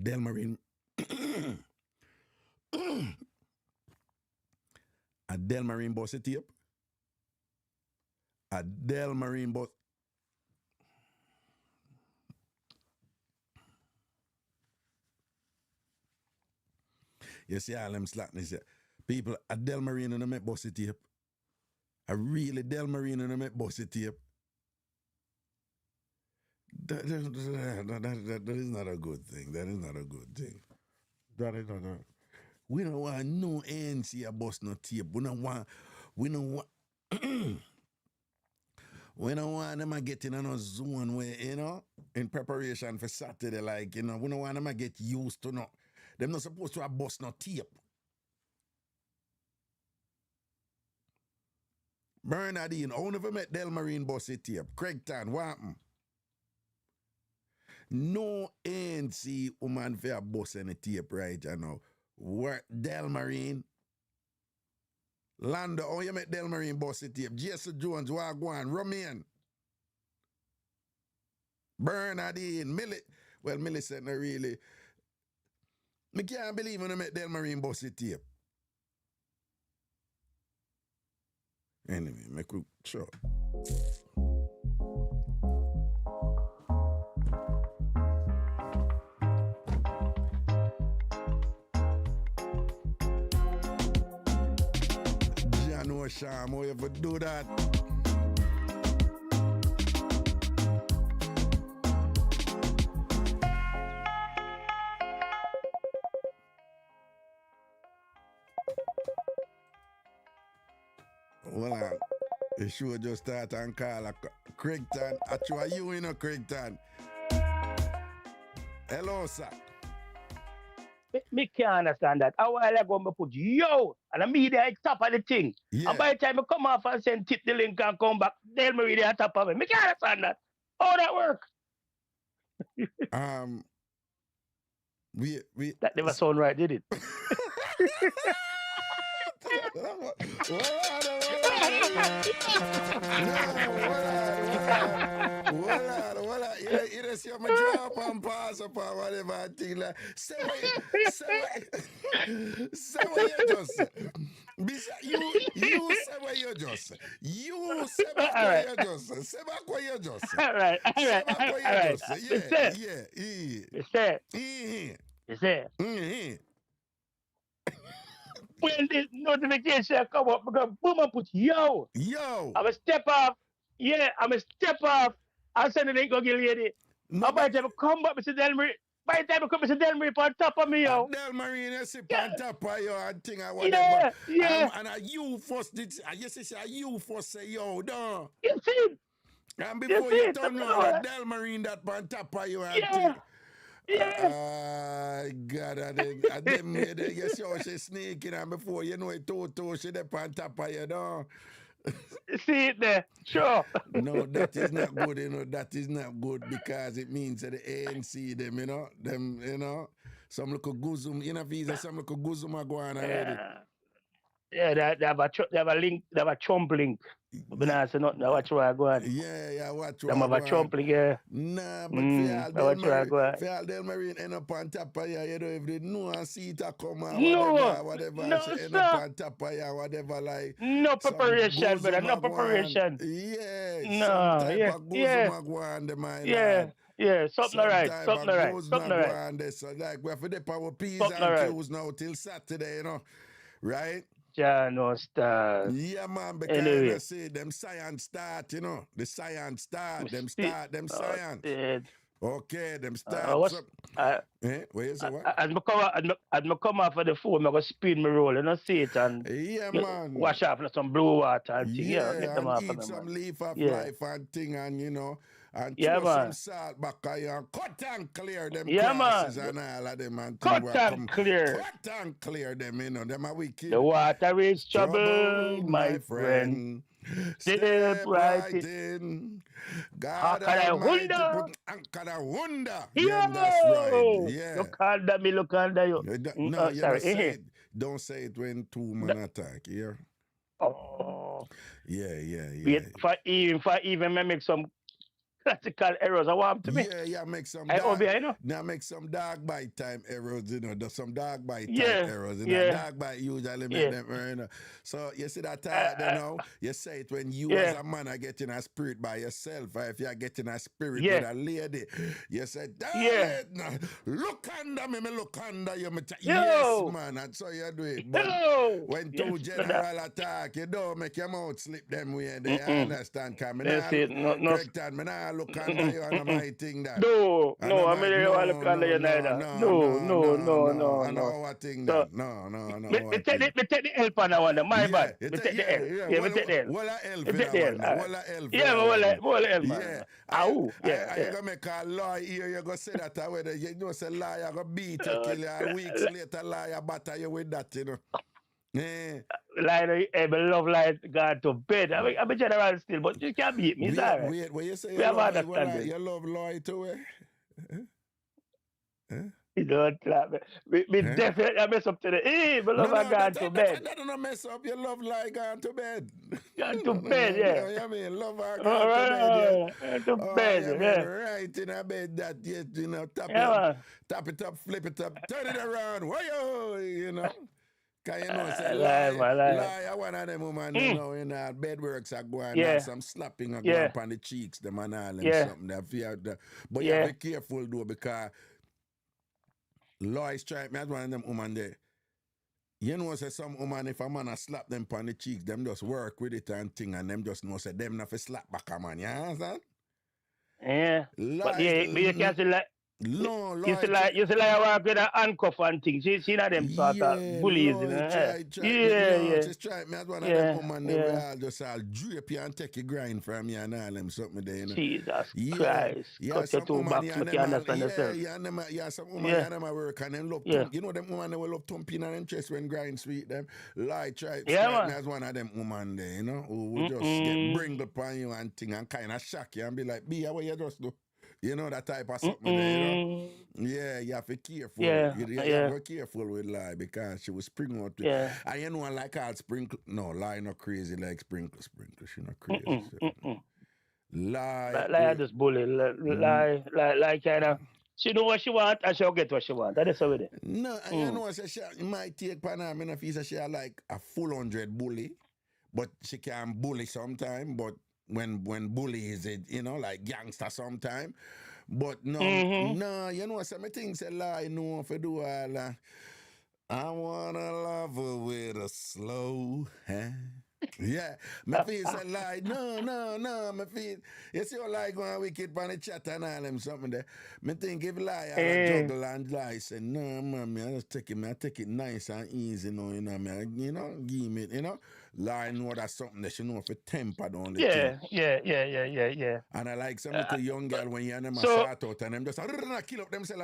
Delmarine. A Delmarine bossy tape. A Delmarine boss. You see all them slackness. People, a Delmarine and a make bossy tape. A really Delmarine and a make bossy tape. That is not a good thing. That is not a good thing. That is not a... We don't want no ANC a bust no tape. We don't want we don't want them to get in a zone where, you know, in preparation for Saturday, like, you know, we don't want them to get used to no. Them not supposed to have bust no tape. Bernardine, I never met Delmarine bust a tape. Craigton, what happened? No ANC woman for a bust any tape right now. What Delmarine? Lando, oh, you met Delmarine bust a tape. Jason Jones, Wagwan, Romain. Bernardine, Millie said no really. I can't believe when I met Delmarine bust a tape. Anyway, make we sure. Sham, how you ever do that? Well, the show just start and call Craigton. Actually, you know Craigton. Hello, sir. Me can't understand that. A while ago, I put yo, and I mean at top of the thing. Yeah. And by the time I come off and send tip the link and come back, they'll be at top of me. Me can't understand that. How that work? We That never sound right, did it? You see my drop and pass up or whatever thing like say what you just say. You say what you just say. You say back what you just say. Say back what you just say. All right. You say. When this notification come up, because boom, I put yo. I'm a step off. Yeah, I'm a step off. I'll send it go get lady. No, by the time I come back, Mr. Delmarine. By the time I come, Mr. Delmarine on top of me, yo. Delmarine, you see on top of you and thing or whatever. Yeah. And you first did, you say you first say yo, no. You see? And before you turn around, Delmarine that on top of you and thing. Yeah. God, I them you see how she sneaking and before you know it, Toto, she there on top of you, no. See it there, sure. No, that is not good, you know. That is not good because it means that the ANC, them, you know, some little guzum, you know, visa, some little guzum are going already. Yeah, they have a link, they have a Trump link. But I say nothing, watch where I go on. Yeah, watch where I go on. They have a Trump link, yeah. Nah, but for all Delmarine end up on top of you, you know, if they know and see it come or whatever, end up on top of you, whatever, like. No preparation, brother, no preparation. Yeah, no, some type yeah, of guzum go on the mind. Yeah, something right. So, like, we have to dip our P's and Q's now till Saturday, you know, right? Yeah, no stars. Yeah, man, because anyway. I say them science start, you know. The science start, them science. Okay, them start. Where you say what? As I come off of the phone, I'm going to spin my roll, and I see it and man. wash off some blue water and thing. Get them off eat some leaf of life and thing and, you know, and throw some salt back and cut and clear them crosses and all of them and cut and clear. Cut and clear them, you know, them are wicked. The water is trouble, my friend. Step right in. God Almighty put anchor a wonder. Yeah, that's right. Yeah. Look under you. No, you don't say it. Don't say it when two men attack, yeah? Oh. Yeah. Wait, for even make some classical errors. I want to make. Yeah, make some I dog. you know. Now make some dog bite time errors, some dog bite type Yeah, errors. yeah, Dog bite usually make yeah. them, So you see that you know, you say it when you as Yeah, a man are getting a spirit by yourself, or if you're getting a spirit with yeah, a lady, you say, yeah. darling, look under me, look under you. Yes, Yo, man, and so you do it. But yo. when Yes, two brother. general attack, you don't make your mouth slip them way. They Mm-mm. understand, That's it. No, no. correct that, me nah look under Mm-mm, you and mm-mm. my thing that. No, And no. I'm I like, mean, I want to look no, under no, you no, neither. no, No, no, no, no, no, no. no, And no. our thing So, that. No, no, no, me, our me, take thing. the, me take the help on that one. My Yeah, bad. Me take the L. yeah. Yeah, me take the L. Well, a L Me for take that the L. one. All right. Well, a L for Yeah, that me one. will L, Yeah. man. Ow. Yeah, I yeah. gonna make a lie here, you gonna say that whether you know say lie, I gonna beat you, kill you, and weeks later lie, I batter you with that, you know. Yeah. Lie, I love lie God to bed. I'm a general still, but you can't beat me. It's all right. Wait, when you say We you have love, understanding. you love lie too, You don't clap. Me Huh? definitely mess up today. Hey, my love, No, I no, gone to bed. that don't mess up your love lie gone to bed. Gone to No, bed, no, yeah. you mean love her All gone to bed, yeah. right, to Oh, bed, you mean yeah. right in a bed that, yes, you know, Yeah, man. tap it up, flip it up, turn it around, whoa, you know. Cause you know, say Lie, man, lie. lie, one of them woman, you Mm. know, bed works are going, Yeah, some slapping are going yeah, upon the cheeks, them and all them yeah, something that fear. But you have to yeah. be careful though, because law strike me as one of them woman there. You know, say some woman, if a man a slap them on the cheeks, them just work with it and thing, and them just know, say, them not for slap back a man, you understand? Yeah. But Lie, yeah, but you can't say like no, you lie, see like I walk with a handcuff and things. See that them sort of yeah, bullies, you lie, know. me, Yeah, no, yeah, just try me as one of them yeah, woman, they will yeah. all just all drape you and take your grind from you and all them something there, you know. Jesus Yeah, Christ. yeah, Cut your some two woman, backs, yeah, make you them all, understand yourself. some woman, Yeah, them a work and them love yeah. thump. You know them woman, they will love thumping and them chest when grind sweet them. Lie, Yeah, strike me man. as one of them woman there, you know, who will just get Mm-mm. bring upon you and thing and kind of shock you and be like, be what you just do. You know, that type of something there, you know. Mm-mm. Yeah, you have to be careful. Yeah, You have to be careful with lie because she will spring out. yeah. And you know, like all sprinkle. No, lie not crazy like sprinkle. She not crazy. Mm-mm. So. Mm-mm. Lie. Like I just bully, like kind of. She know what she want and she'll get what she want. That's how it is. No, and you know, say she might take Panama. I mean, if she like a full 100 bully, but she can bully sometime. But when bully is it, you know, like gangster sometime. But no, you know, some things say lie. No, if you do all. I wanna love her with a slow hand. Yeah, my face a lie. No, my face. You see how lie going wicked on the chat and all them something there. Me think if lie I juggle and lie, say, no, man, I just take it, I take it nice and easy, you know, give me, lie know that's something that she know for temper on the thing. Yeah. And I like some little young girl when you and them a So, start out and them just kill up themselves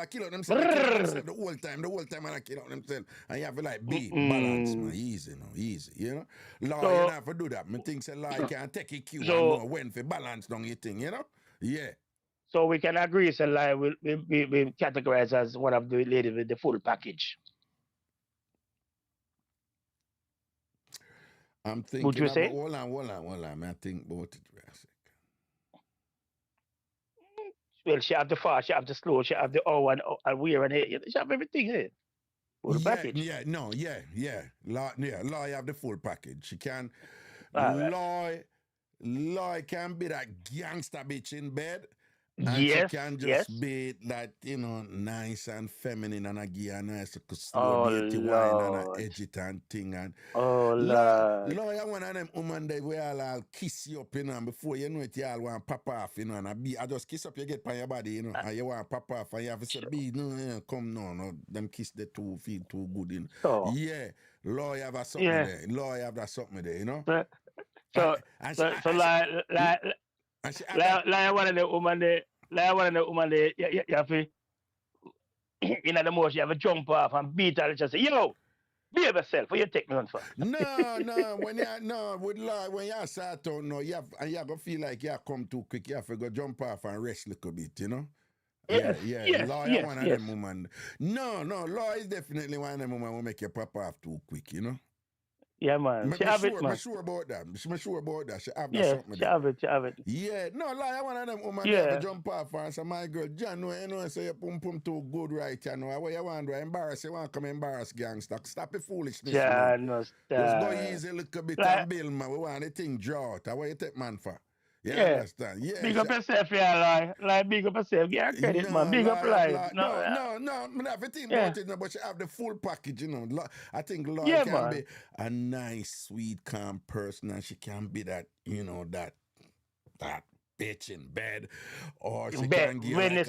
the whole time and I kill up themselves. And you have to like be balanced, man. Easy, you know. Law, you don't have to do that. Me think say law can take a cue and know when for balance down your thing, you know? Yeah. So we can agree, so like we categorize as one of the ladies with the full package. I'm thinking Would you say? Hold on. I think about it for a second. Well, she have the fast, she have the slow, she have the O and wear and hair. She have everything here. Full package. Yeah. Law, you have the full package. She can, Right. Law can be that gangster bitch in bed. And Yes. she can just be that, nice and feminine and a give a nice slow dirty wine and a edge it and thing. And Lord. Lawyer, one of them women they will all kiss you up, and before you know it, you all want pop off, and I just kiss up, you get by your body, and you want pop off, and you have to say, B, no, come, no, them kiss the two feel too good, Yeah, lawyer have a something there. Lawyer have that something there, you know. So one of the woman there, you have to, in the most, you have to jump off and beat her and just say, yo, behave yourself, what you take me on for? No, when you start out, no, you go feel like you come too quick, you have to go jump off and rest a little bit, you know. Yes, Law is one of them women. No, law is definitely one of them women who make you pop off too quick, you know. Yeah, man. She have it, man. I'm sure about that. I'm sure about that. She have that Yeah, something she there. have it. She have it. Yeah, no, like one of them woman Yeah. there jump off and say, my girl, John, you know, say your pum pum too good, right? You know, what you want to embarrass, you want to come embarrass gangster. Stop the foolishness, man. Just go easy a little bit and build, man. We want the thing draw out. What you take, man, for? You understand? Yeah. Big up yourself, yeah, like big up yourself. Yeah, credit, man. Big up life. No, I have to think about it, but she have the full package, you know. I think Lloyd can be a nice, sweet, calm person, and she can be that, you know, that bitch in bed, or she can give like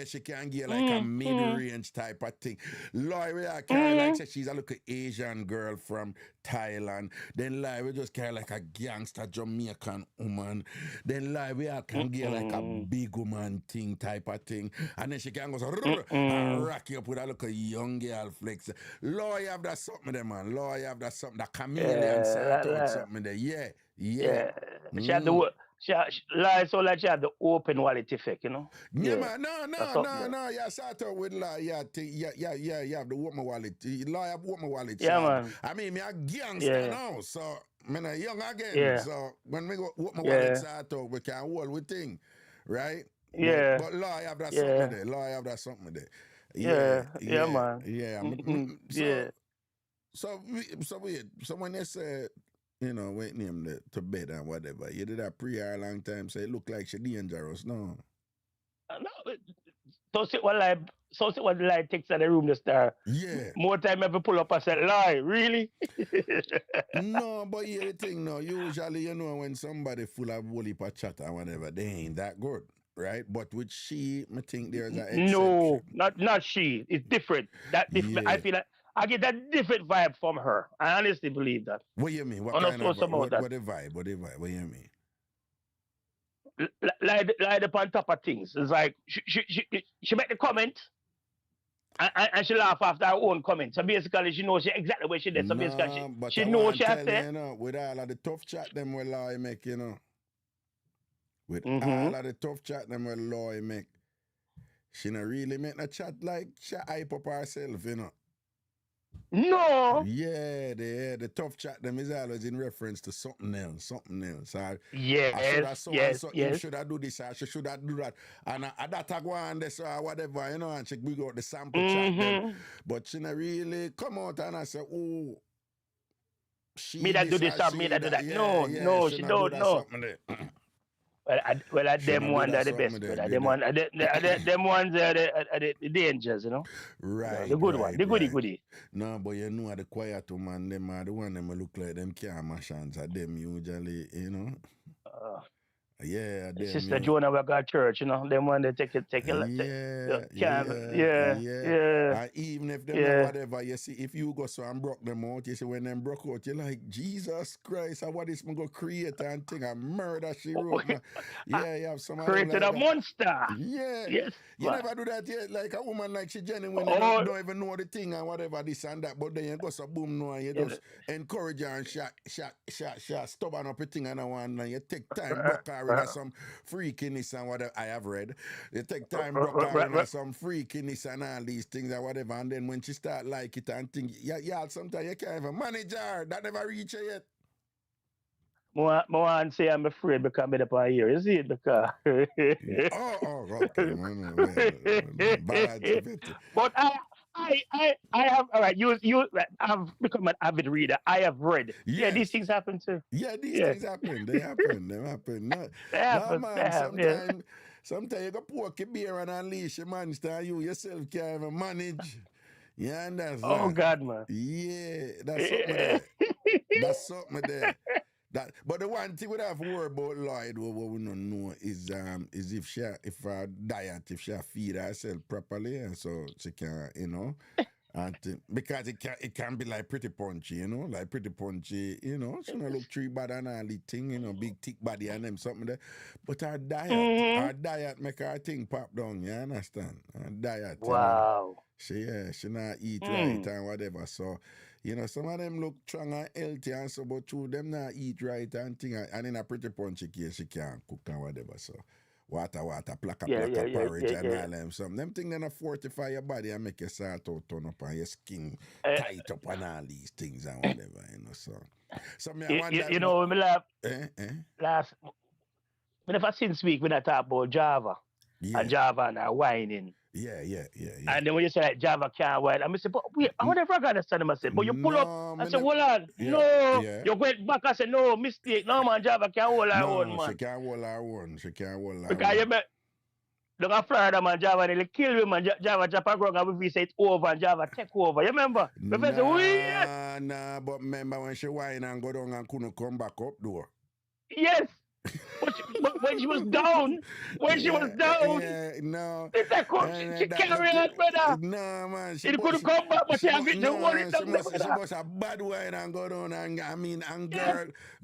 she can give like a mid-range type of thing. Lyra carry like say she's a little Asian girl from Thailand. Then Lyra just carry like a gangster Jamaican woman. Then Lyra can give like a big woman thing type of thing. And then she can go and rock you up with a little young girl flex. Lyra have that something there, man. Lyra have that something, that chameleon sort out something there. Yeah. She had the she like she had the open wallet effect, you know. Yeah, man. No. You start out with like you have the open wallet. Law have open wallet. Yeah, man. I mean, me a gangster now, so me not young again. Yeah. So when we go open wallet start out, we can hold with thing, right? Yeah. But law have that something there. Law have that something there. Yeah, man. Yeah. So when they say, you know, waiting him to bed and whatever, you did that prayer a long time, say it look like she dangerous, no? No, so sit one lie takes out the room to start. Yeah. More time ever pull up and say, lie, really? No, but yeah, the thing now, usually, you know, when somebody full of whole heap of chat and whatever, they ain't that good, right? But with she, I think there's an exception. No, not she. It's different. That different. Yeah. I feel like I get that different vibe from her. I honestly believe that. What you mean? What kind of what the vibe? What do you mean? Like upon top of things. It's like she make the comment and she laugh after her own comment. So basically she knows exactly what she did. So basically she knows she has said. You know, with all of the tough chat them will lie make, you know. With all of the tough chat them will lie make. She not really make no chat like she hype up herself, you know. No. Yeah, the tough chat them is always in reference to something else. Yes. Should I do this? Or should I do that? And that I go on this or whatever, you know, and she bring out the sample chat them. But she not really come out and I say, oh, she me that do this or me that do that. No, she don't know. Well, them ones are the best. Them ones are the dangers, you know. Right. The good one, the goody. No, but you know the quiet one, them are the one them look like them can't mash hands at them usually, you know. Yeah, Sister Jonah we got church, you know. Them one they take it. Yeah. And even if them know whatever, you see, if you go so and broke them out, you see when them broke out, you're like, Jesus Christ, what is me go create and thing a murder she wrote. Yeah, you have some created a monster. Yeah. Yes. You never do that yet, like a woman like she genuinely don't even know the thing and whatever this and that, but then you go so boom no and you just encourage her and shot stubborn up a thing and and you take time broke her in some freakiness and whatever I have read. You take time broke her in some freakiness and all these things and whatever, and then when she start like it and think, sometimes you can't even manage her. That never reach her yet. More say I'm afraid because I'm up on here. You see it because okay. But I have all right. You have become an avid reader. I have read. Yes. Yeah, these things happen too. Yeah, these things happen. They happen. No, man. Sometimes you go poke a beer and unleash your monster. You yourself can't even manage. Yeah, and that's oh God, man. Yeah, that's something there. That's something there. But the one thing we have to worry about Lloyd, what we don't know is if her diet, if she feed herself properly, and so she can, you know, and because it can be like pretty punchy, you know, she don't look tree bad and all the thing, you know, big thick body and them something there. But her diet make her thing pop down, you understand? Her diet. Wow. You know, she not eat right and whatever, so. You know, some of them look strong and healthy and so, but true, them not eat right and thing. And in a pretty punchy case, she can't cook and whatever. So, water, plaka porridge and all them something. Them things gonna fortify your body and make your salt out turn up and your skin tight up and all these things and whatever, you know. So me I wonder. You know, me laugh. Last whenever since week when I talk about Java and Java and whining. Yeah. And then when you say like Java can't whine, I say, but wait, I wonder if I understand him. I said, but you pull up. I said, hold on. No. You went back. I said, no, mistake. No, man, Java can't hold her own, man. She can't hold her own. Because you bet, look at Florida, man, Java nearly kill you, man. Java drop a ground and we say it's over and Java take over. You remember? Professor, Nah, but remember when she whine and go down and couldn't come back up, though? Yes. But when she was down, no. It's like she carried on, brother. No, man. She couldn't come back, but she agreed to hold it down. She must have bad wine and go down and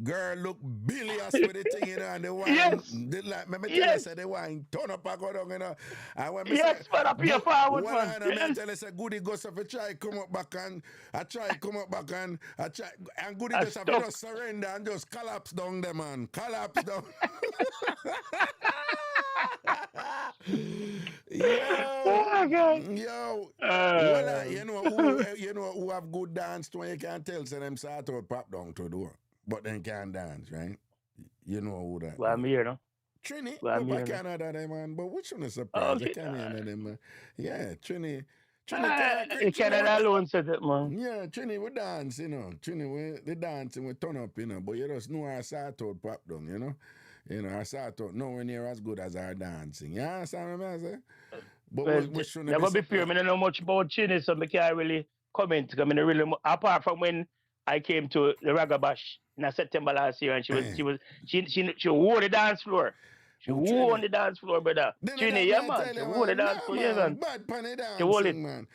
girl look bilious with the thing, you know, and the wine. Yes. Let me tell you, say the wine turn up and go down, you know. And when me yes, but up here forward, man. I tell you, say Goody goes if I try come up back and I try and Goody just have to just surrender and just collapse down there, man. Collapse down. Yo, well, you know who have good dance to you can tell, so them start out pop down to do, but then can't dance, right? You know who that? Well, I'm here, no? Trini, well, I can't know that, man. But which one is surprised? I can't hear them. Yeah, Trini. You cannot alone said it, man. Yeah, Trini we dance, you know. Trini we dance and we turn up, you know. But you just know our start out pop down, you know. You know, our start out nowhere near as good as our dancing. You understand what I'm saying? But well, never be fair, I don't know much about Trini, so I can't really comment. I mean, really, apart from when I came to the Ragabash in September last year, and she wore the dance floor. She wore on the dance floor, brother. Trini, yeah, man. She wore the dance floor, yeah, man. Bad panny dancing, she wore it, man.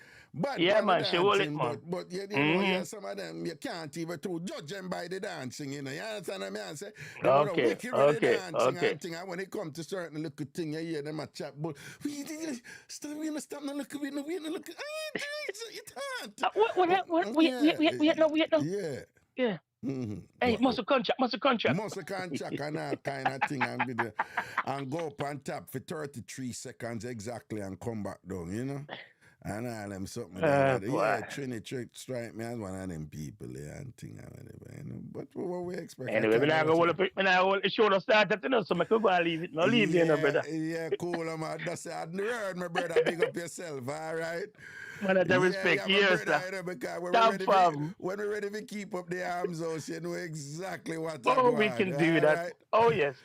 Yeah, man, she wore it, man. But you know, some of them, you can't even judge them by the dancing, you know. You understand what I say? Okay. And when it comes to certain little thing, you hear them a chat, but we stop no look. You can't. Wait. Yeah. Mm-hmm. Hey, muscle contract and all kind of thing and go up and tap for 33 seconds exactly and come back down, you know. And all them something like that. Yeah, Trini Trick strike me as one of them people there and thing and whatever, you know. But what we expect. Anyway, when I go show the start at so I could go and leave it. No, leave you, brother. Yeah, cool, man. That's it. I heard my brother, big up yourself, all right? Man, I respect you, sir. When we're ready to keep up the arms out, you know exactly what we can do that. Right? Oh, yes.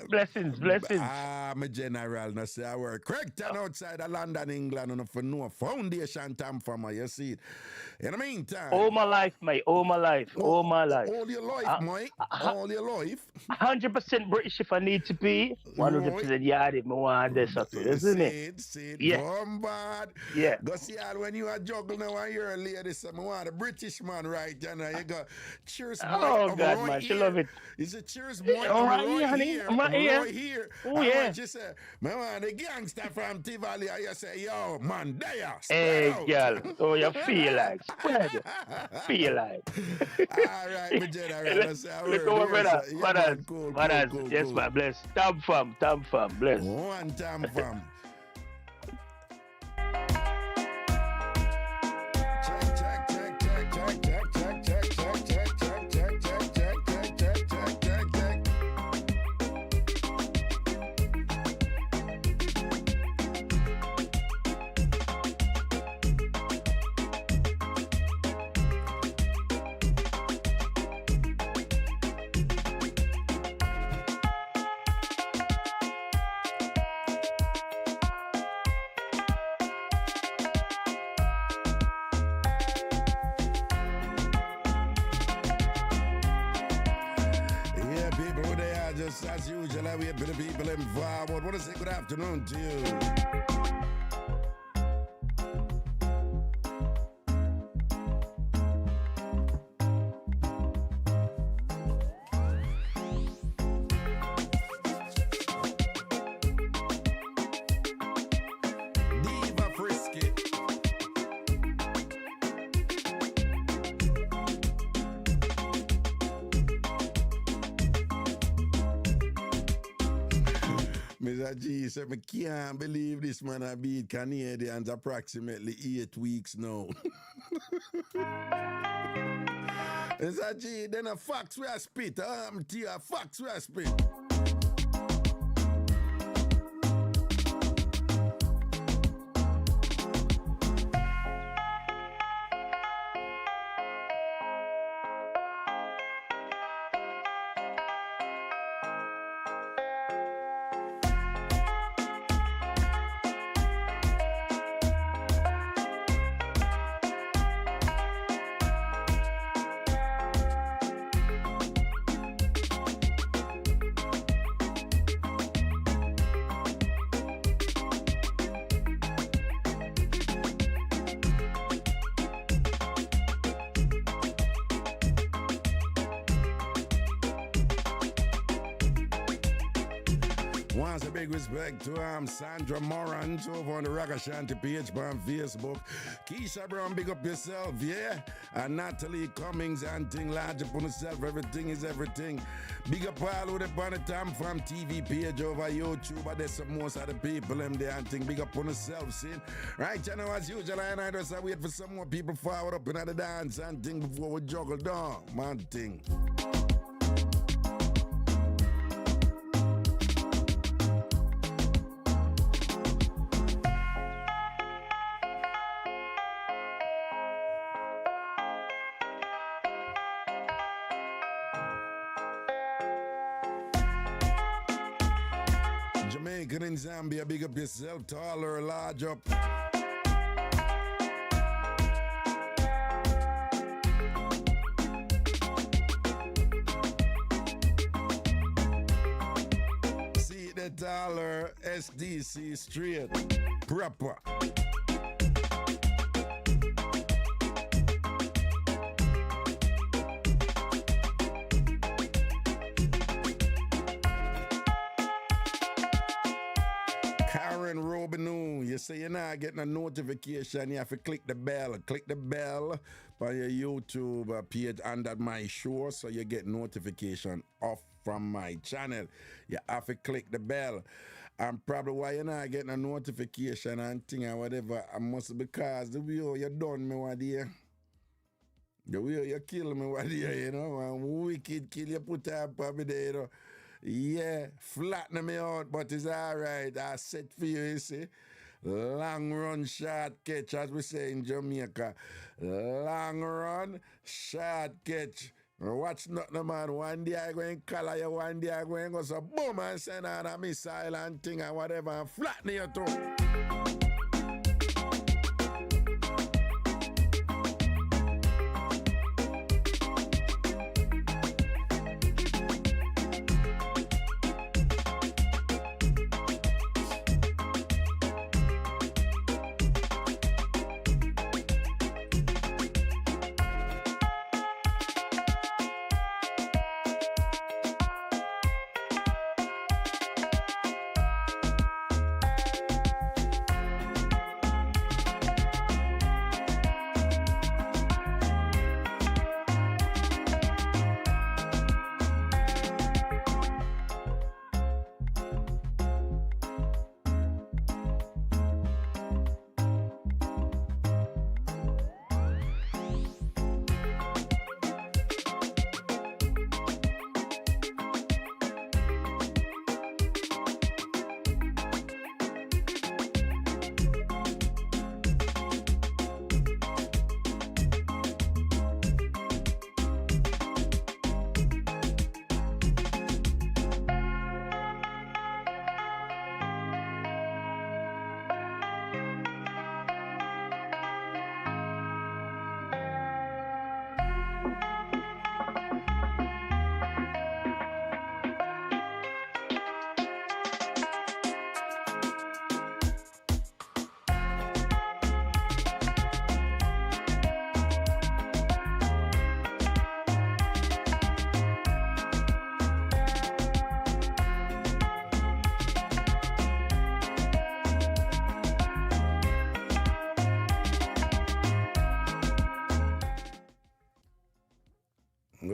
Blessings. My general, no say I work. Correct outside of London, England, and for no foundation time for me, you see it. In the meantime. All my life, mate. All my life. All your life, mate. All your life. 100% British if I need to be. 100% Yardie, me want this, isn't it? Yeah. Bombard. Yeah. Go see when you are juggling now and you're a lady, so I want a British man, right? You know, you go, cheers, boy. Oh, God, man, she love it. Is it cheers, boy? All right, here, honey. I'm right here. Oh, yeah. You say, I want the gangster from Tivoli, and you say, yo, man, there. Hey, girl. Oh, you feel like. Spread. Feel like. All right, my general. Look over, brother. Cool. Yes, man, bless. Tam fam, bless. One tam fam. As usual, I wait for the people involved. I want to say good afternoon to you. Mr. G said, I can't believe this man I beat Canadians approximately 8 weeks now. Mr. G, then a facts we are spit. Facts we are spit. Once a big respect to Sandra Moran over on the Ragashanti page on Facebook. Keisha Brown, big up yourself, yeah? And Natalie Cummings and Ting Large upon herself, everything is everything. Big up all who upon the time from TV page over YouTube, but there's some most of the people them there and think big up on herself, see? Right, you know, as usual, I just wait for some more people forward up in the dance and thing before we juggle down, man thing. Jamaican in Zambia, big up yourself, taller, large up. See the taller, SDC straight, proper. You say you're not getting a notification, you have to click the bell. Click the bell on your YouTube page under my show so you get notification off from my channel. You have to click the bell. And probably why you're not getting a notification and thing or whatever, I must be because the way you done me one day. The way you kill me one day, you know, and wicked kill you put up on me there, you know. Yeah, flatten me out, but it's all right. I set for you, you see. Long run, short catch, as we say in Jamaica. Long run, short catch. Watch nothing, man. One day I go and color you, one day I go and go so boom and send out a missile and thing and whatever and flatten you too.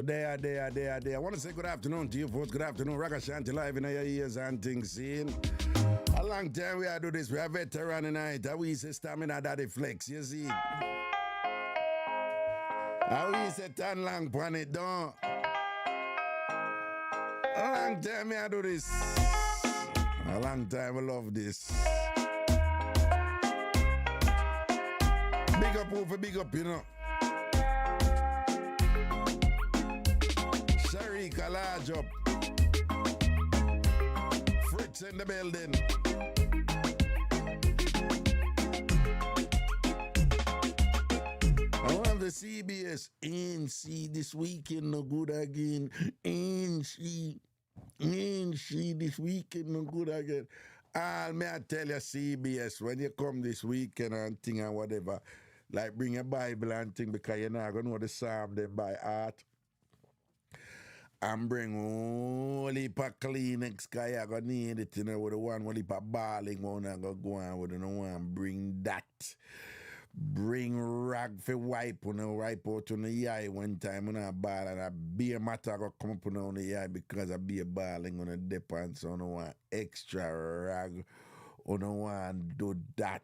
There. I want to say good afternoon to you folks. Good afternoon, Ragashanti live in your ears and things seen. A long time we are do this. We are veteran tonight. We say stamina daddy flex, you see. We say turn long pon it, don't. A long time we are do this. A long time we love this. Big up over big up, you know. Sharika large up. Fritz in the building. I want the CBS. Ain't see this weekend no good again. Ain't see this weekend no good again. May I tell you, CBS, when you come this weekend and thing and whatever, like bring a Bible and thing because you're not going to know the psalm them by heart. And bring all heap of Kleenex because you're going to need it, you know, with the one heap of balling one and go on with the one. Bring that. Bring rag for wipe, you know, wipe out on the eye one time on a ball and a beer matter go come up on the eye because a beer balling on a dip and so no one extra rag on no one do that.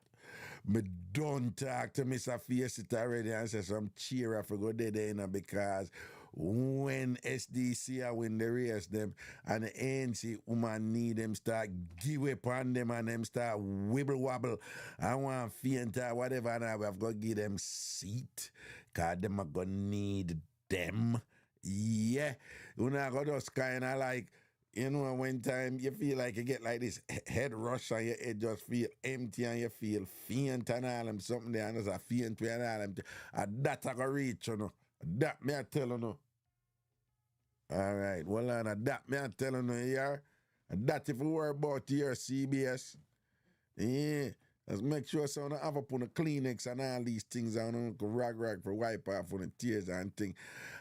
Me don't talk to Mr. Face it already and say some cheer for go there, you know, because when SDC win the race them and the ANC woman need them start give up on them and them start wibble wobble. I want faint or whatever and I've got to give them seat because them are going to need them. Yeah. You know, I got just kind of like, you know, one time you feel like you get like this head rush and your head just feel empty and you feel faint and all them something there and there's a faint way and all them. And that I go reach, you know. That me I tell you no. All right, well, and that me I tell you no here. And that if we worry about your CBS, yeah, let's make sure so I have up on the Kleenex and all these things and rag for wipe off on the tears and thing.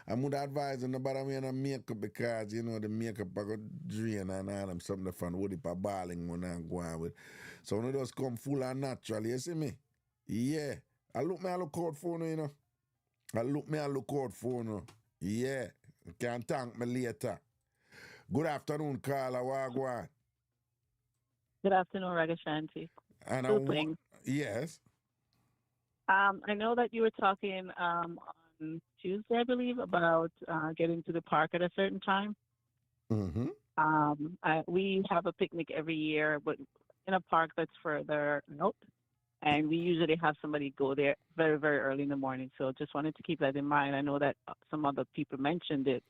I would advise on the bottom way and makeup because you know the makeup I got drain and all them something from woody pa balling when I'm going with. So when it just come full and natural, you see me? Yeah. I look out for you know. I look out for you. Yeah. You can thank me later. Good afternoon, Carla Wagwan. Good afternoon, Ragashanti. And yes. I know that you were talking on Tuesday, I believe, about getting to the park at a certain time. Mm-hmm. We have a picnic every year, but in a park that's further out. And we usually have somebody go there very, very early in the morning. So just wanted to keep that in mind. I know that some other people mentioned it,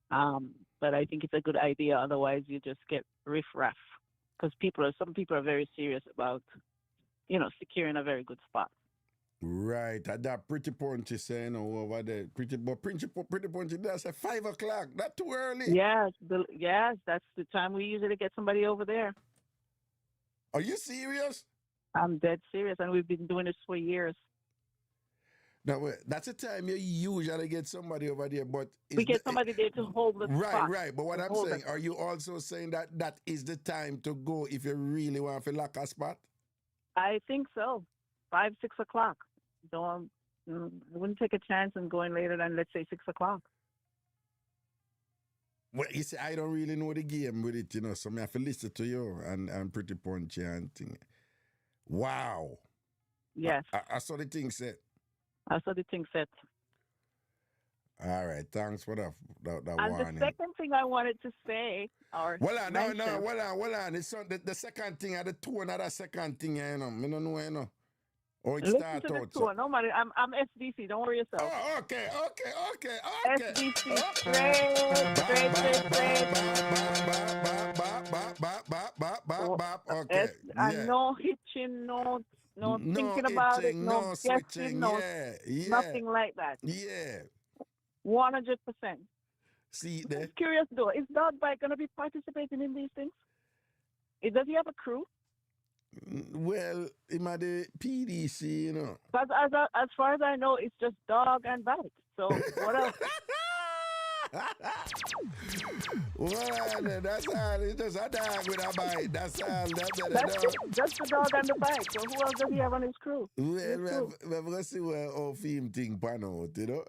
but I think it's a good idea. Otherwise, you just get riffraff because some people are very serious about, you know, securing a very good spot. Right. That pretty punchy saying over there. Pretty punchy. That's at 5 o'clock. Not too early. Yes, that's the time we usually get somebody over there. Are you serious? I'm dead serious, and we've been doing this for years. Now, that's the time you usually get somebody over there, but... We get somebody there to hold the spot. Right. But what I'm saying, are you also saying that is the time to go if you really want to lock a spot? I think so. 5, 6 o'clock. I wouldn't take a chance on going later than, let's say, 6 o'clock. Well, you see, I don't really know the game with it, you know, so I have to listen to you and pretty punchy and thing. Wow. Yes. I saw the thing set. All right. Thanks for that and warning. The second thing I wanted to say, Hold on. It's the second thing, the two another second thing, you know. I don't know, you know. Or it starts out. So. No, man, I'm SDC. Don't worry yourself. Oh, okay. SDC. Okay. And no hitching, no thinking about it, no switching, guessing, nothing like that. Yeah. 100%. See there. I'm curious though, is Dog Bite going to be participating in these things? Does he have a crew? Well, he might the PDC, you know. Because as far as I know, it's just Dog and Bite. So what else? Well, that's all. It's just a dog with a bite. That's all. That's the dog on the bike. So who else does he have on his crew? Well, we're going to see what our theme thing pan out, you know.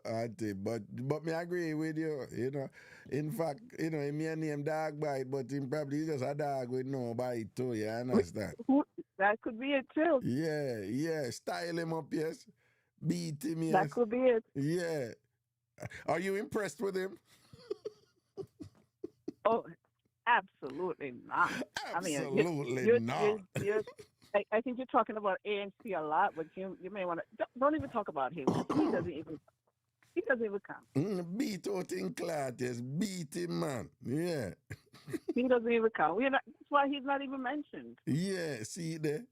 But me agree with you, you know. In fact, you know, he may name dog bite, but him probably just a dog with no bite too, you understand? That could be it too. Yeah. Style him up, yes. Beat him, yes. That could be it. Yeah. Are you impressed with him? Oh, absolutely not. Absolutely not. I think you're talking about ANC a lot, but you may want to don't even talk about him. He doesn't even count. Beat out in class, yes. Beat him, man. Yeah. He doesn't even count. That's why he's not even mentioned. Yeah, see there.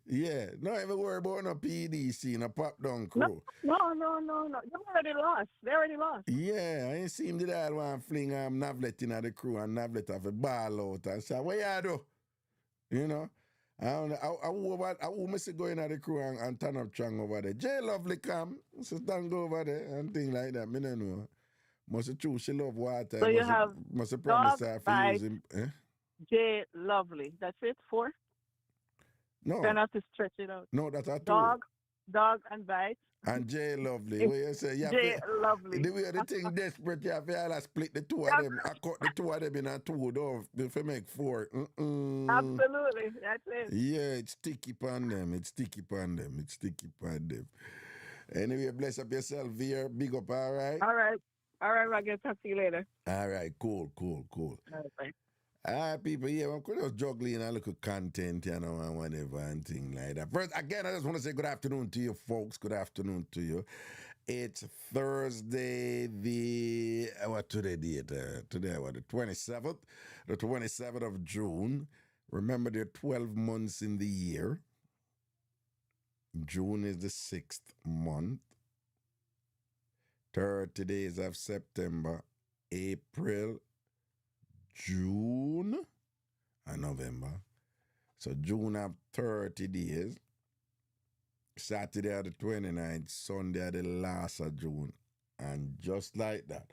Yeah, no even worry about no PDC, no pop down crew. No. You already lost. They already lost. Yeah, I ain't seen the dad one fling Navlet in the crew and Navlet have a ball out and say, what you do? You know? I must go in the crew and turn up Chang over there. J Lovely come, so stand go over there and things like that. Me don't know. Must have true, she love water. So you have must have promised her for using. J Lovely. That's it? 4? No. Try not to stretch it out. No, that's a dog and bite. And J Lovely. Where you say J Lovely. The way the thing desperate, you have to split the two of them. I cut the two of them in a two though if you make 4. Absolutely. That's it. Yeah, it's sticky upon them. Anyway, bless up yourself here. Big up, all right? All right, I'll talk to you later. All right, cool. All right, bye. People, yeah, I'm just juggling a little content, you know, and whatever and thing like that. First, again, I just want to say good afternoon to you, folks. Good afternoon to you. It's Thursday, today, the 27th? The 27th of June. Remember, there are 12 months in the year. June is the 6th month. 30 days of September, April, June and November. So June have 30 days. Saturday are the 29th, Sunday are the last of June. And just like that,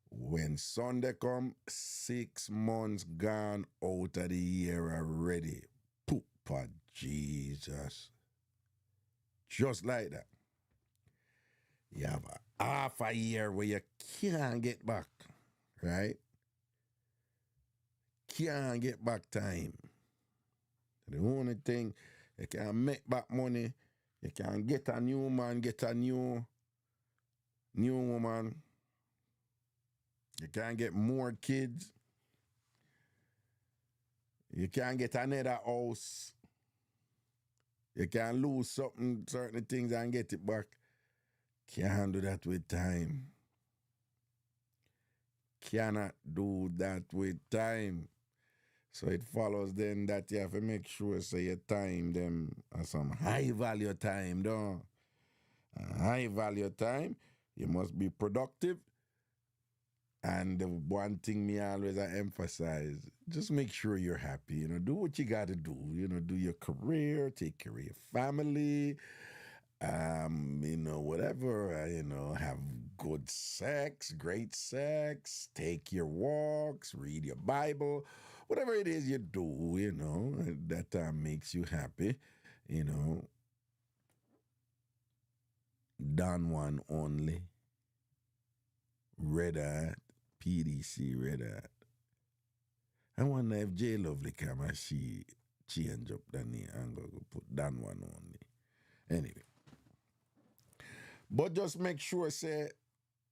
when Sunday come, 6 months gone out of the year already. Poopa Jesus. Just like that. You have a half a year where you can't get back, right? Can't get back time. The only thing, you can make back money, you can get a new man, get a new woman, you can get more kids, you can get another house, you can lose certain things and get it back. Can't do that with time. Cannot do that with time. So it follows then that you have to make sure so you time them as some high value time, though. High value time, you must be productive. And the one thing me always I emphasize, just make sure you're happy. You know, do what you got to do. You know, do your career, take care of your family, you know, whatever, you know, have good sex, great sex, take your walks, read your Bible, whatever it is you do, you know, that makes you happy, you know. Done one only. Red Hat, PDC Red Hat. I wonder if J Lovely come and she change up the name and go put done one only. Anyway. But just make sure, say,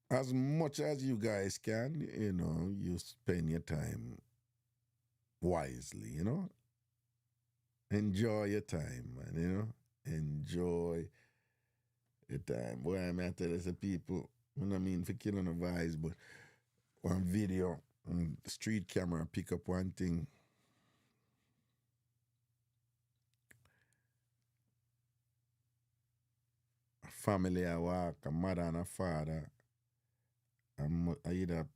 as much as you guys can, you know, you spend your time wisely, you know. Enjoy your time, man, you know. Enjoy your time. Boy, I may tell you, say, people, I mean for killing the vibes, but one video, street camera pick up one thing. Family I walk, a mother and a father, I either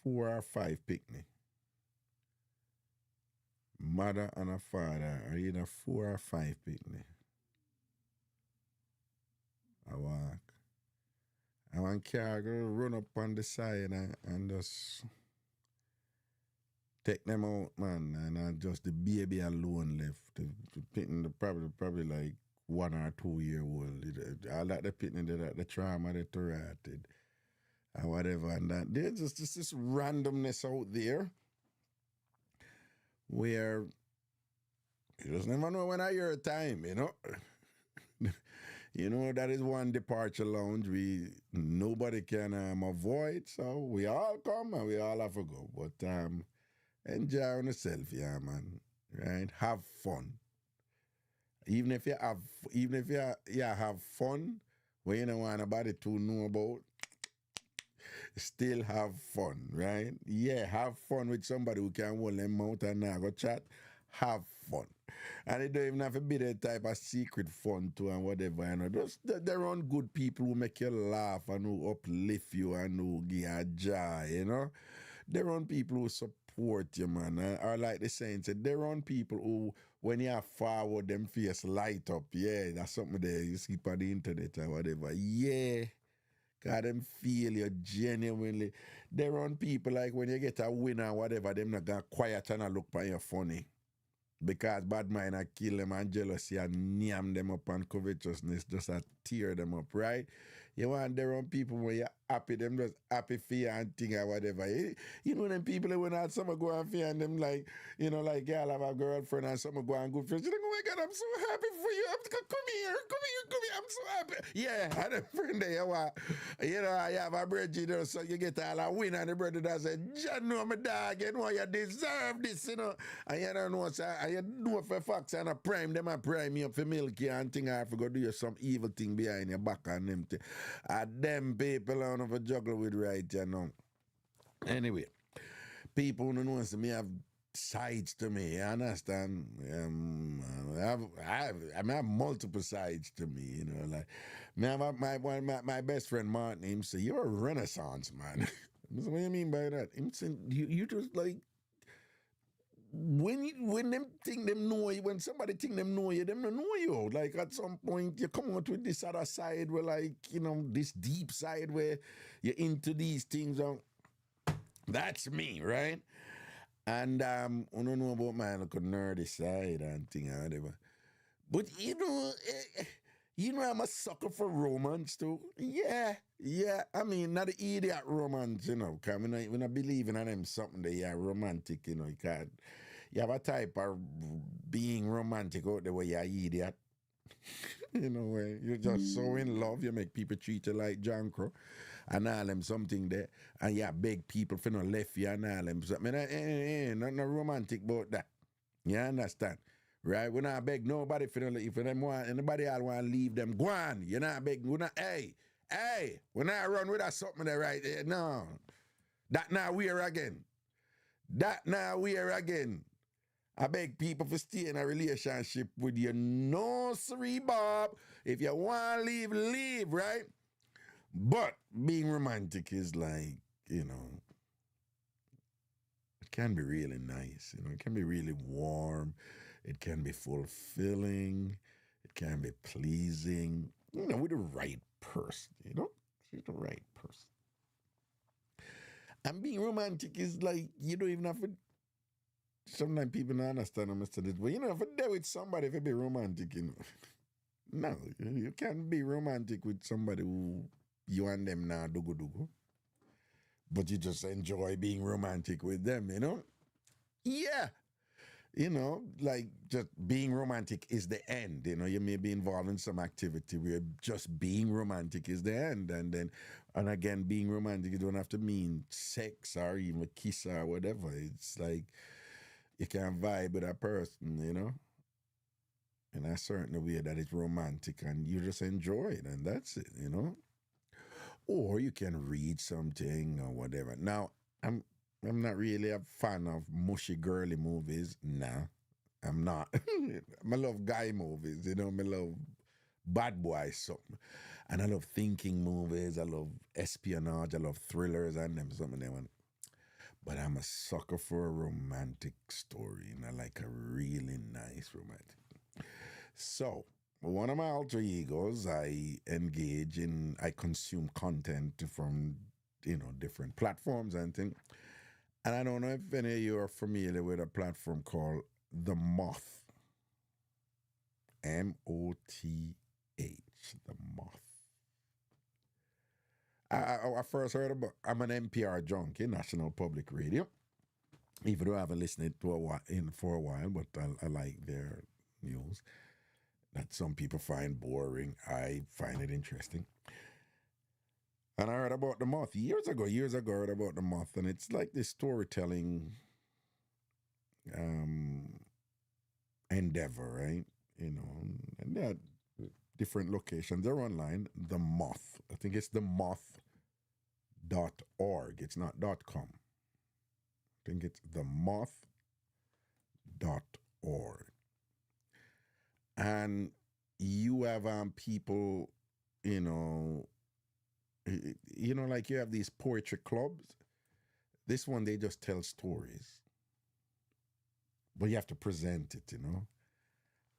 4 or 5 picnic. Mother and a father are either 4 or 5 picnic. I walk. And one car go run up on the side and just take them out, man. And just the baby alone left. The pitting, probably like 1 or 2 year old. I like the pitting, the trauma, the torrented, and whatever. And that there's just this randomness out there where you just never know when I hear a time, you know. You know, that is one departure lounge nobody can avoid, so we all come and we all have to go. But enjoy yourself, yeah, man. Right? Have fun. Even if you have fun, when you don't want nobody to know about, still have fun, right? Yeah, have fun with somebody who can hold them out and now go chat. Have fun. And it don't even have to be that type of secret fun too and whatever, you know. Just they're on good people who make you laugh and who uplift you and who give you joy, you know. They're on people who support you, man. Or like the saying said, they're on people who, when you are forward, them face light up. Yeah, that's something there you see on the internet or whatever. Yeah. God, them feel you genuinely. They're on people like when you get a win or whatever, them not gonna quiet and look for you funny. Because bad mind I kill them and jealousy and yam them up and covetousness just a tear them up, right? You want their own people when you're happy, them just happy for you and thing or whatever. You know them people when out some go and fear and them like, you know, like y'all have a girlfriend and some go and go for you. Like, oh my God, I'm so happy for you. Come here, I'm so happy. Yeah, and a friend there, you know, I have a brother, you know, so you get all a win and the brother that said, John, no, my dog, you know, you deserve this, you know. And you don't know, sir, you know for facts and a prime, them a prime you up for milky and thing, I have to go do you some evil thing behind your back and them thing. And them people I don't know juggle with right, you know. Anyway, people who know me have sides to me, you understand? I have multiple sides to me, you know. Like, me have my best friend Martin, him say, you're a renaissance man. What do you mean by that? Him say, you just like, when them think them know you, when somebody think them know you, them don't know you. Like at some point you come out with this other side where like, you know, this deep side where you're into these things. That's me, right? And I don't know about my little nerdy side and thing or whatever. But you know I'm a sucker for romance too. Yeah. I mean, not the idiot romance, you know, because when I believe in them something that you're romantic, you know, you have a type of being romantic out there where you're an idiot. You know, where you're just so in love, you make people treat you like John Crow and all them something there. And you beg people for no left you and all them something. Not no romantic about that. You understand? Right? We're not beg nobody for no, if them want anybody else want to leave them, go on. You're not beg, we're not, hey, we're not run with that something there right there. No. That now we're again. I beg people to stay in a relationship with you. No, sorry, Bob. If you want to leave, right? But being romantic is like, you know, it can be really nice. You know, it can be really warm. It can be fulfilling. It can be pleasing. You know, with the right person, you know? She's the right person. And being romantic is like, you don't even have to. Sometimes people don't understand this, but you know, if you're with somebody, if you be romantic, you know. No, you can't be romantic with somebody who you and them now dugu. But you just enjoy being romantic with them, you know? Yeah. You know, like just being romantic is the end. You know, you may be involved in some activity where just being romantic is the end. And again, being romantic, you don't have to mean sex or even a kiss or whatever. It's like, you can vibe with a person, you know, in a certain way that is romantic and you just enjoy it and that's it, you know. Or you can read something or whatever. Now, I'm not really a fan of mushy girly movies. Nah, I'm not. I love guy movies, you know, I love bad boy something. And I love thinking movies, I love espionage, I love thrillers and them something they want. But I'm a sucker for a romantic story, and I like a really nice romantic. So, one of my alter egos, I consume content from, different platforms and things. And I don't know if any of you are familiar with a platform called the Moth. MOTH, the Moth. I first heard about, I'm an NPR junkie, National Public Radio. Even though I haven't listened to for a while, but I like their news that some people find boring. I find it interesting. And I heard about the Moth years ago. I heard about the Moth, and it's like this storytelling endeavor, right? And there are different locations. They're online. The Moth. I think it's the moth.org. It's not .com. I think it's the moth.org. And you have people, like you have these poetry clubs. This one, they just tell stories. But you have to present it,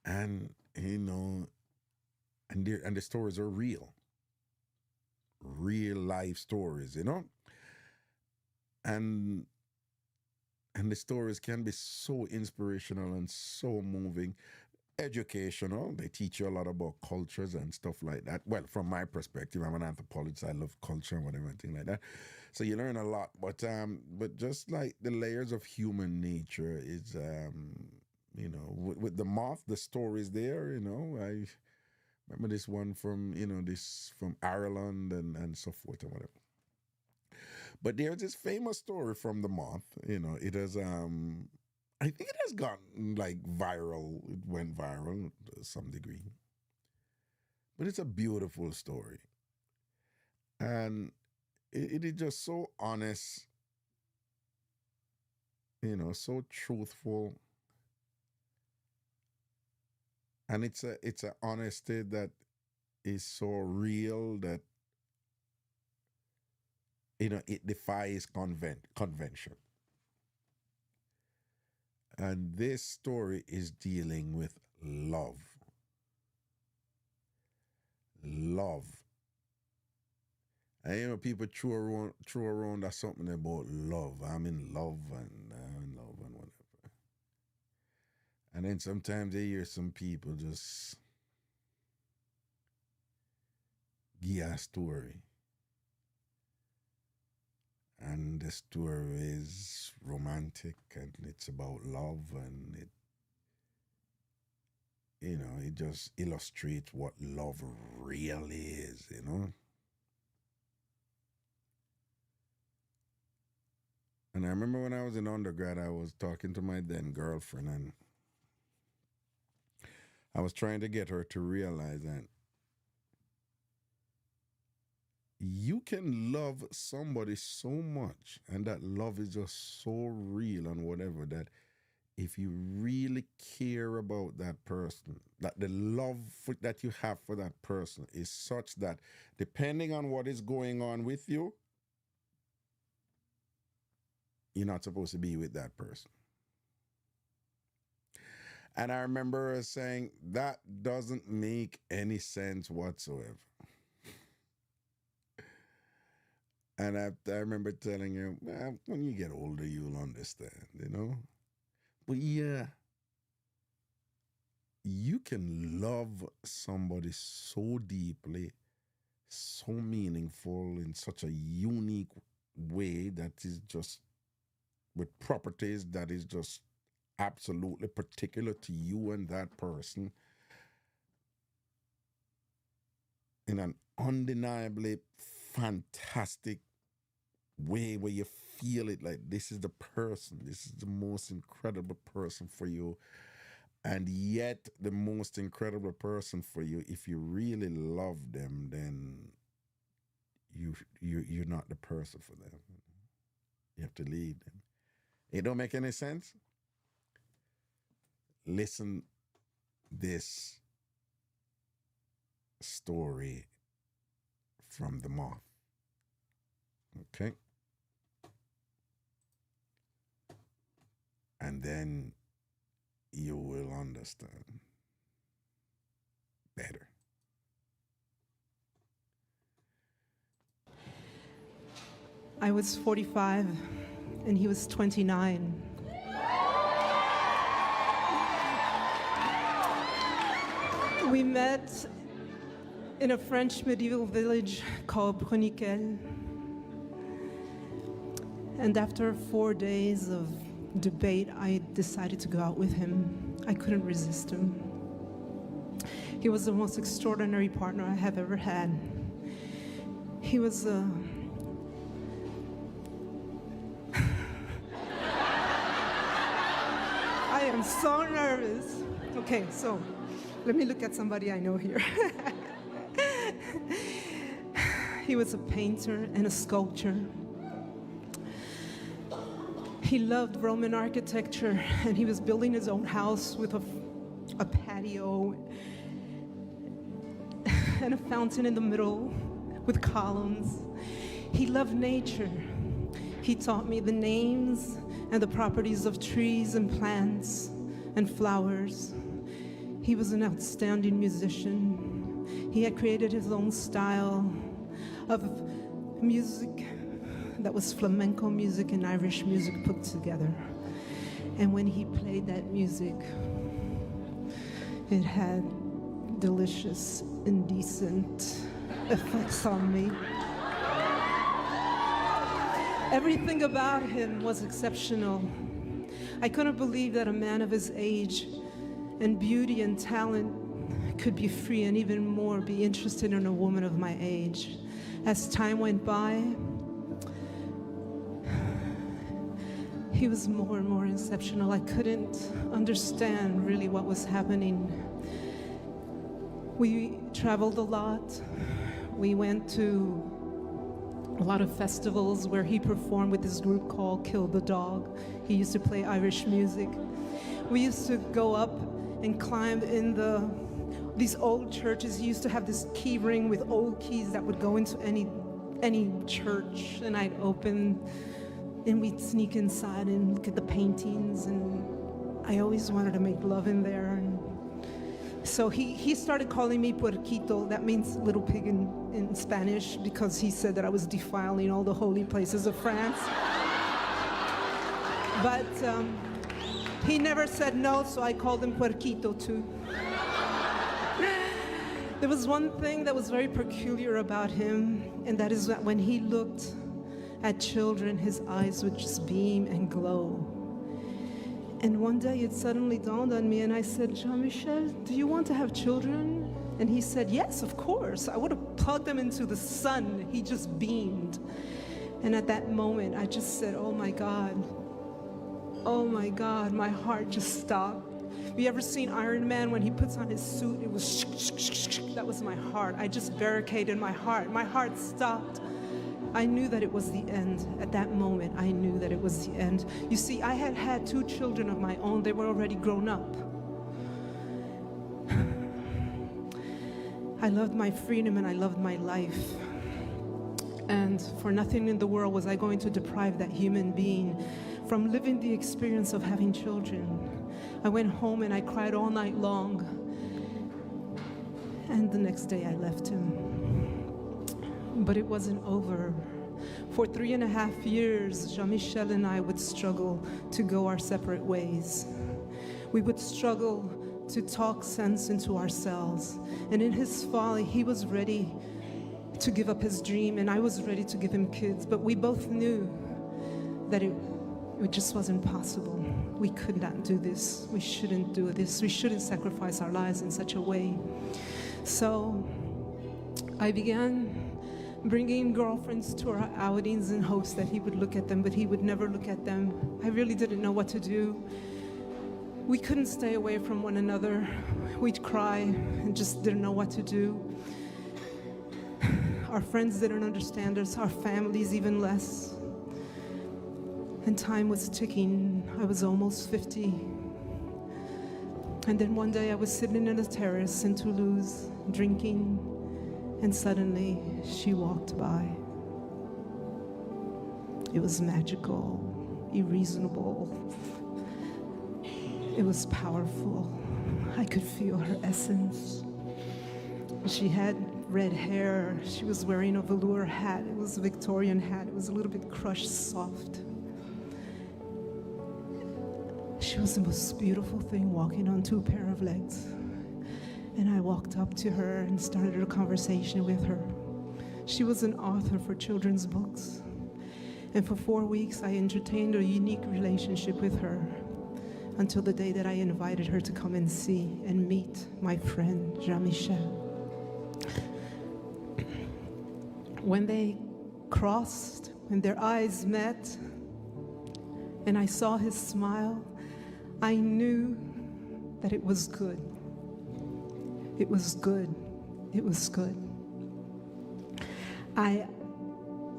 And, and the stories are real. Real life stories, And the stories can be so inspirational and so moving. Educational. They teach you a lot about cultures and stuff like that. Well, from my perspective, I'm an anthropologist. I love culture and whatever, thing like that. So you learn a lot. But just like the layers of human nature is, with the Moth, the stories there. I remember this one from from Ireland and so forth and whatever. But there's this famous story from the Moth. It has I think it has gone viral. It went viral to some degree. But it's a beautiful story. And it is just so honest, so truthful. And it's a honesty that is so real that it defies convention. And this story is dealing with love. Love. And people throw around that something about love. I'm in love and whatever. And then sometimes they hear some people just give a story. And the story is romantic and it's about love and it just illustrates what love really is, And I remember when I was in undergrad, I was talking to my then girlfriend and I was trying to get her to realize that you can love somebody so much and that love is just so real and whatever that if you really care about that person, that the love that you have for that person is such that depending on what is going on with you, you're not supposed to be with that person. And I remember her saying, that doesn't make any sense whatsoever. And I remember telling her, well, when you get older, you'll understand, But yeah, you can love somebody so deeply, so meaningful, in such a unique way that is just with properties that is just absolutely particular to you and that person in an undeniably fantastic way where you feel it like this is the person, this is the most incredible person for you. And yet the most incredible person for you, if you really love them, then you're not the person for them. You have to leave them. It don't make any sense? Listen this story from the Moth. Okay? And then you will understand. better. I was 45 and he was 29. We met in a French medieval village called Bruniquel. And after 4 days of debate, I decided to go out with him. I couldn't resist him. He was the most extraordinary partner I have ever had. He was I am so nervous. Okay, so let me look at somebody I know here. He was a painter and a sculptor. He loved Roman architecture, and he was building his own house with a patio and a fountain in the middle with columns. He loved nature. He taught me the names and the properties of trees and plants and flowers. He was an outstanding musician. He had created his own style of music that was flamenco music and Irish music put together. And when he played that music, it had delicious, indecent effects on me. Everything about him was exceptional. I couldn't believe that a man of his age and beauty and talent could be free and even more be interested in a woman of my age. As time went by, he was more and more exceptional. I couldn't understand really what was happening. We traveled a lot. We went to a lot of festivals where he performed with this group called Kill the Dog. He used to play Irish music. We used to go up and climb in these old churches. He used to have this key ring with old keys that would go into any church, and I'd open and we'd sneak inside and look at the paintings, and I always wanted to make love in there. And so he started calling me Puerquito. That means little pig in Spanish, because he said that I was defiling all the holy places of France. But he never said no, so I called him Puerquito too. There was one thing that was very peculiar about him, and that is that when he looked at children, his eyes would just beam and glow. And one day it suddenly dawned on me, and I said, Jean-Michel, do you want to have children? And he said, yes, of course. I would have plugged them into the sun. He just beamed. And at that moment, I just said, oh my God, my heart just stopped. Have you ever seen Iron Man when he puts on his suit? It was that was my heart. I just barricaded my heart. My heart stopped. I knew that it was the end. At that moment, I knew that it was the end. You see, I had had 2 children of my own. They were already grown up. I loved my freedom and I loved my life. And for nothing in the world was I going to deprive that human being from living the experience of having children. I went home and I cried all night long. And the next day I left him. But it wasn't over. For 3.5 years, Jean-Michel and I would struggle to go our separate ways. We would struggle to talk sense into ourselves. And in his folly, he was ready to give up his dream, and I was ready to give him kids. But we both knew that it just wasn't possible. We could not do this. We shouldn't do this. We shouldn't sacrifice our lives in such a way. So I began bringing girlfriends to our outings in hopes that he would look at them, but he would never look at them. I really didn't know what to do. We couldn't stay away from one another. We'd cry and just didn't know what to do. Our friends didn't understand us, our families even less. And time was ticking. I was almost 50. And then one day I was sitting in a terrace in Toulouse, drinking, and suddenly she walked by. It was magical, irreasonable. It was powerful. I could feel her essence. She had red hair. She was wearing a velour hat. It was a Victorian hat. It was a little bit crushed soft. She was the most beautiful thing walking on two pair of legs. And I walked up to her and started a conversation with her. She was an author for children's books. And for 4 weeks, I entertained a unique relationship with her until the day that I invited her to come and see and meet my friend, Jean-Michel. When they crossed, when their eyes met, and I saw his smile, I knew that it was good. It was good. It was good. I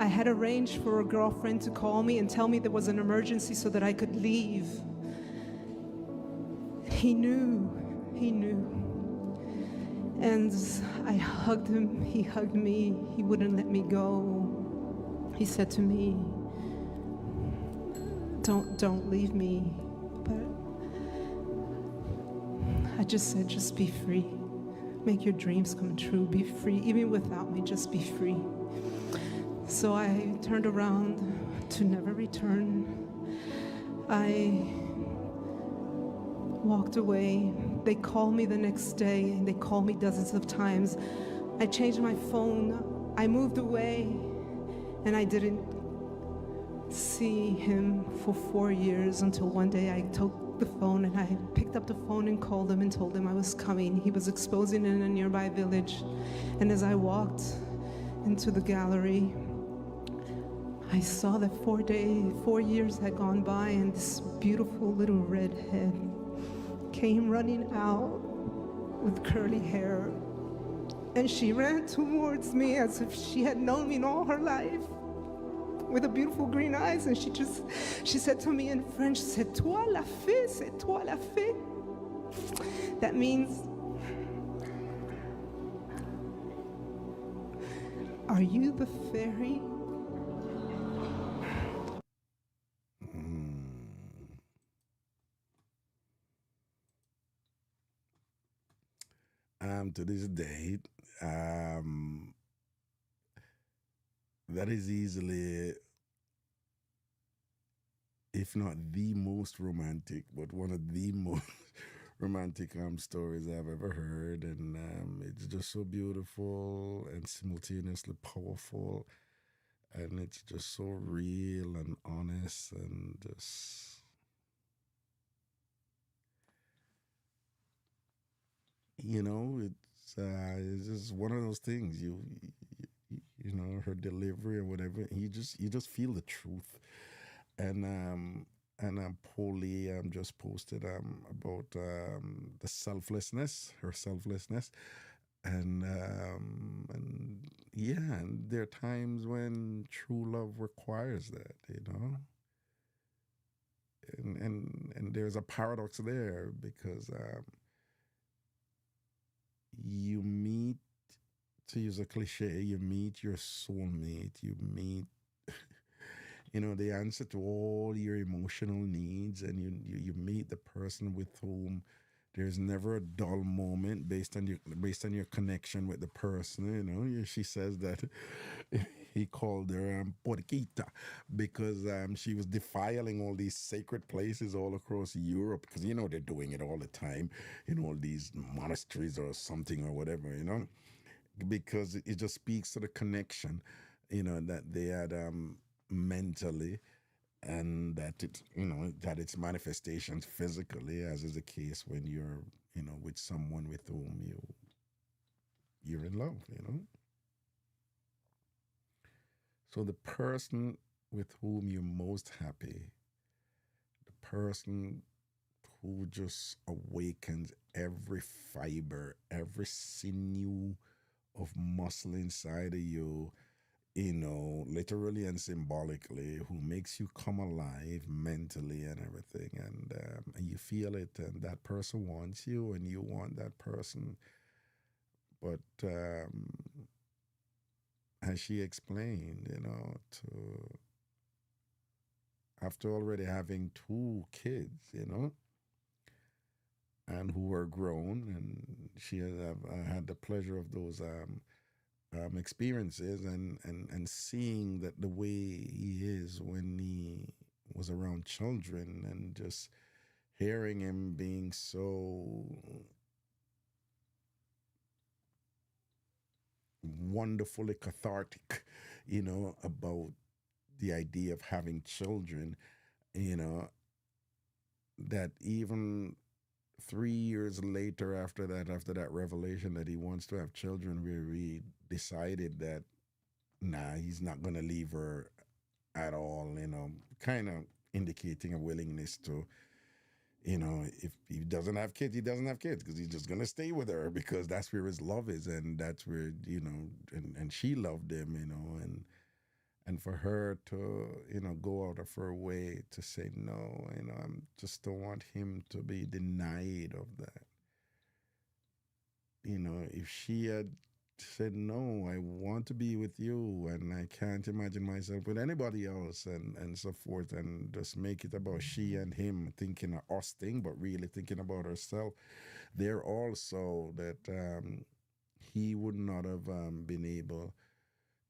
had arranged for a girlfriend to call me and tell me there was an emergency so that I could leave. He knew. And I hugged him, he hugged me, he wouldn't let me go. He said to me, don't leave me. But I just said, just be free. Make your dreams come true, be free. Even without me, just be free. So I turned around to never return. I walked away. They called me the next day. They called me dozens of times. I changed my phone. I moved away, and I didn't see him for 4 years until one day I took the phone and I picked up the phone and called him and told him I was coming. He was exposing in a nearby village. And as I walked into the gallery, I saw that 4 years had gone by, and this beautiful little redhead came running out with curly hair, and she ran towards me as if she had known me all her life, with the beautiful green eyes, and she said to me in French, "C'est toi la fée, c'est toi la fée." That means, are you the fairy? To this day, that is easily, if not the most romantic, but one of the most romantic stories I've ever heard. And it's just so beautiful and simultaneously powerful. And it's just so real and honest and just... it's just one of those things. You know, her delivery or whatever. You just feel the truth. And Polly just posted about the selflessness, her selflessness, and yeah, and there are times when true love requires that, and there's a paradox there because you meet, to use a cliche, you meet your soulmate, you meet the answer to all your emotional needs, and you meet the person with whom there's never a dull moment based on your connection with the person. She says that he called her Porquita because she was defiling all these sacred places all across Europe, because they're doing it all the time in all these monasteries or something or whatever, because it just speaks to the connection that they had mentally, and that that its manifestations physically, as is the case when you're with someone with whom you're in love. So the person with whom you're most happy, the person who just awakens every fiber, every sinew of muscle inside of you, literally and symbolically, who makes you come alive mentally and everything, and you feel it, and that person wants you, and you want that person. But as she explained, to after already having 2 kids, and who were grown, and she had the pleasure of those experiences, and seeing that the way he is when he was around children, and just hearing him being so wonderfully cathartic, about the idea of having children, that even 3 years later, after that revelation that he wants to have children, we decided that he's not going to leave her at all, kind of indicating a willingness to, if he doesn't have kids, he doesn't have kids, because he's just going to stay with her, because that's where his love is, and that's where, and she loved him, and for her to, go out of her way to say no, I just don't want him to be denied of that. If she had said no, I want to be with you, and I can't imagine myself with anybody else, and so forth, and just make it about she and him, thinking of us thing, but really thinking about herself, there also that he would not have been able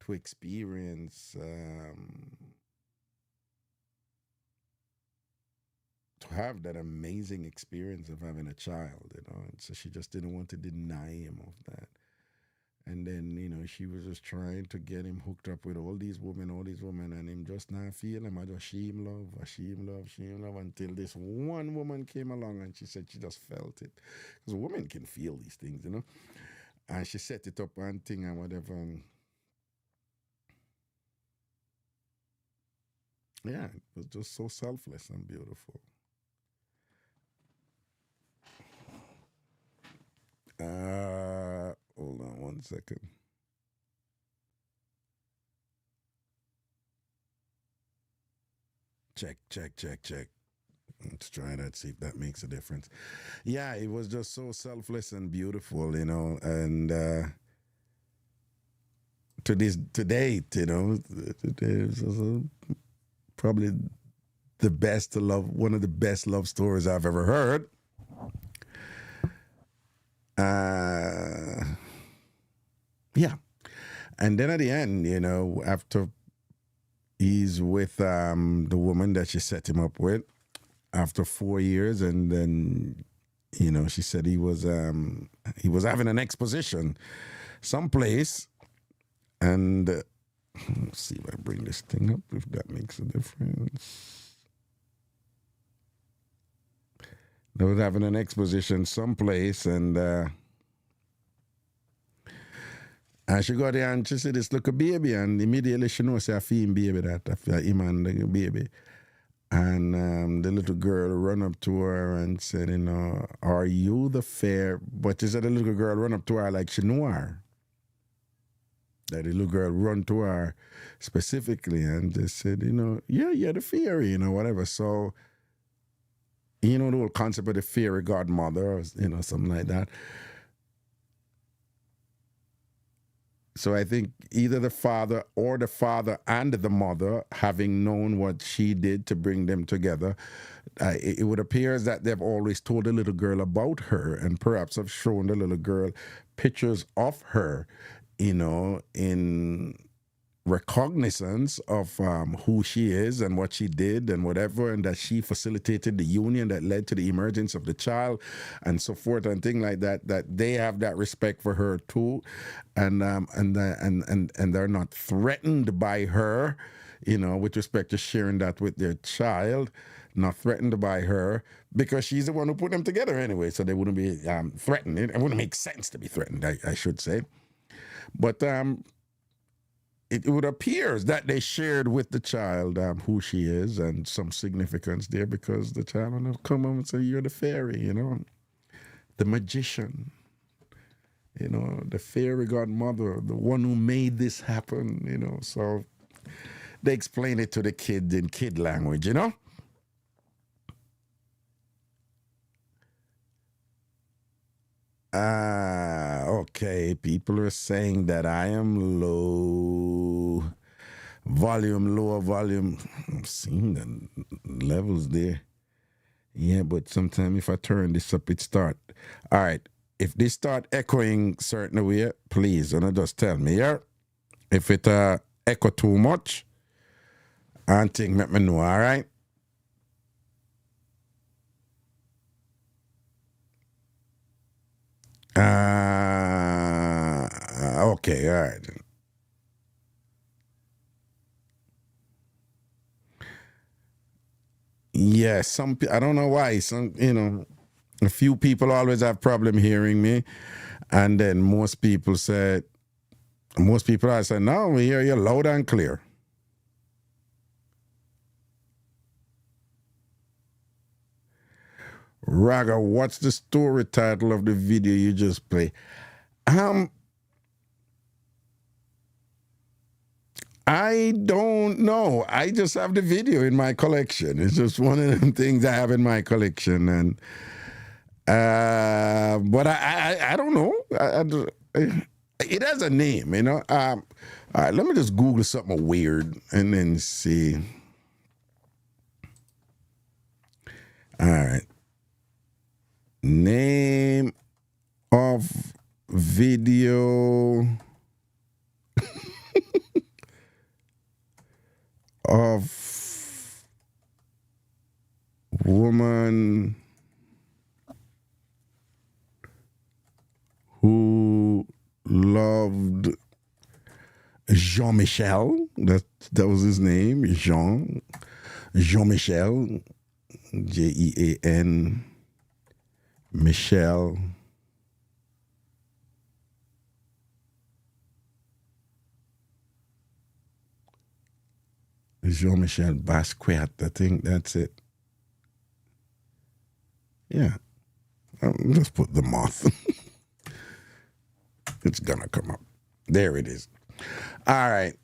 to experience, to have that amazing experience of having a child, and so she just didn't want to deny him of that. And then, she was just trying to get him hooked up with all these women, and him just not feel him. I just she him love, until this one woman came along, and she said she just felt it. Because women can feel these things, And she set it up and thing and whatever. And yeah, it was just so selfless and beautiful. Hold on 1 second. Check. Let's try that, see if that makes a difference. Yeah, it was just so selfless and beautiful, and to date, it's probably one of the best love stories I've ever heard. Yeah. And then at the end, after he's with the woman that she set him up with after 4 years, and then, she said he was having an exposition someplace, and let's see if I bring this thing up, if that makes a difference. They was having an exposition someplace, and she got there and she said, this look a baby, and immediately she knows a female baby, that him and the baby. And the little girl run up to her and said, are you the fair? But she said the little girl run up to her like she knew her. That the little girl run to her specifically and just said, yeah, the fairy, whatever. So, the whole concept of the fairy godmother, or, something like that. So I think either the father and the mother, having known what she did to bring them together, it would appear as that they've always told the little girl about her, and perhaps have shown the little girl pictures of her, in recognizance of who she is and what she did and whatever, and that she facilitated the union that led to the emergence of the child, and so forth, and things like that. That they have that respect for her too, and they're not threatened by her, with respect to sharing that with their child. Not threatened by her because she's the one who put them together anyway, so they wouldn't be threatened. It wouldn't make sense to be threatened, I should say, but it would appear that they shared with the child who she is and some significance there, because the child will come and say, you're the fairy, the magician, the fairy godmother, the one who made this happen, so they explain it to the kid in kid language, Okay, people are saying that I am lower volume. I'm seeing the levels there. Yeah, but sometimes if I turn this up, it start. All right. If this start echoing certain way, please, don't just tell me, yeah? If it echo too much, I think let me know, all right? Okay, all right. Yeah, I don't know why. A few people always have problem hearing me, and then most people I say, no, we hear you loud and clear. Raga, what's the story title of the video you just played? I don't know. I just have the video in my collection. It's just one of them things I have in my collection, and but I don't know. It has a name, you know. All right, let me just Google something weird and then see. All right, name of video of woman who loved Jean-Michel. That was his name, Jean-Michel, Jean Michel. Jean-Michel Basquiat, I think that's it. Yeah. Let's put the Moth. It's gonna come up. There it is. All right.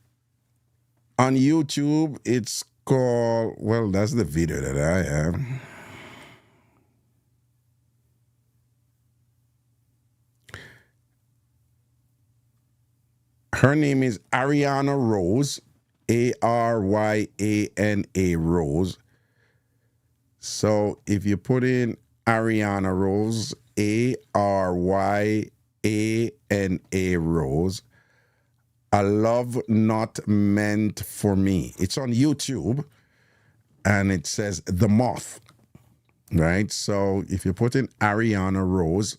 On YouTube, it's called, well, that's the video that I have. Her name is Ariana Rose, Aryana Rose. So if you put in Ariana Rose, Aryana Rose, A Love Not Meant for Me. It's on YouTube, and it says The Moth, right? So if you put in Ariana Rose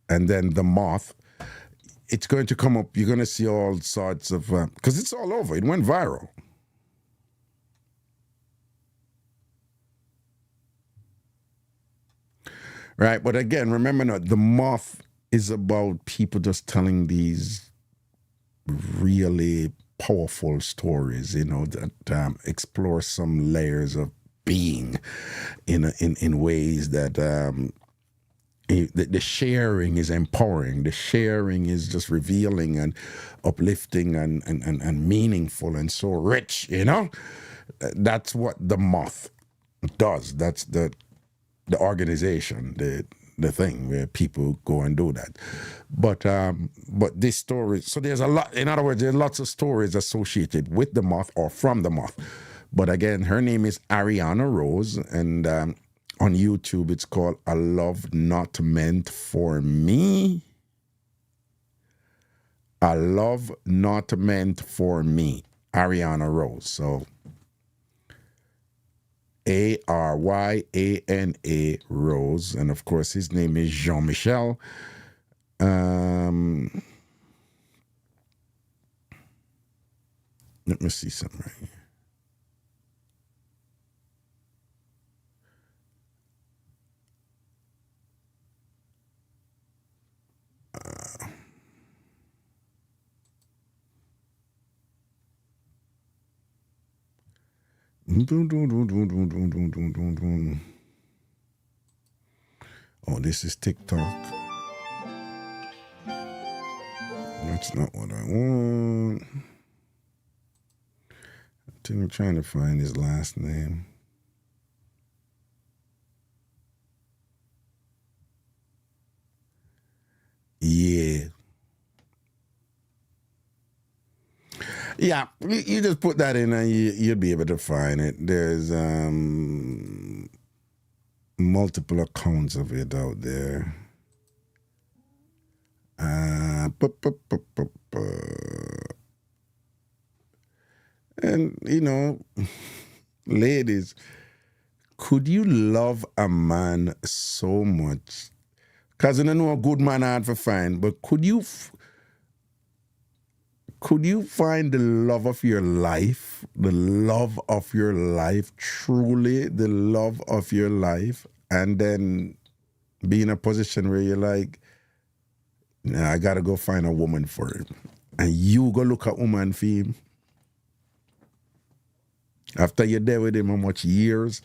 and then The Moth, it's going to come up. You're going to see all sorts of, because it's all over. It went viral. Right, but again, remember now, The Moth is about people just telling these really powerful stories, you know, that explore some layers of being in ways that the sharing is empowering. The sharing is just revealing and uplifting and meaningful and so rich, you know? That's what The Moth does. That's the organization, the thing where people go and do that. But this story, so there's a lot, in other words, there's lots of stories associated with The Moth or from The Moth. But again, her name is Ariana Rose, and on YouTube, it's called A Love Not Meant for Me. A Love Not Meant for Me, Ariana Rose. So Aryana Rose, and of course his name is Jean-Michel. Let me see something right here. Oh, this is TikTok. That's not what I want. I think I'm trying to find his last name. Yeah. Yeah, you just put that in and you'll be able to find it. There's multiple accounts of it out there. And, you know, ladies, could you love a man so much? Because I don't know a good man hard to find, but could you find the love of your life, truly the love of your life, and then be in a position where you're like, nah, I gotta go find a woman for him. And you go look at woman for him. After you're there with him, how much years?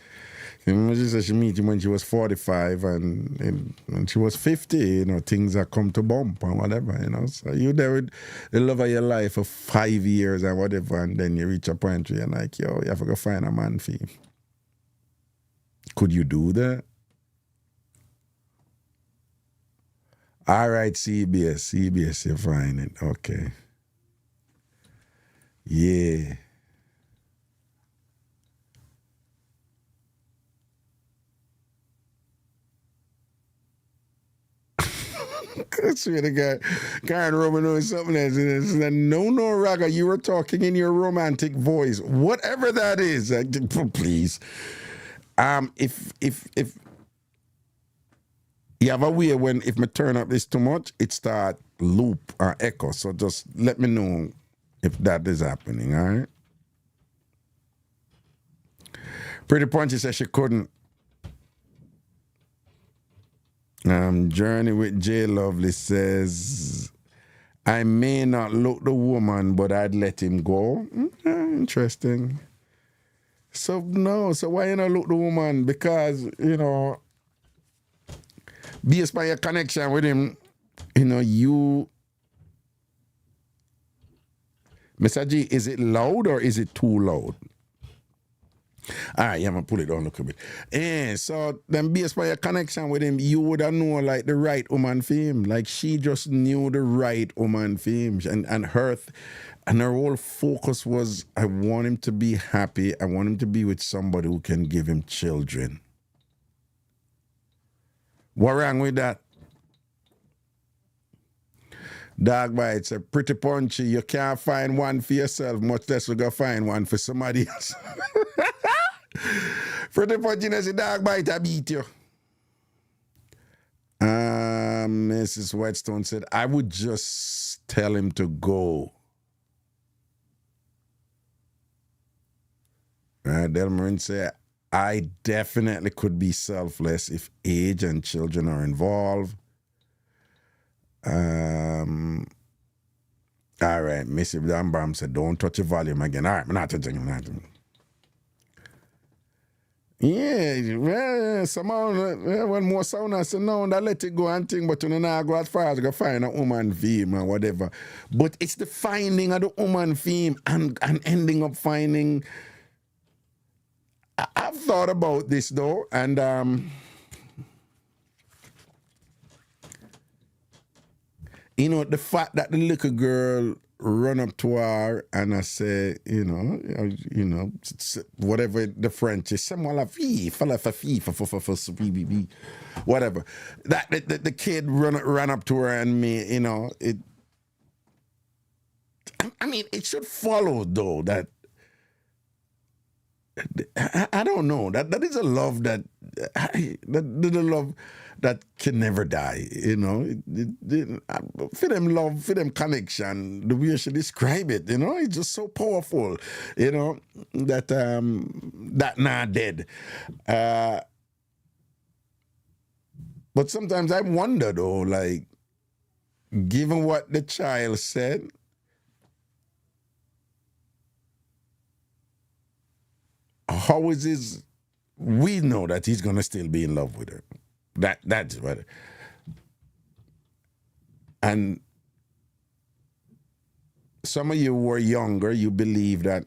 She said she met him when she was 45 and when she was 50, you know, things have come to bump and whatever, you know. So you there with the love of your life for 5 years and whatever, and then you reach a point where you're like, yo, you have to go find a man for you. Could you do that? All right, CBS, you're fine. Okay. Yeah. I swear to God, Karen Roman knows something else. No, Raga, you were talking in your romantic voice. Whatever that is, please. If you have a way when if me turn up this too much, it start loop or echo. So just let me know if that is happening, all right? Pretty Punchy said she couldn't. Journey with J Lovely says, I may not look the woman, but I'd let him go. Interesting. So why you not look the woman? Because, you know, based by your connection with him, you know, Mr. G, is it loud or is it too loud? All right, yeah, I'm going to pull it down a little bit. And so then based by your connection with him, you would have known like the right woman for him. Like she just knew the right woman for him. And her whole focus was, I want him to be happy. I want him to be with somebody who can give him children. What wrong with that? Dog bites a pretty punchy. You can't find one for yourself, much less you go find one for somebody else. Pretty punchy, as a dog bite, I beat you. Mrs. Whitestone said, I would just tell him to go. Delmarin said, I definitely could be selfless if age and children are involved. All right, Missy Dambam said, don't touch the volume again. All right, I'm not touching. Yeah, well, somehow, when more sound I say, no, that let it go and think, but you know, now go as far as go find a woman theme or whatever. But it's the finding of the woman theme and ending up finding. I've thought about this though, and you know, the fact that the little girl run up to her and I say, you know, whatever the French is, whatever. That the kid ran up to her and me, you know, it. I mean, it should follow though that. I don't know. That is a love that the love that can never die. You know, for them love, for them connection, the way you should describe it. You know, it's just so powerful. You know that that not dead. But sometimes I wonder though, like, given what the child said. How is his? We know that he's gonna still be in love with her. That's what. And some of you who are younger, you believe that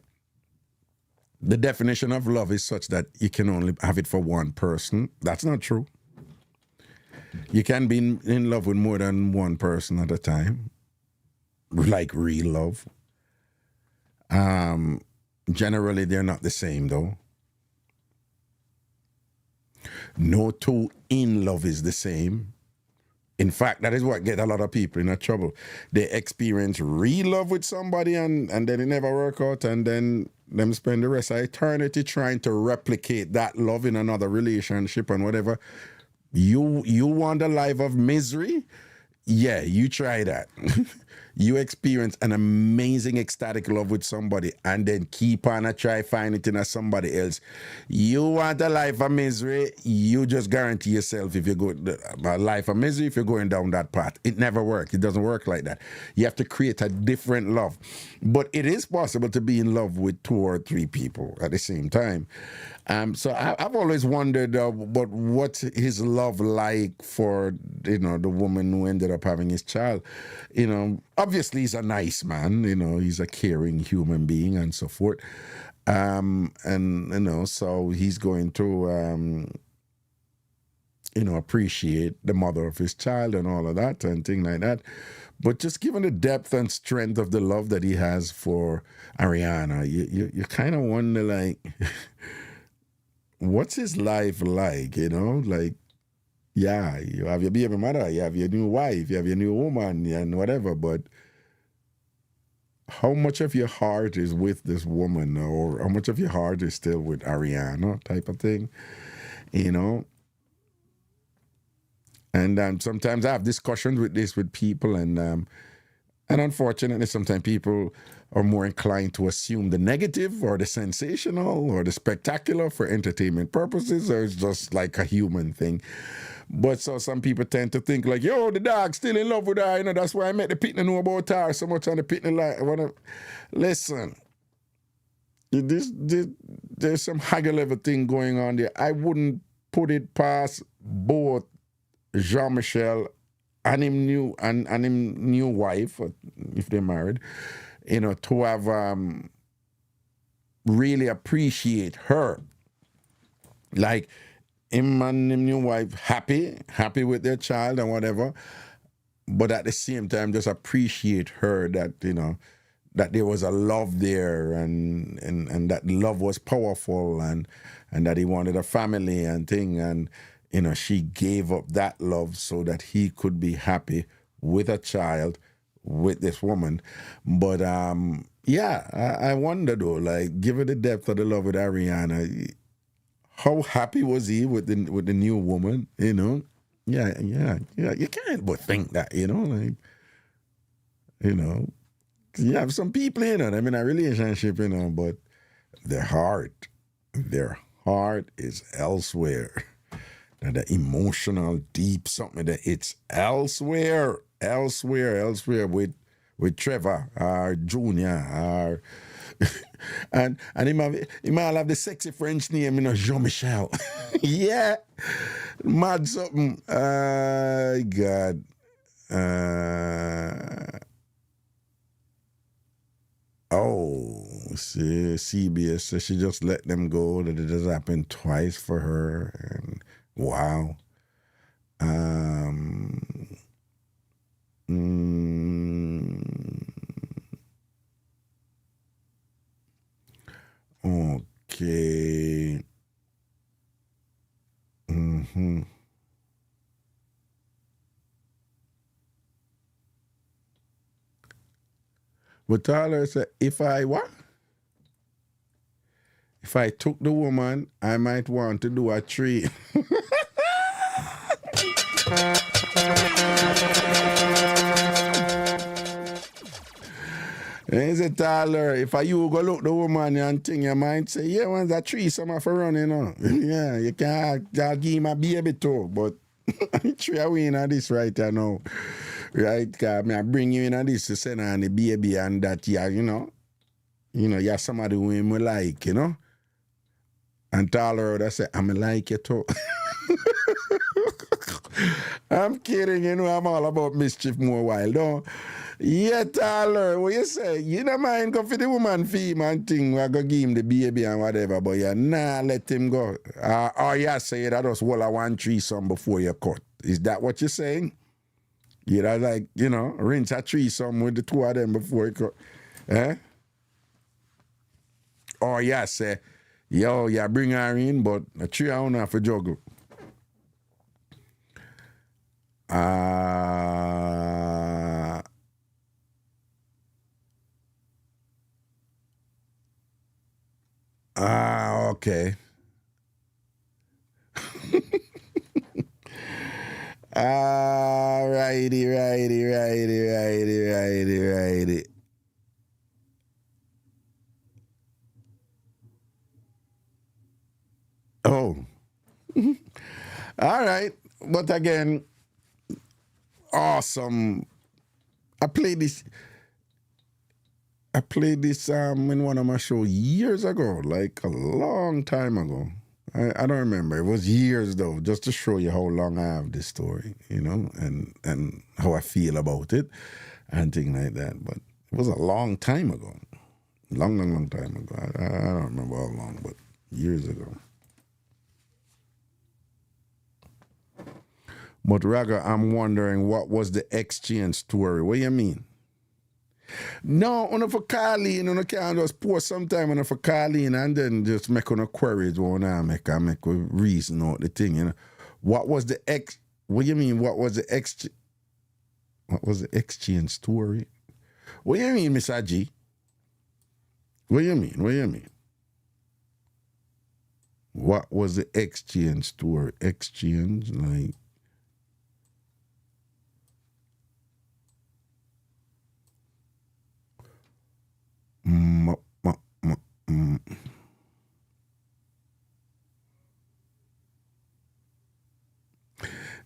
the definition of love is such that you can only have it for one person. That's not true. You can be in love with more than one person at a time, like real love. Generally, they're not the same, though. No two in love is the same. In fact, that is what get a lot of people in trouble. They experience real love with somebody and then it never work out, and then them spend the rest of eternity trying to replicate that love in another relationship and whatever. You want a life of misery? Yeah, you try that. You experience an amazing ecstatic love with somebody and then keep on try find it in somebody else. You want a life of misery, you just guarantee yourself if you go a life of misery if you're going down that path. It never works. It doesn't work like that. You have to create a different love. But it is possible to be in love with 2 or 3 people at the same time. So I've always wondered, but what's his love like for, the woman who ended up having his child? Obviously he's a nice man, he's a caring human being and so forth. So he's going to, appreciate the mother of his child and all of that and things like that. But just given the depth and strength of the love that he has for Ariana, you kind of wonder, like, what's his life like, Like, yeah, you have your baby mother, you have your new wife, you have your new woman and whatever, but how much of your heart is with this woman, or how much of your heart is still with Ariana type of thing, And sometimes I have discussions with people, and unfortunately, sometimes people are more inclined to assume the negative or the sensational or the spectacular for entertainment purposes, or it's just like a human thing. But so some people tend to think like, yo, the dog's still in love with her, that's why I met the pitney know about her so much on the pitney like. Listen, there's some higher level thing going on there. I wouldn't put it past both Jean-Michel and him new wife, if they're married, to have really appreciate her. Like, him and him new wife happy with their child and whatever, but at the same time just appreciate her that, that there was a love there and that love was powerful and that he wanted a family and thing, and she gave up that love so that he could be happy with a child with this woman. But I wonder though, like, given the depth of the love with Ariana, how happy was he with the new woman? Yeah. You can't but think that, you have some people, I'm in a relationship, but their heart is elsewhere. And the emotional, deep something that it's elsewhere with Trevor or Junior or and he might have the sexy French name, Jean-Michel. Yeah, mad something. God. CBS says she just let them go, that it has happened twice for her, and wow. Okay. But Tyler said, if I took the woman, I might want to do a tree. He said, Tyler, if you go look the woman and thing, you might say, yeah, when's that tree summer for running on? Yeah, you can't give him a baby too, but tree away in this right now. Right, because I bring you in this to send on the baby and that, you're somebody who him like, And Tyler, I said, I'm like you too. I'm kidding, I'm all about mischief more wild, though. Yeah, Tyler, what you say? You don't mind go for the woman fee and thing, we go give him the baby and whatever, but let him go. Or you say that just hold a 1 threesome before you cut. Is that what you're saying? You'd like, rinse a threesome with the 2 of them before you cut. Eh? Or you say, yo, you bring her in, but a 3 I don't have to juggle. Okay. Righty. Oh. All right. But again, awesome. I played this in one of my shows years ago, like a long time ago. I don't remember. It was years though, just to show you how long I have this story, you know, and how I feel about it and things like that. But it was a long time ago. Long time ago. I don't remember how long, but years ago. But Raga, I'm wondering, what was the exchange story? What do you mean? No, on for calling, on can't just post sometime on for calling and then just make on a queries when I make a reason out the thing, you know. What was the what do you mean? What was the exchange story? What do you mean, Mr. G? What do you mean? What was the exchange story? Exchange, like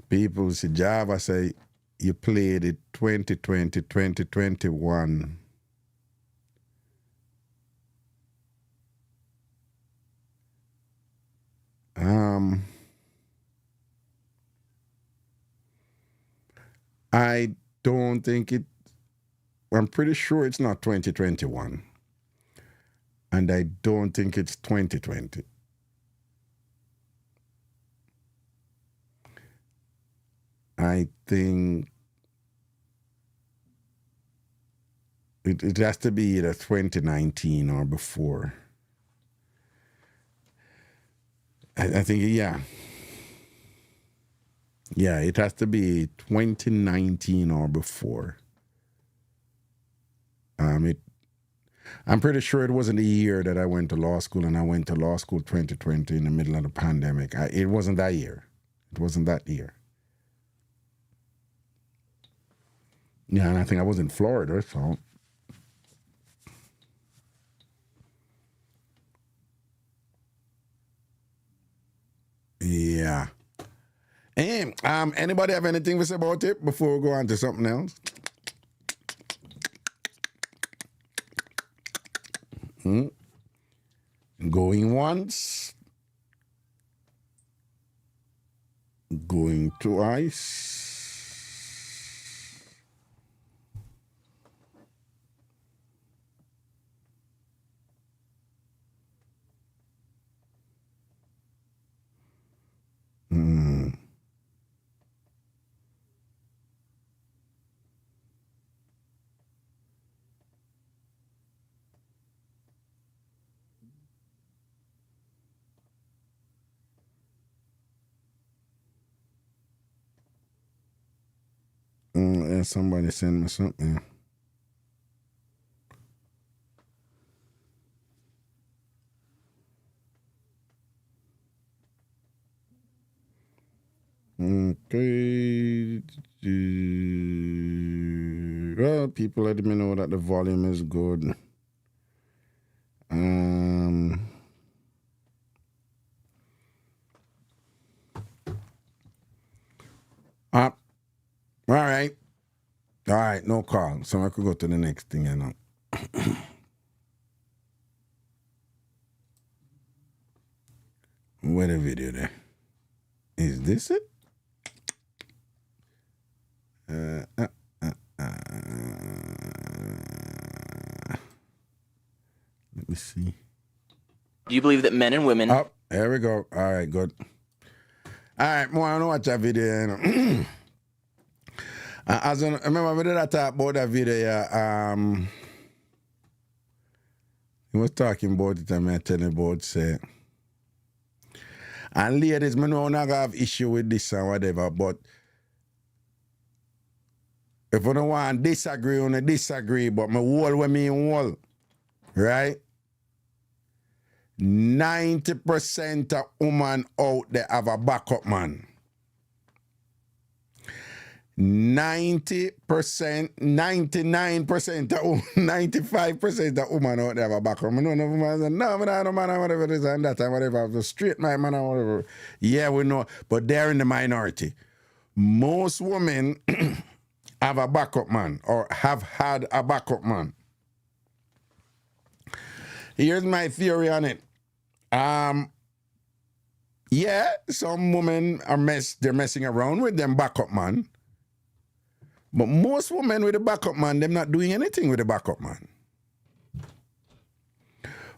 people see Java say you played it 2020, 2021. I don't think it. I'm pretty sure it's not 2021. And I don't think it's 2020. I think it has to be either 2019 or before. I think, yeah. Yeah, it has to be 2019 or before. I'm pretty sure it wasn't the year that I went to law school, and I went to law school 2020 in the middle of the pandemic. It wasn't that year. It wasn't that year. Yeah, and I think I was in Florida, so. Yeah. And anybody have anything to say about it before we go on to something else? Going once. Going twice. And somebody send me something. Okay. Well, people let me know that the volume is good. All right, no call. So I could go to the next thing, you know. Where the video there? Is this it? Let me see. Do you believe that men and women... Oh, there we go. All right, good. All right, more I want to watch that video, you know. I remember we did that talk about that video, yeah. He was talking about it, and I telling about, say, and ladies, I know I'm not going to have issue with this and whatever, but If you don't want to disagree, you don't disagree, but my whole with me whole. Right? 90% of women out there have a backup man. 90%, 99%, 95% of women out there have a backup. No, woman say, no, man, I don't man, whatever it is, and that time, whatever, the straight man, whatever. Yeah, we know, but they're in the minority. Most women have a backup man or have had a backup man. Here's my theory on it. Yeah, some women are they're messing around with them backup man. But most women with a backup man, they're not doing anything with a backup man.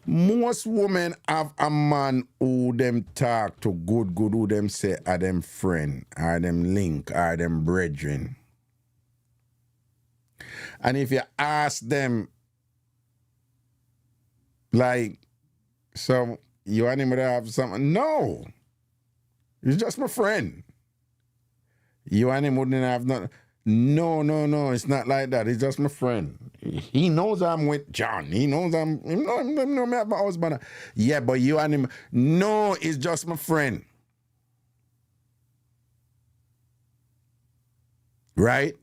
Most women have a man who them talk to good, who them say are them friend, are them link, are them brethren. And if you ask them, like, so you want him to have something? No. He's just my friend. You and him wouldn't have nothing. No, it's not like that. He's just my friend. He knows I'm with John. He knows me have my husband. Yeah, but you and him, no, it's just my friend. Right?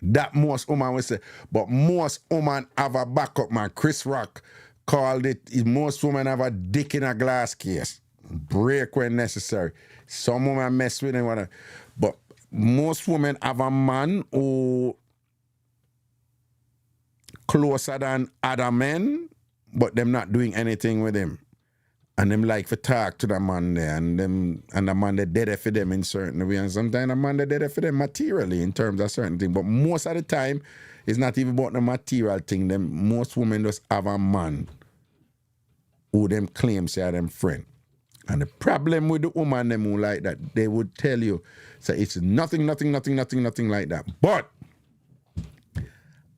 That most women will say. But most women have a backup man. Chris Rock called it, most women have a dick in a glass case. Break when necessary. Some women mess with him. But most women have a man who closer than other men, but them not doing anything with him. And them like to talk to the man there, and the man they dead for them in certain way. And sometimes the man they dead for them materially in terms of certain things. But most of the time, it's not even about the material thing. Most women just have a man who them claim say are them friend. And the problem with the woman them who like that, they would tell you, so it's nothing like that. But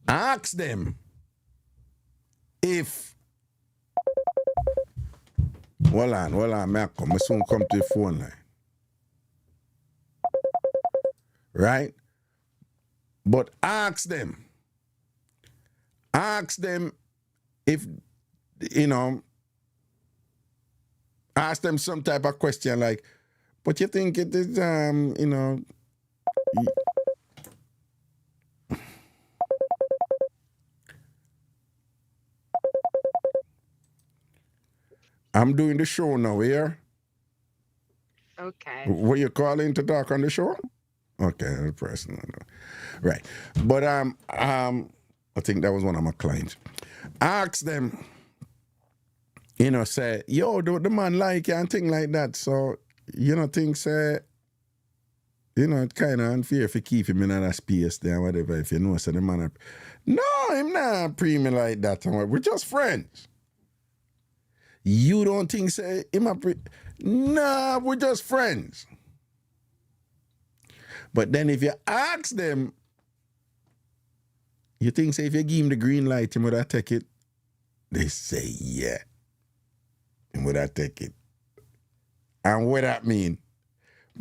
ask them if hold on, I soon come to the phone line. Right? But ask them if, ask them some type of question like, but you think it is, I'm doing the show now, here. Okay. Were you calling to talk on the show? Okay, the person. Right. But I think that was one of my clients. Ask them, say, yo, the man like you and thing like that. So, think say, it's kind of unfair if you keep him in that space there, whatever, if you know, say the man, no, him not premium like that. We're just friends. You don't think, say, him a nah, we're just friends. But then if you ask them, you think, say, if you give him the green light, him would I take it? They say, yeah. Him would I take it? And what that mean?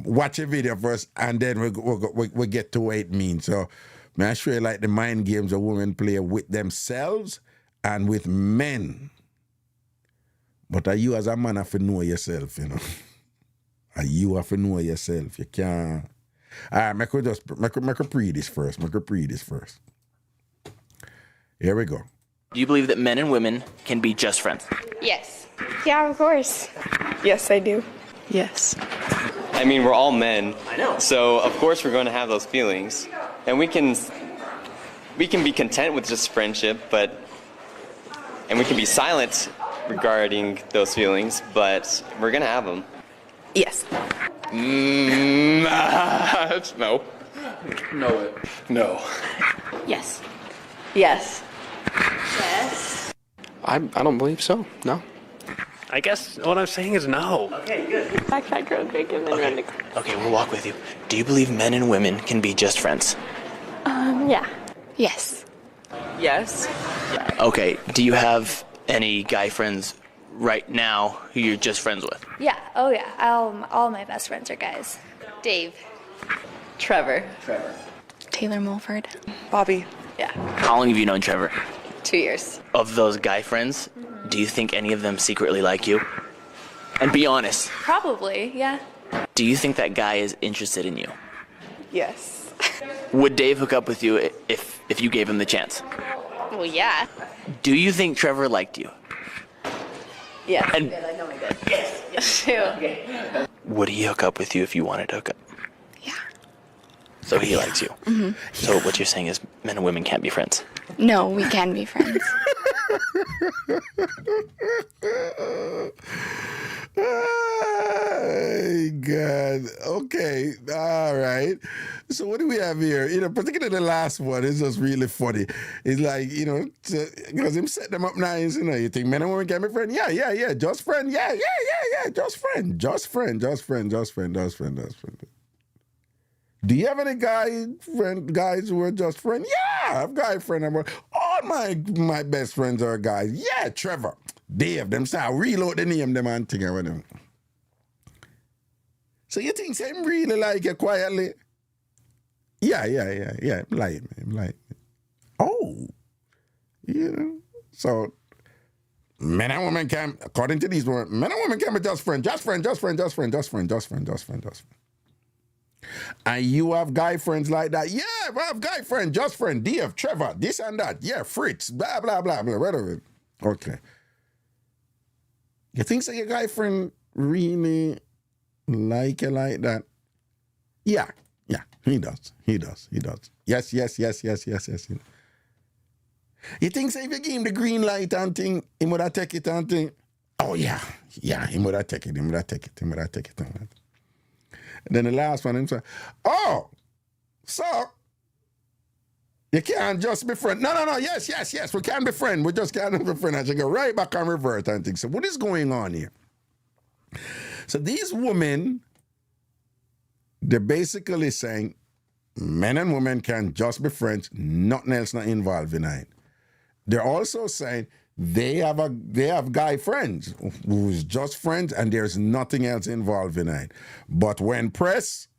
Watch a video first, and then we get to what it means. So, may I show you like the mind games a women play with themselves and with men. But are you as a man have to know yourself, Are you have to know yourself. You can't. All right, make her pre this first. Here we go. Do you believe that men and women can be just friends? Yes. Yeah, of course. Yes, I do. Yes. I mean, we're all men. I know. So, of course, we're going to have those feelings. And we can be content with just friendship, and we can be silent regarding those feelings, but we're going to have them. Yes. No. No. Yes. Yes. Yes. I don't believe so. No. I guess what I'm saying is no. Okay, good. Backpack grilled bacon and run the car. Okay, we'll walk with you. Do you believe men and women can be just friends? Yeah. Yes. Yes. Okay, do you have any guy friends right now who you're just friends with? Yeah. Oh, yeah. All my best friends are guys. Dave. Trevor. Taylor Mulford. Bobby. Yeah. How long have you known Trevor? 2 years. Of those guy friends, do you think any of them secretly like you? And be honest. Probably, yeah. Do you think that guy is interested in you? Yes. Would Dave hook up with you if you gave him the chance? Well, yeah. Do you think Trevor liked you? Yeah. And I know I did. Yes. Yes. would he hook up with you if you wanted to hook up? Yeah. So he likes you. Mm-hmm. So what you're saying is men and women can't be friends. No, we can be friends. Oh, God. Okay. All right. So what do we have here? Particularly the last one is just really funny. It's like, because him set them up nice, you think men and women can be friends? Yeah. Just friend. Yeah. Just friend. Just friend. Do you have any guys who are just friends? Yeah, I have guy friends. All my best friends are guys. Yeah, Trevor, Dave, them say I reload the name them and thing with them. So you think him really like you quietly? Yeah. Like me. Oh, So men and women can, according to these words, men and women can be just friends. And you have guy friends like that. Yeah, I have guy friend, just friend, Dave, Trevor, this and that. Yeah, Fritz, blah, blah, blah, blah, whatever. Okay. You think so your guy friend really like you like that? Yeah, he does. Yes. You think so if you give him the green light and thing, he would have take it and thing? Oh, yeah, he would have take it. And then the last one, him say, oh, so you can't just be friends. No, yes, we can be friends. We just can't be friends. I should go right back and revert and think. So what is going on here? So these women, they're basically saying men and women can just be friends, nothing else not involved in it. They're also saying they have guy friends who's just friends and there's nothing else involved in it. But when pressed,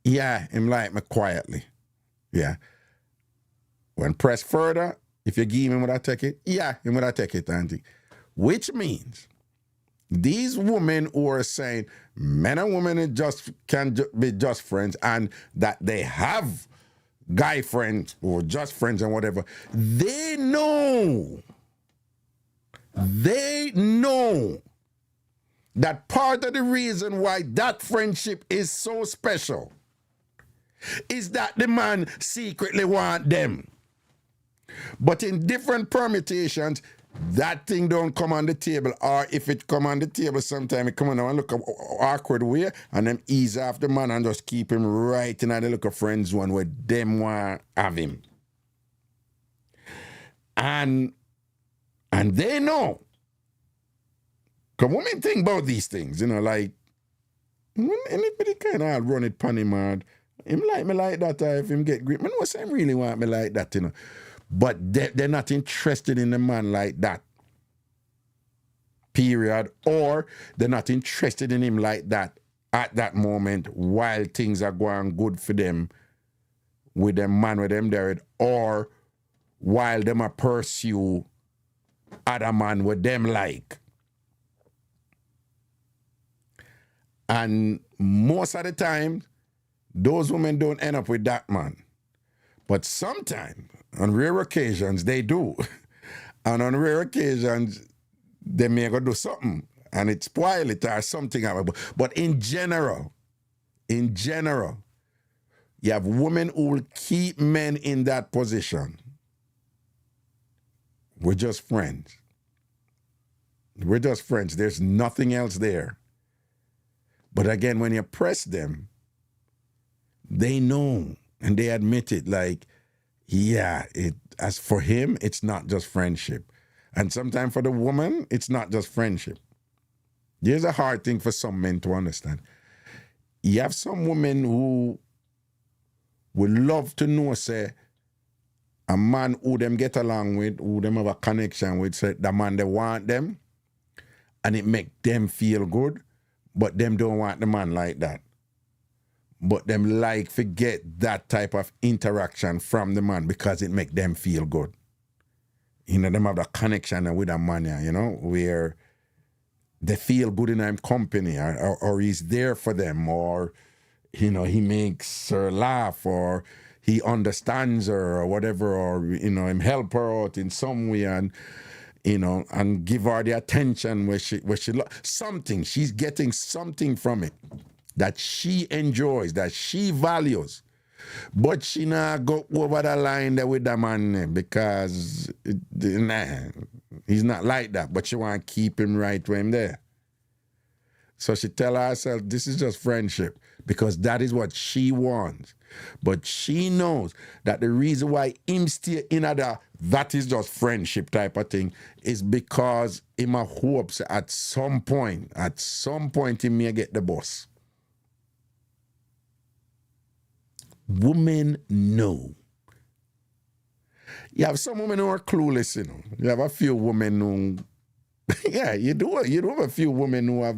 yeah, him like me quietly. Yeah. When pressed further, if you give him what I take it, yeah, him what I take it, auntie. Which means these women who are saying men and women can be just friends and that they have guy friends or just friends and whatever, they know that part of the reason why that friendship is so special is that the man secretly want them. But in different permutations, that thing don't come on the table, or if it come on the table, sometimes it come on and look an awkward way, and them ease off the man and just keep him right in the look of friends one where them want have him. And they know. Because women think about these things, like, when anybody kind of run it pan him hard, him like me like that, if him get grip, I know him really want me like that, But they're not interested in a man like that, period. Or they're not interested in him like that at that moment while things are going good for them with them man with them there, or while them a pursue other man with them like. And most of the time, those women don't end up with that man. But sometimes, on rare occasions, they do. And on rare occasions, they may go do something and it spoil it or something. But in general, you have women who will keep men in that position. We're just friends. There's nothing else there. But again, when you press them, they know and they admit it. Like, yeah, as for him, it's not just friendship. And sometimes for the woman, it's not just friendship. Here's a hard thing for some men to understand. You have some women who would love to know, say, a man who them get along with, who them have a connection with, say, the man they want them, and it make them feel good, but them don't want the man like that. but them like forget that type of interaction from the man because it make them feel good. You know, them have a connection with a man, you know, where they feel good in him company, or he's there for them, or, you know, he makes her laugh, or he understands her, or whatever, or, you know, him help her out in some way, and, you know, and give her the attention where she something. She's getting something from it that she enjoys, that she values. But she not go over the line there with the man because he's not like that. But she want to keep him right when him there. So she tell herself, this is just friendship, because that is what she wants. But she knows that the reason why him stay in that is just friendship type of thing is because him hopes at some point he may get the boss. Women know. You have some women who are clueless, you know. You have a few women who, yeah, you do have a few women who have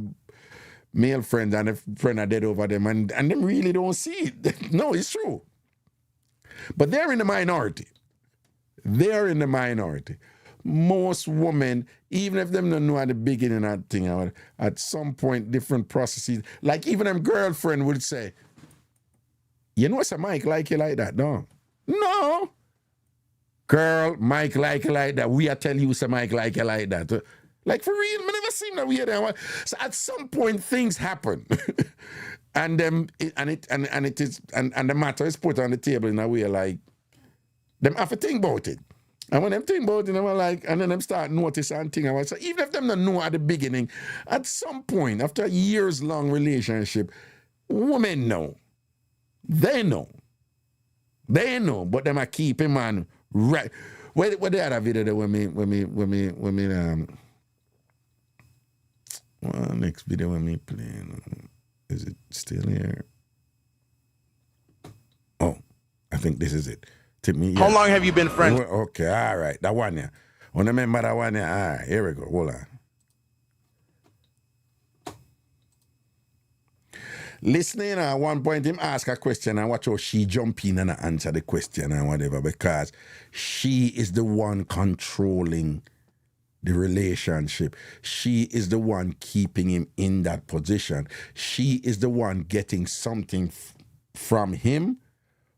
male friends and a friend are dead over them and them really don't see it. No, it's true. But they're in the minority. They're in the minority. Most women, even if them don't know at the beginning of that thing, at some point, different processes, like even them girlfriend would say, you know, it's a Mike like you like that, no? No. Girl, Mike like you like that. We are telling you, some Mike like you like that. Like for real, I never seen that weird. So at some point, things happen, and the matter is put on the table in a way like them have to think about it. And when them think about it, I'm like, and then them start notice and think about it. So even if them don't know at the beginning, at some point after a years long relationship, women know. They know, but them are keeping man right. Where the other video that when me well, next video when me playing, is it still here? Oh, I think this is it. Tip me. How long have you been friends? Okay, all right, that one yeah. When I remember that one yeah. All right, here we go. Hold on. Listening at one point, him ask a question and watch how she jump in and answer the question and whatever, because she is the one controlling the relationship. She is the one keeping him in that position. She is the one getting something from him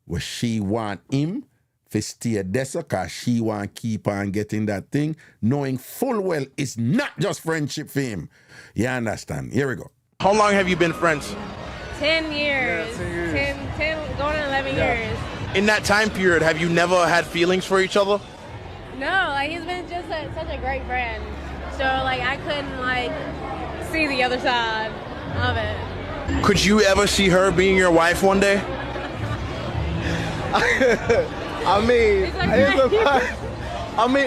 where she want him to stay there because she want to keep on getting that thing, knowing full well it's not just friendship for him. You understand? Here we go. How long have you been friends? 10 years. Yeah, 10 years. 10 going on 11 years. In that time period, have you never had feelings for each other? No, like he's been just such a great friend. So like I couldn't like see the other side of it. Could you ever see her being your wife one day? I mean,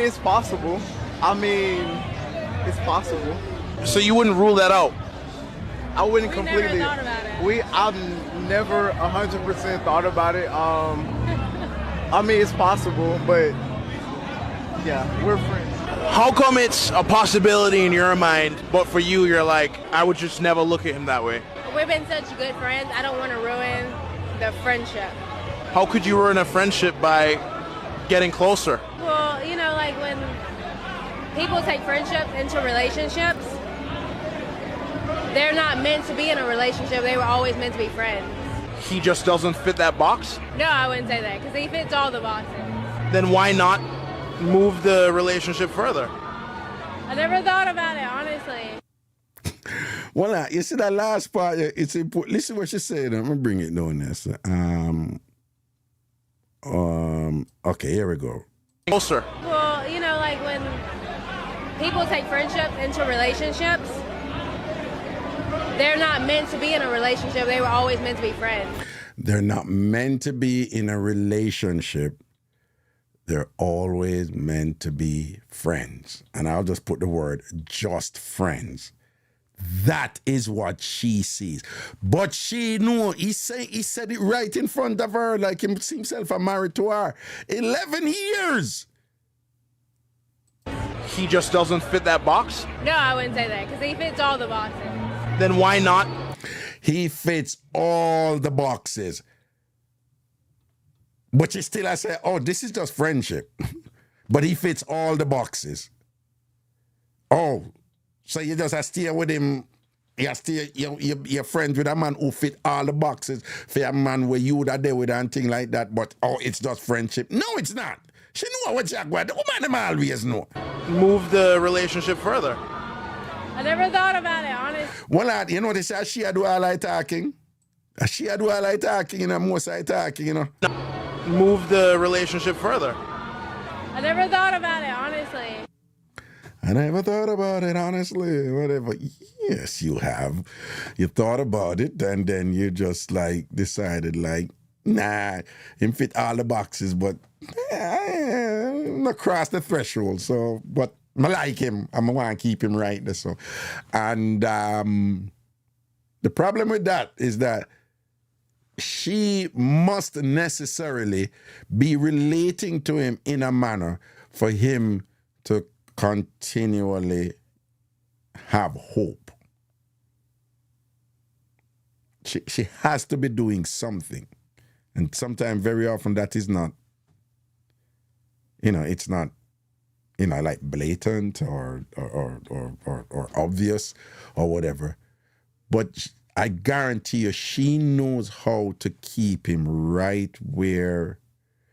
it's possible. It's possible. So you wouldn't rule that out? I wouldn't completely. Never thought about it. I've never 100% thought about it. I mean, it's possible, but yeah, we're friends. How come it's a possibility in your mind, but for you, you're like, I would just never look at him that way? We've been such good friends. I don't want to ruin the friendship. How could you ruin a friendship by getting closer? Well, you know, like when people take friendships into relationships, they're not meant to be in a relationship. They were always meant to be friends. He just doesn't fit that box? No, I wouldn't say that, because he fits all the boxes. Then why not move the relationship further? I never thought about it, honestly. Well, you see that last part, it's important. Listen what she said. I'm going to bring it down there. So, okay, here we go. Closer. Well, you know, like when people take friendships into relationships, they're not meant to be in a relationship. They were always meant to be friends. They're not meant to be in a relationship. They're always meant to be friends. And I'll just put the word just friends. That is what she sees. But she knew, he said it right in front of her, like himself married to her. 11 years. He just doesn't fit that box? No, I wouldn't say that, because he fits all the boxes. Then why not? He fits all the boxes. But she still, I say, oh, this is just friendship. But he fits all the boxes. Oh, so you just have to stay with him. You're friends with a man who fit all the boxes for a man where you are there with and thing like that. But, oh, it's just friendship. No, it's not. She know what Jack was. The woman them always know. Move the relationship further. I never thought about it, honestly. Well, you know, they say she do all I talking. She do all I talking, you know, most I talking, you know. Move the relationship further. I never thought about it, honestly. I never thought about it, honestly. Whatever. Yes, you have. You thought about it, and then you just, like, decided, like, nah, him fit all the boxes, but I'm not cross the threshold, so, but I like him. I want to keep him right there, so. And the problem with that is that she must necessarily be relating to him in a manner for him to continually have hope. She has to be doing something. And sometimes, very often, that is not, you know, it's not, you know, like blatant or obvious or whatever. But I guarantee you, she knows how to keep him right where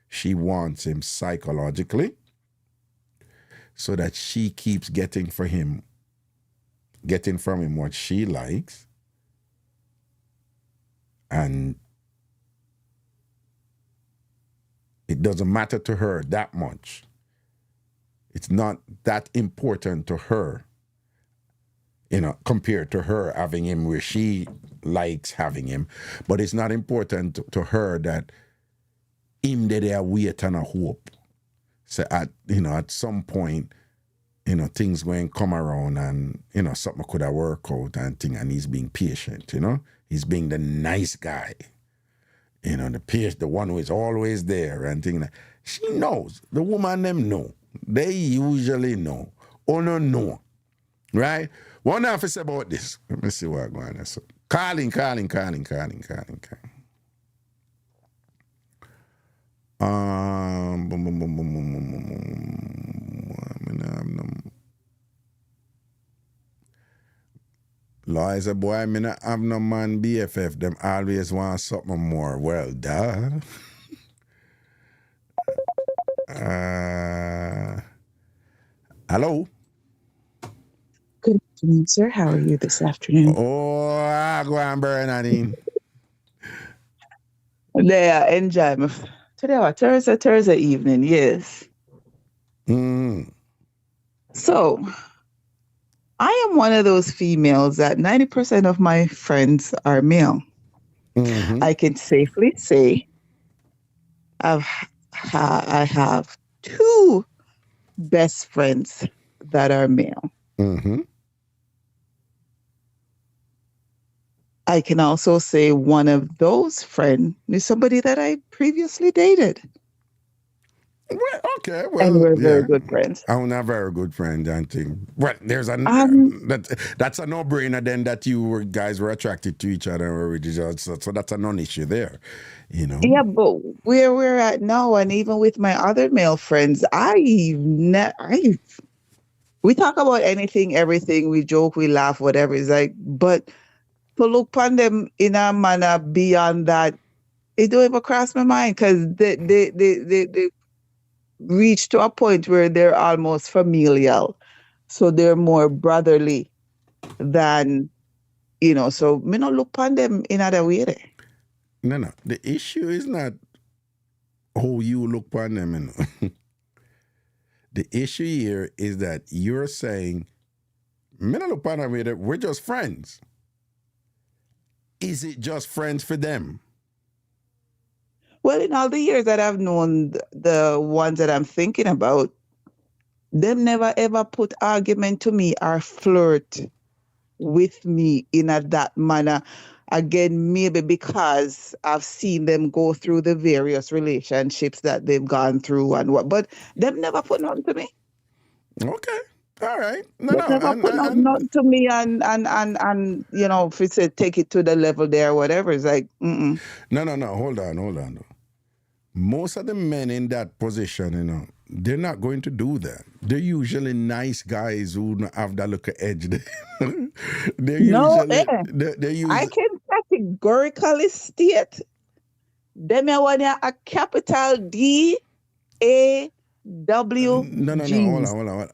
she wants him psychologically, so that she keeps getting from him what she likes, and it doesn't matter to her that much. It's not that important to her, you know, compared to her having him where she likes having him. But it's not important to her that him there wait and a hope. So at some point, you know, things going to come around and, you know, something could have worked out and thing, and he's being patient, you know. He's being the nice guy. You know, the one who is always there and thing. She knows. The woman them know. They usually know. Or no. Right? One have to say about this. Let me see what I'm going to say. Calling. Liza boy, I mean, I have no man BFF. Them always want something more. Well, duh. Hello? Good afternoon, sir. How are you this afternoon? Oh, I go and burn Nadine. Yeah, enjoy. Today, Thursday evening, yes. So, I am one of those females that 90% of my friends are male. I can safely say I have 2 best friends that are male. I can also say one of those friends is somebody that I previously dated. Well, okay, well, and we're very good friends. I'm not very good friend, I think. Well, there's a that's a no-brainer then that you guys were attracted to each other already, so that's a non-issue there, you know. Yeah, but where we're at now, and even with my other male friends, we talk about anything, everything, we joke, we laugh, whatever. It's like, but to look upon them in a manner beyond that, it don't even cross my mind, because they reach to a point where they're almost familial. So they're more brotherly than, you know, so me not look upon them in other way there. No. The issue is not how you look upon them, you know. The issue here is that you're saying, me not look upon them, we're just friends. Is it just friends for them? Well, in all the years that I've known the ones that I'm thinking about, them never ever put argument to me or flirt with me in that manner. Again, maybe because I've seen them go through the various relationships that they've gone through and what, but them never put nothing to me. Okay. All right. They never put out nothing to me and you know, if it's a take it to the level there, whatever. It's like, No. Hold on. Most of the men in that position, you know, they're not going to do that. They're usually nice guys who don't have that look of edge. They're usually. I can categorically state them when a capital D A W. No. Hold on.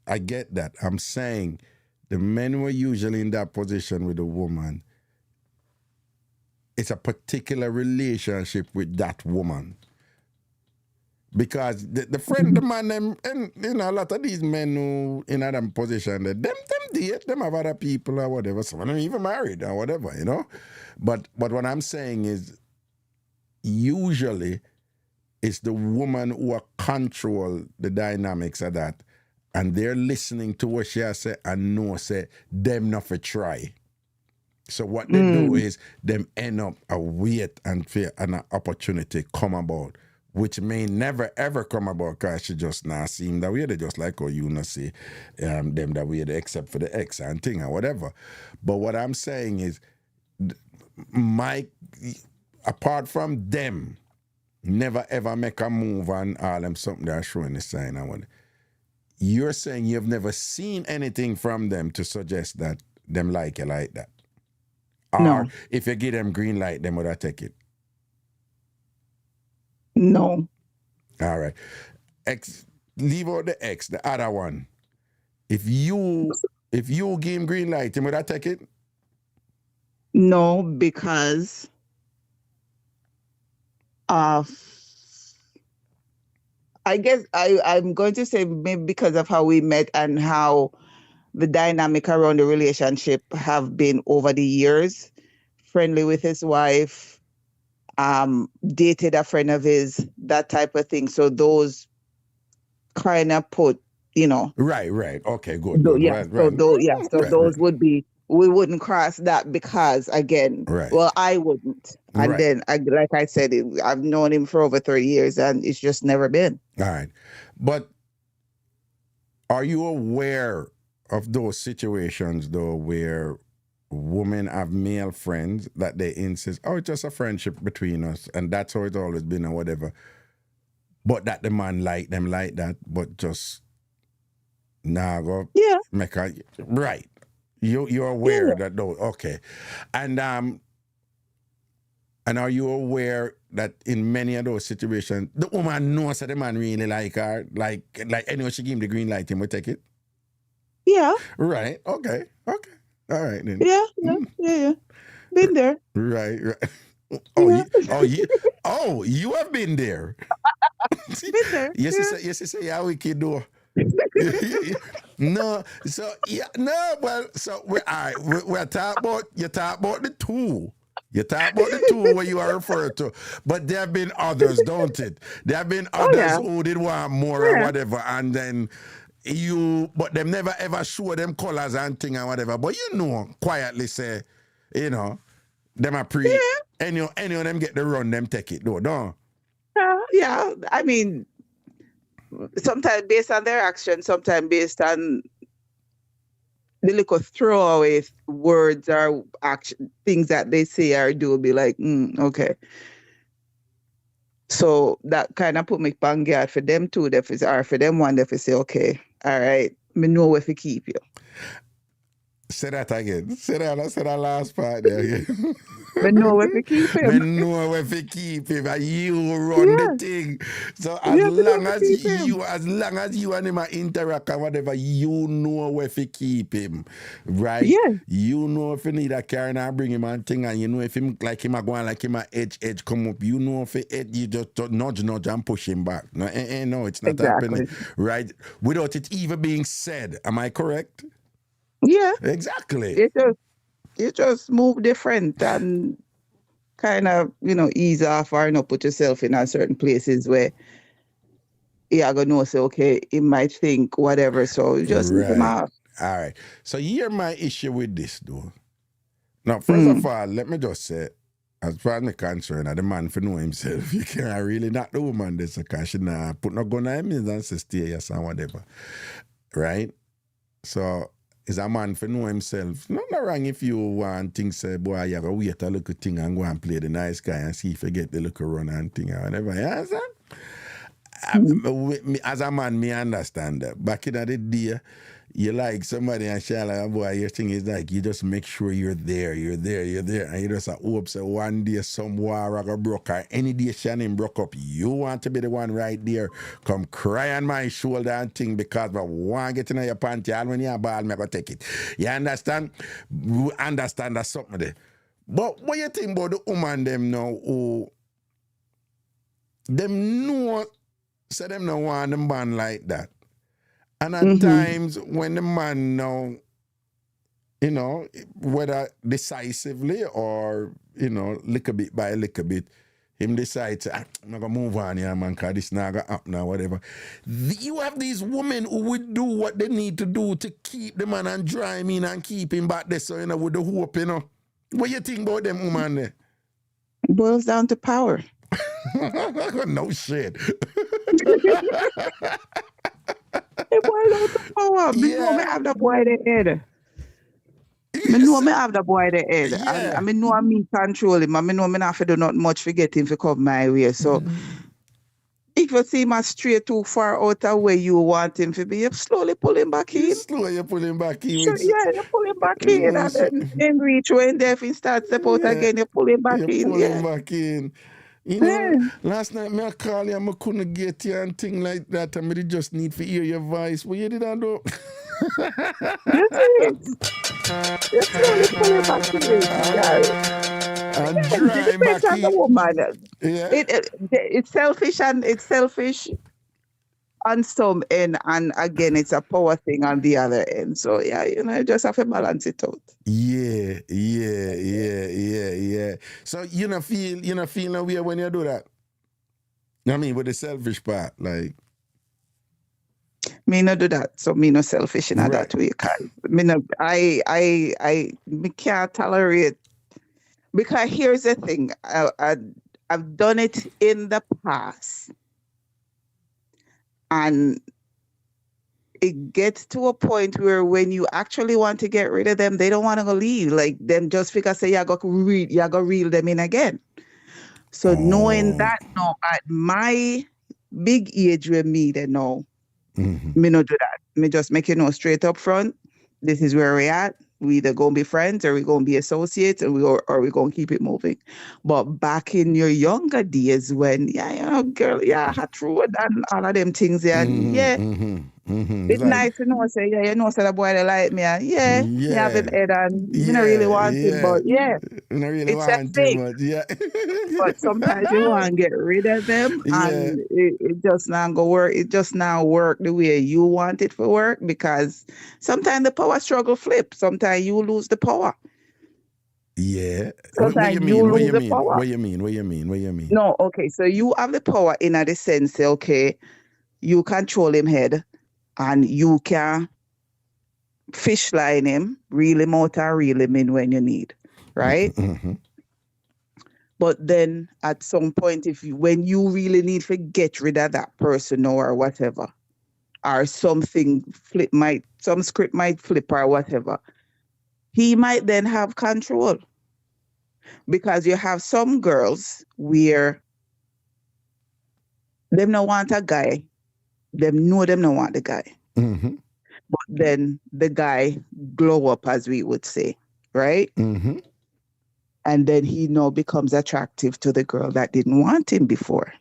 I get that. I'm saying the men were usually in that position with the woman. It's a particular relationship with that woman. Because the man, them, and you know, a lot of these men who in that position, them date, them have other people or whatever. Some of them even married or whatever, you know. But what I'm saying is, usually, it's the woman who control the dynamics of that, and they're listening to what she has say and know say them not for try. So what they do is them end up a wait and fear and an opportunity come about, which may never ever come about because she just not seem that way. They just like, oh, you not see them that way, except for the ex and thing or whatever. But what I'm saying is, apart from them, never ever make a move on all them something they're showing the sign. You're saying you've never seen anything from them to suggest that them like you like that. Or if you give them green light, them would I take it? No. All right. Leave out the X, the other one. If you give him green light, him would I take it? No, because I guess I'm going to say maybe because of how we met and how the dynamic around the relationship have been over the years. Friendly with his wife, dated a friend of his, that type of thing. So those kind of put, you know. Right. Okay, good. Yeah. Right. So those would be, we wouldn't cross that because, again, well, I wouldn't. And then, like I said, I've known him for over 30 years and it's just never been. All right. But are you aware of those situations, though, where women have male friends that they insist, oh, it's just a friendship between us, and that's how it's always been or whatever, but that the man like them like that, but just make a... Right. You're aware that, though, okay. And are you aware that in many of those situations, the woman knows that the man really like her, like anyway, she give him the green light, him will take it? Yeah. Right. Okay. All right then. Yeah. Been there. Right. You have been there. Been there. Yes, say yeah, we can do. No, so yeah, no, well, so we're talking about the two. You talk about the two where you are referred to, but there have been others, don't it? There have been others who did want more or whatever, and then but them never ever show them colors and thing and whatever. But you know, quietly say, you know, them are any of them get the run, them take it though, no? Yeah, I mean, sometimes based on their action, sometimes based on the little throwaway words or action, things that they say or do, be like, okay. So that kind of put me on guard for them too, or for them one, if say, okay, all right, me know where to keep you. Say that again. Say that last part there again. Me know where to keep him. Me know where to keep him, and you run the thing. So as long as you and him are interact and whatever, you know where to keep him, right? Yeah. You know if you need a car and I bring him and thing, and you know if him like him a going like him a edge come up, you know if you just nudge and push him back. No, it's not happening, right? Without it even being said. Am I correct? Yeah. Exactly. You just move different and kind of, ease off or not put yourself in certain places where you're going to say, okay, it might think whatever. So just leave them off. All right. So here's my issue with this, though. Now, first of all, let me just say, as far as I'm concerned, the man for know himself. You can't really knock the woman this because she not put no gun on him and say stay yes and whatever. Right? So is a man for know himself. Not wrong if you want things say, boy, you gotta wait a little thing and go and play the nice guy and see if you get the little run and thing or whatever. You understand? As a man, me understand that. Back in the day, you like somebody and share like, boy, your thing is like, you just make sure you're there. And you just hope so one day some war go broke or any day Shannon broke up, you want to be the one right there, come cry on my shoulder and thing because I want to get in your panty and when you're ball, me go take it. You understand? We understand that something there. But what you think about the woman them now who them know so them no want them man like that? And at times when the man now, you know, whether decisively or, you know, little bit by little bit, him decides, I'm going to move on here, man, because this not going to happen or whatever. You have these women who would do what they need to do to keep the man and dry him in and keep him back there, so, you know, with the hope, you know. What you think about them women there? It boils down to power. No shit. It boils down to power. Me know me have the boy the head. Me know me have the boy the head. And I mean, know me control him. I mean, know me not to do not much for get him to come my way. So if you see him straight too far out of where you want him to be, you slowly pull him back in. You pull him back in. Sure, you pull him back in. And then in reach when there, if he starts step out again, you pull him back in. Pull him back in. You know, last night I call you and I couldn't get you and thing like that. And I just need to hear your voice. What you did I do? You slowly pull him back in. And dry back in. The woman. Yeah. It's selfish on some end, and again it's a power thing on the other end. So yeah, you know, you just have to balance it out. Yeah. So you know feel no way when you do that. I mean, with the selfish part, like me no do that. So me no selfish in that way. Me no, me can't tolerate. Because here's the thing, I've done it in the past, and it gets to a point where when you actually want to get rid of them, they don't want to leave. Like them just because say you go reel them in again. So knowing that now at my big age with me, they know me not do that. Me just make it know straight up front. This is where we're at. We either gonna be friends or we gonna be associates, and we gonna keep it moving. But back in your younger days, when you know, girl, hot road and all of them things, it's like, nice to know. Say, you know, say the boy they like me, you have him head, and you don't really want him, but you don't really want him, but sometimes you want to get rid of them, and it just not go work. It just not work the way you want it to work, because sometimes the power struggle flip. Sometimes you lose the power. Yeah. What you mean? No, okay. So you have the power in the sense, okay, you control him head, and you can fish line him, reel him out and reel him in when you need, right? But then at some point, when you really need to get rid of that person or whatever, or some script might flip or whatever, he might then have control. Because you have some girls where them don't want a guy, them don't want the guy. But then the guy glow up, as we would say, right? And then he now becomes attractive to the girl that didn't want him before.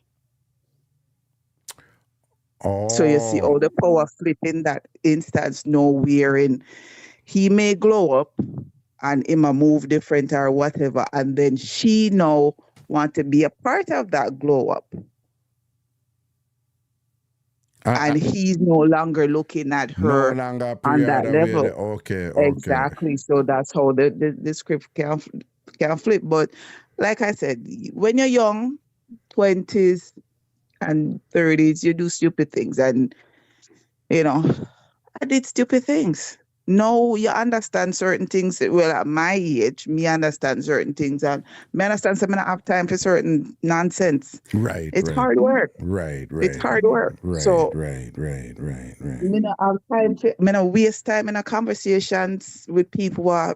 So you see all the power flip in that instance now, wherein he may glow up and him a move different or whatever, and then she now want to be a part of that glow up. And he's no longer looking at her on that level. Okay. Exactly. So that's how the script can flip. But like I said, when you're young, 20s and 30s, you do stupid things. And, you know, I did stupid things. now you understand certain things. Well, at my age, me understand certain things, and me understand some I have time for certain nonsense. Right. It's hard work. Right. It's hard work. Right. So Right. me not have time for, me not waste time in a conversations with people who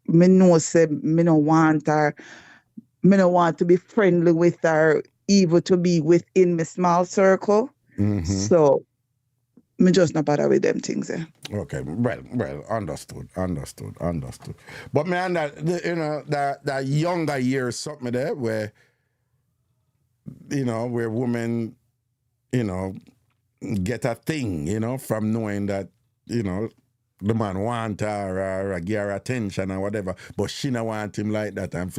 me know say me no want her, me no want to be friendly with her, even to be within my small circle. So me just not bother with them things. Okay, well, understood. But man, that younger years, something there where, where women, get a thing, from knowing that, the man want her or give her attention or whatever, but she not want him like that, and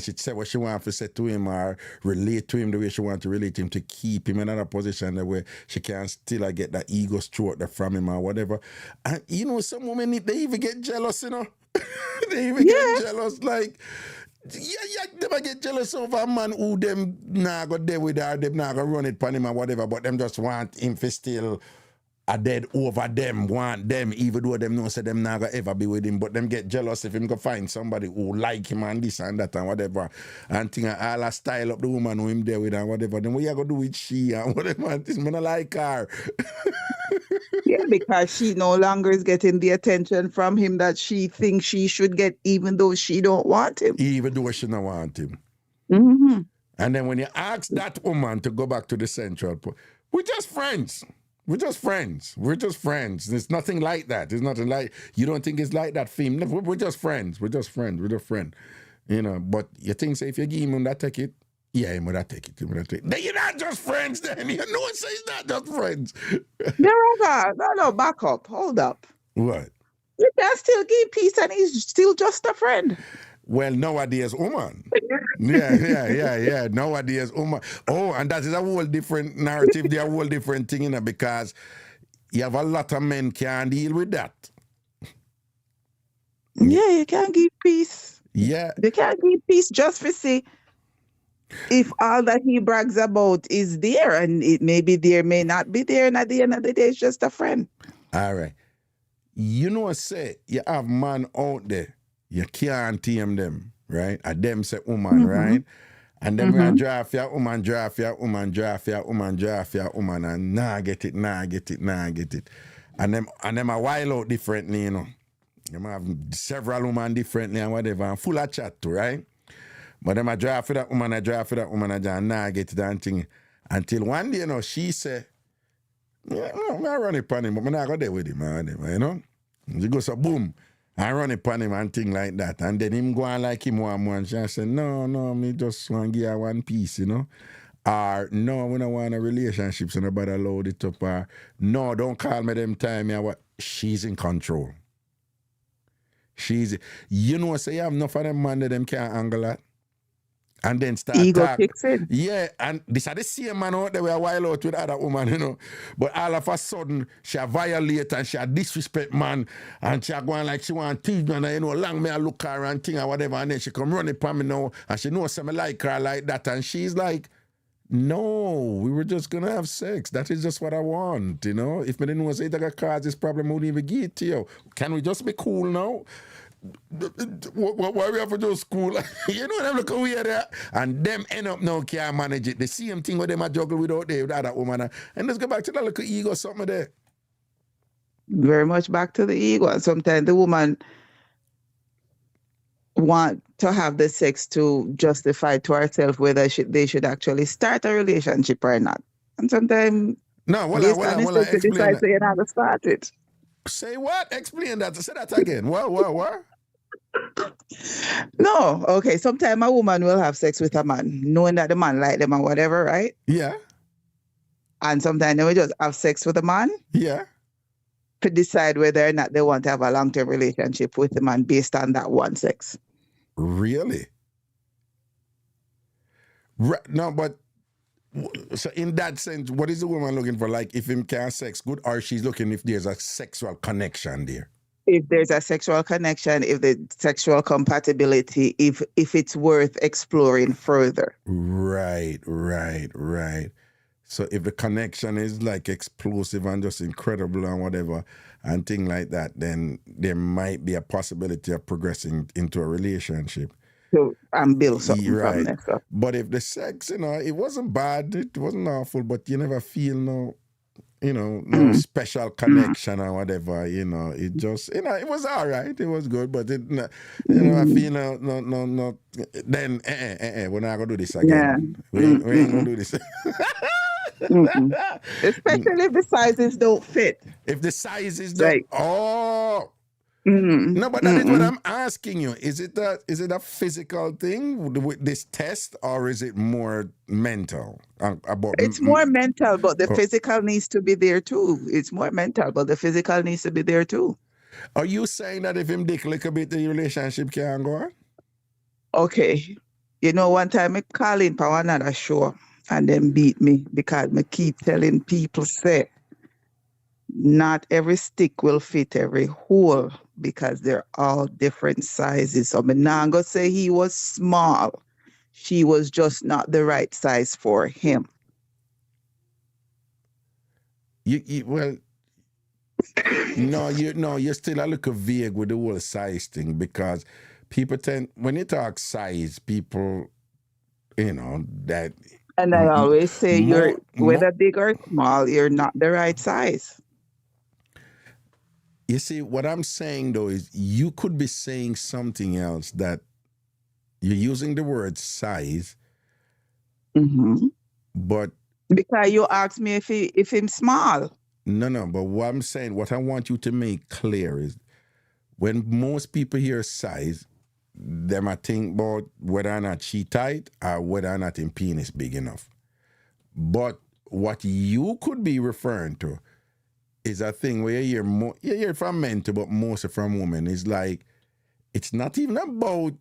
she say what she want to say to him or relate to him the way she want to relate to him to keep him in another position the way she can still get that ego stroke from him or whatever. And some women they even get jealous, they even get jealous, like they get jealous of a man who them not go there with her, them not go run it upon him or whatever, but them just want him to still are dead over them, want them, even though them know say them not gonna ever be with him, but them get jealous if him go find somebody who like him and this and that and whatever, and think all a style up the woman who him there with and whatever. Then what you gonna do with she and whatever? And this man like her. Yeah, because she no longer is getting the attention from him that she thinks she should get, even though she don't want him. Even though she don't want him. And then when you ask that woman to go back to the central point, we're just friends. We're just friends. There's nothing like that. There's nothing like, you don't think it's like that theme. No, we're just friends. We're just friends. But you think, say, if you give him that take it, yeah, him would take it. Then you're not just friends then. You know what say it's not just friends. No, back up. Hold up. What? You can still give peace and he's still just a friend. Well, nowadays, woman. Yeah. Nowadays, woman. Oh, and that is a whole different narrative. They're a whole different thing, because you have a lot of men can't deal with that. Yeah, you can't give peace. Yeah. You can't give peace just for say, if all that he brags about is there, and it may be there, may not be there, and at the end of the day, it's just a friend. All right. Say, you have man out there, you can't tame them, right? And them say woman, right? And then we draft your woman, and nah get it. And them a while out differently, Them have several women differently and whatever, and full of chat too, right? But them a draft for that woman, and nah get it and thing. Until one day, she say, yeah, no, I run it upon him, but I'm not go there with him, She goes so boom. I run it upon him and thing like that. And then him go on like him one more. And she say, no, me just want to give her one piece, Or, no, we don't want a relationship, so nobody load it up. Or, no, don't call me them time. She's in control. Say you have enough of them man that them can't angle that. And then start ego kicks in. Yeah, and this are the same man out there we a while out with other woman, But all of a sudden, she violate and she disrespect man, and she going like she want to teach me, and long me I look her and thing or whatever, and then she come running upon me now, and she knows something like her like that, and she's like, no, we were just gonna have sex. That is just what I want, If me didn't know say that cause this problem, I wouldn't even give it to you. Can we just be cool now? Why we have to do school? Them look weird there. And them end up now can't manage it. The same thing with them a juggle without there with other woman. And let's go back to that little ego something there. Very much back to the ego. And sometimes the woman want to have the sex to justify to herself whether they should actually start a relationship or not. And sometimes explain decide to how to start it. Say what? Explain that. Say that again. What? No, okay. Sometimes a woman will have sex with a man, knowing that the man like them or whatever, right? Yeah. And sometimes they will just have sex with a man. Yeah. To decide whether or not they want to have a long-term relationship with the man based on that one sex. Really? No, but so in that sense, what is the woman looking for? Like if him can sex good, or she's looking if there's a sexual connection there? If there's a sexual connection, if the sexual compatibility, if it's worth exploring further. Right. So if the connection is like explosive and just incredible and whatever and thing like that, then there might be a possibility of progressing into a relationship. So and build something from Right. there. So. But if the sex, it wasn't bad, it wasn't awful, but you never feel no special connection or whatever, it just, it was all right, it was good, but I feel no, then we're not gonna do this again. Yeah. We ain't gonna do this. Especially if the sizes don't fit. If the sizes don't, no, but that is what I'm asking you. Is it a physical thing with this test, or is it more mental? It's more mental, but the physical needs to be there too. It's more mental, but the physical needs to be there too. Are you saying that if him dick lick a bit, the relationship can go on? Okay. One time I call in for another show and then beat me because I keep telling people, say, not every stick will fit every hole because they're all different sizes. So I'm not going to say he was small. She was just not the right size for him. Well, you're still a little vague with the whole size thing, because people tend, when you talk size, people, that. And I always say whether big or small, you're not the right size. You see, what I'm saying though is you could be saying something else, that you're using the word size, but because you asked me if he's small. No, but what I'm saying, what I want you to make clear is, when most people hear size, they might think about whether or not she tight or whether or not her penis big enough. But what you could be referring to is a thing where you hear from men too, but mostly from women. It's like, it's not even about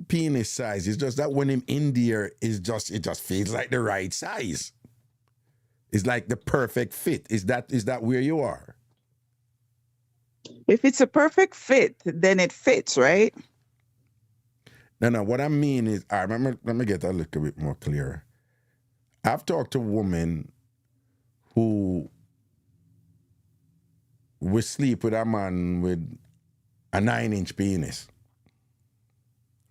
penis size. It's just that when him in there, it just feels like the right size. It's like the perfect fit. Is that where you are? If it's a perfect fit, then it fits, right? No. What I mean is, let me get a little bit more clear. I've talked to women who will sleep with a man with a 9-inch penis.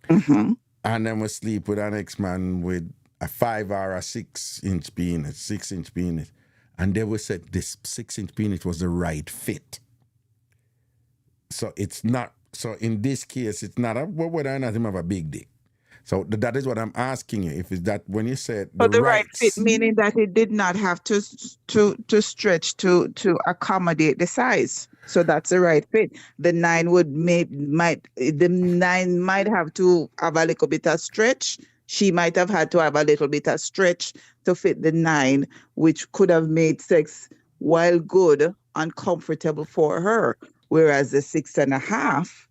And then we sleep with an ex-man with a 5 or a 6-inch penis, 6-inch penis. And they will say this 6-inch penis was the right fit. So it's not, so in this case, it's not whether or not him have a big dick. So that is what I'm asking you. If it's that, when you said the right fit, meaning that it did not have to stretch to accommodate the size. So that's the right fit. The 9 might have to have a little bit of stretch. She might have had to have a little bit of stretch to fit the 9, which could have made sex, while good, uncomfortable for her. Whereas the 6.5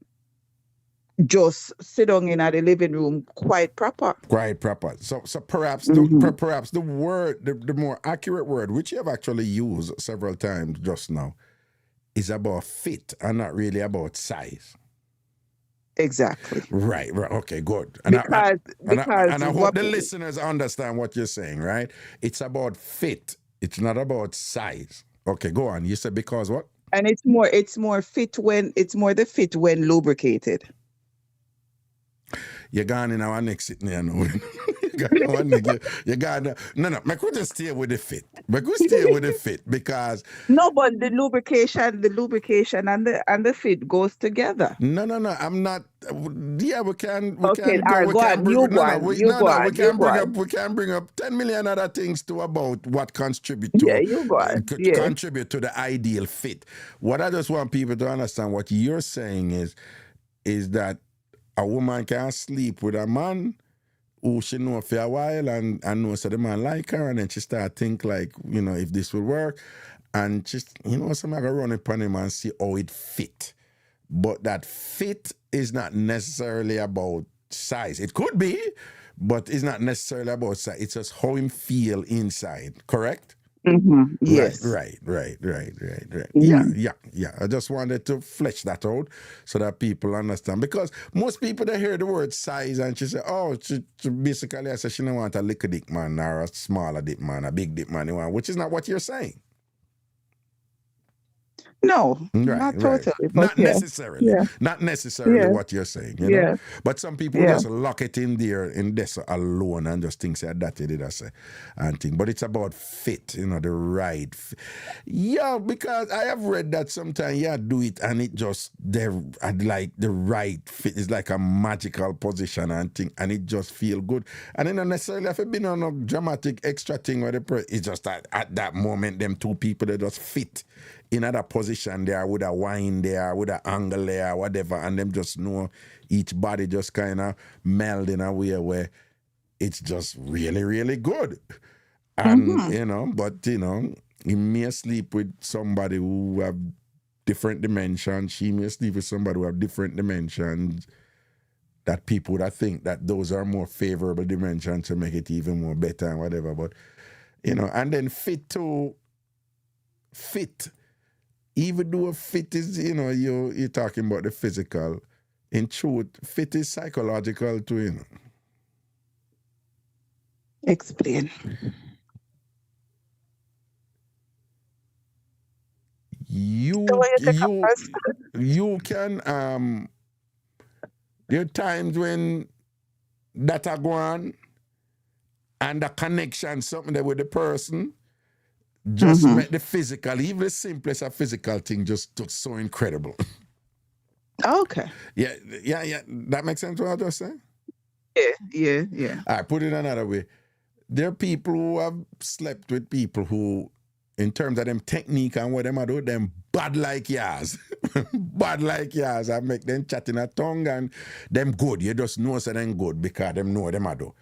just sit down in the living room quite proper. Quite proper. So perhaps perhaps the word, the more accurate word, which you have actually used several times just now, is about fit and not really about size. Exactly. Right. Okay, good. And I hope the listeners understand what you're saying, right? It's about fit. It's not about size. Okay, go on. You said because what? And it's more the fit when lubricated. You're gone in our next sitting here now. You got no. I could just stay with the fit. But could stay with the fit because no, but the lubrication and the fit goes together. No. I'm not. Yeah, we can. We can bring up 10 million other things to about what contribute to contribute to the ideal fit. What I just want people to understand, what you're saying is that a woman can sleep with a man who she know for a while and knows that the man like her, and then she start think like, if this will work, and just, somebody gonna run upon him and see how it fit. But that fit is not necessarily about size. It could be, but it's not necessarily about size. It's just how him feel inside, correct? Yes. Right. Mhm. Yeah. I just wanted to flesh that out so that people understand. Because most people, they hear the word size and she say, oh, she basically, I say she don't want a little dick man or a smaller dick man, a big dick man, which is not what you're saying. No, Right. not totally. But Not necessarily. Yeah. Not necessarily Yeah. what you're saying, you know? Yeah. But some people Yeah. just lock it in there in this alone and just think say that it is and thing. But it's about fit, the right fit. Yeah, because I have read that sometimes do it and it just like the right fit is like a magical position and thing, and it just feel good. And it not necessarily have been on a dramatic extra thing where it's just that at that moment them two people they just fit in other position there with a wine there, with an angle there, whatever, and them just know each body just kind of meld in a way where it's just really, really good. And, he may sleep with somebody who have different dimensions. She may sleep with somebody who have different dimensions. That people would think that those are more favorable dimensions to make it even more better and whatever. But, and then fit. Even though fit is, you're talking about the physical, in truth, fit is psychological too, Explain. You can, there are times when that are going and the connection, something there with the person, just make the physical, even the simplest of physical thing, just so incredible. Okay. Yeah. That makes sense what I just said? Yeah. All right, put it another way. There are people who have slept with people who, in terms of them technique and what them I do, them bad like yours. Bad like yours. I make them chat in a tongue and them good. You just know so them good because them know them I do.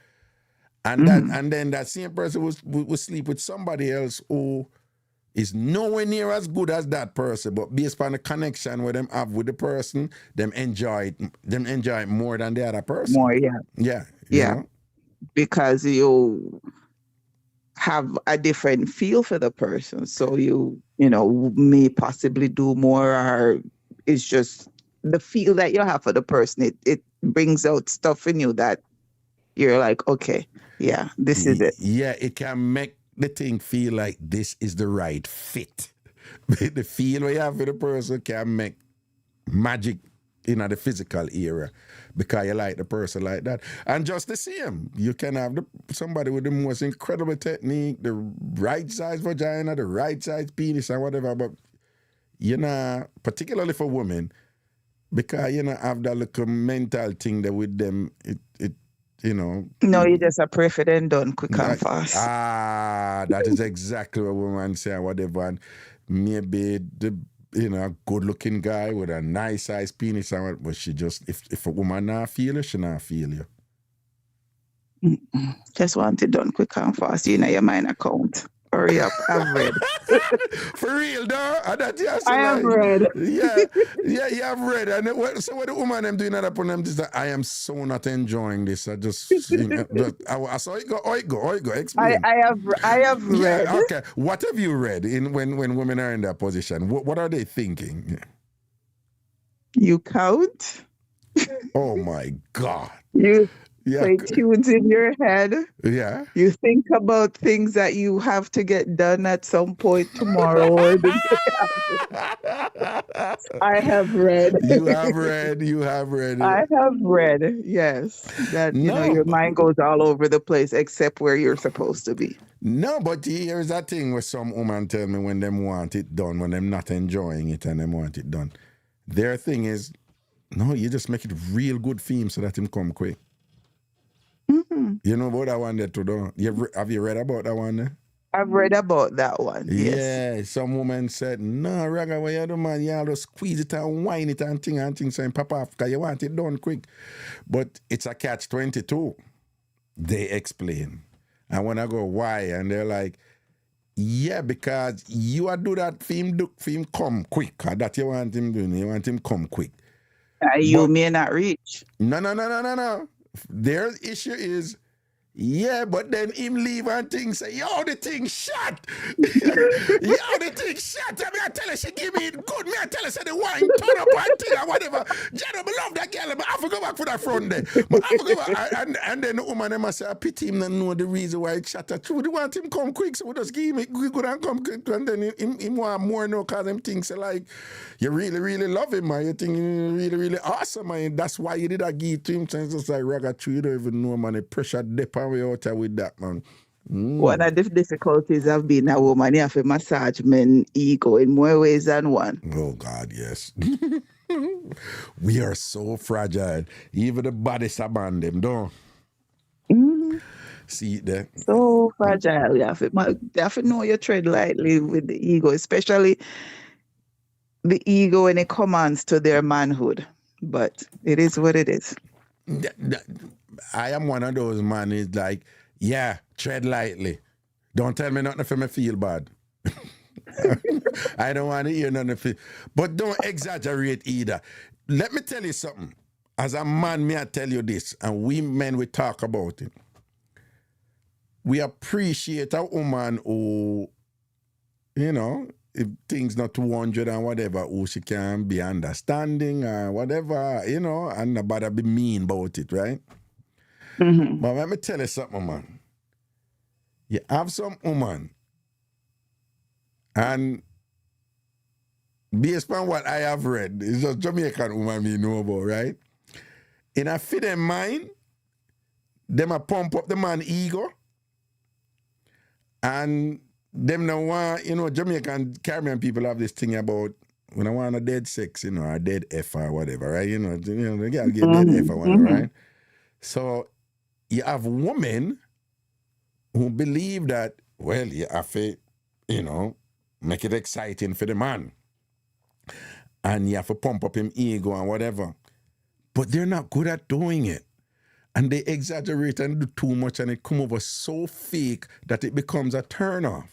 And then that same person will sleep with somebody else who is nowhere near as good as that person, but based on the connection where them have with the person, them enjoy it more than the other person. More, yeah. Yeah. Yeah. Because you have a different feel for the person. So you may possibly do more, or it's just the feel that you have for the person. It brings out stuff in you that you're like, okay, yeah, this is it. Yeah, it can make the thing feel like this is the right fit. The feel we have for the person can make magic in the physical era because you like the person like that. And just the same, you can have somebody with the most incredible technique, the right size vagina, the right size penis and whatever, but particularly for women, because have that little mental thing that with them, No, you just a pray for them done quick and fast. That is exactly what women say, whatever. And maybe a good-looking guy with a nice size penis, but she just, if a woman not feel you, she not feel you. Just want it done quick and fast. Your mind account. Hurry up, I've read. For real, though? I have read. Yeah, you have read. And so what the woman them doing that upon them, I am so not enjoying this. I just, I saw it go. Explain. I have read. Okay, what have you read when women are in that position? What are they thinking? You count. Oh my God. You play tunes in your head. Yeah. You think about things that you have to get done at some point tomorrow or the day. I have read. You have read. I have read, yes. That your mind goes all over the place except where you're supposed to be. No, but here's that thing where some women tell me when them want it done, when them not enjoying it and them want it done. Their thing is, no, you just make it real good for him so that him come quick. You know about that one there too, though? Have you read about that one there? I've read about that one, yes. Yeah, some woman said, no, Raga, what you do, man? You have to squeeze it and whine it and thing, so pop off because you want it done quick. But it's a catch-22. They explain. And when I go, why? And they're like, yeah, because you are do that for him come quick. That you want him doing. You want him come quick. You may not reach. No. Their issue is Yeah, but then him leave and things say, yo, the thing shot. Yo, the thing shot. I mean, I tell her she give me it good. Me, I tell her say the wine turn up and thing or whatever. Jano, I love that girl, but I have to go back for that front there. But I have to go back. And then the woman, they must say, I pity him and know the reason why it shot her through. We want him come quick, so we just give him it good and come quick. And then him want more now because them things say like, you really, really love him, man. You think he's really, really awesome, man. That's why you did a give to him. So it's just like Ragatru, you don't even know, man. The pressure dip way out there with that, man. One of the difficulties have been a woman, you have to massage men's ego in more ways than one. Oh, God, yes. We are so fragile. Even the bodies abandon them, don't. See it there. So fragile. You have to know you tread lightly with the ego, especially the ego when it commands to their manhood. But it is what it is. I am one of those man is like, yeah, tread lightly. Don't tell me nothing for me feel bad. I don't want to hear nothing. But don't exaggerate either. Let me tell you something. As a man, may I tell you this, and we men, we talk about it. We appreciate a woman who, you know, if things not 200 and whatever, who she can be understanding or whatever, you know, and nobody be mean about it, right? Mm-hmm. But let me tell you something, man. You have some woman, and based on what I have read, it's just Jamaican woman me know about, right? In a fit them mind, them a pump up the man ego, and them now want, you know, Jamaican Caribbean people have this thing about when I want a dead sex, you know, or a dead F or whatever, right? You know, they gotta get dead F or whatever, right? So you have women who believe that, well, you have to, you know, make it exciting for the man. And you have to pump up him ego and whatever. But they're not good at doing it. And they exaggerate and do too much and it come over so fake that it becomes a turn-off.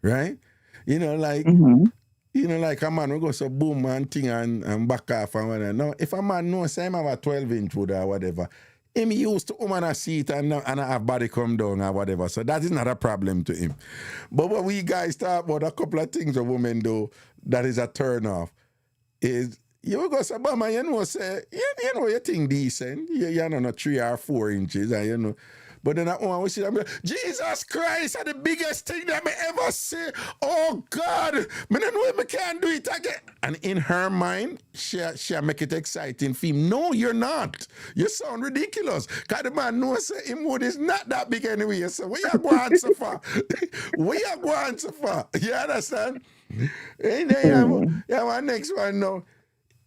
Right? You know, like, you know, like a man will go so boom and thing and back off and whatever. Now, if a man knows him have a 12-inch wood or whatever, him used to woman a seat and have body come down or whatever. So that is not a problem to him. But what we guys talk about, a couple of things a women do that is a turn off, is you go say, Bama, you know, say, you know, you think decent. You know, not 3 or 4 inches, and you know. But then I want to see them, Jesus Christ, are the biggest thing that I ever see. Oh God, I don't know if I can do it again. And in her mind, she make it exciting for him. No, you're not. You sound ridiculous. Because the man knows him wood is not that big anyway. So where you going so far? Where you going so far? You understand? And then you have one next one now.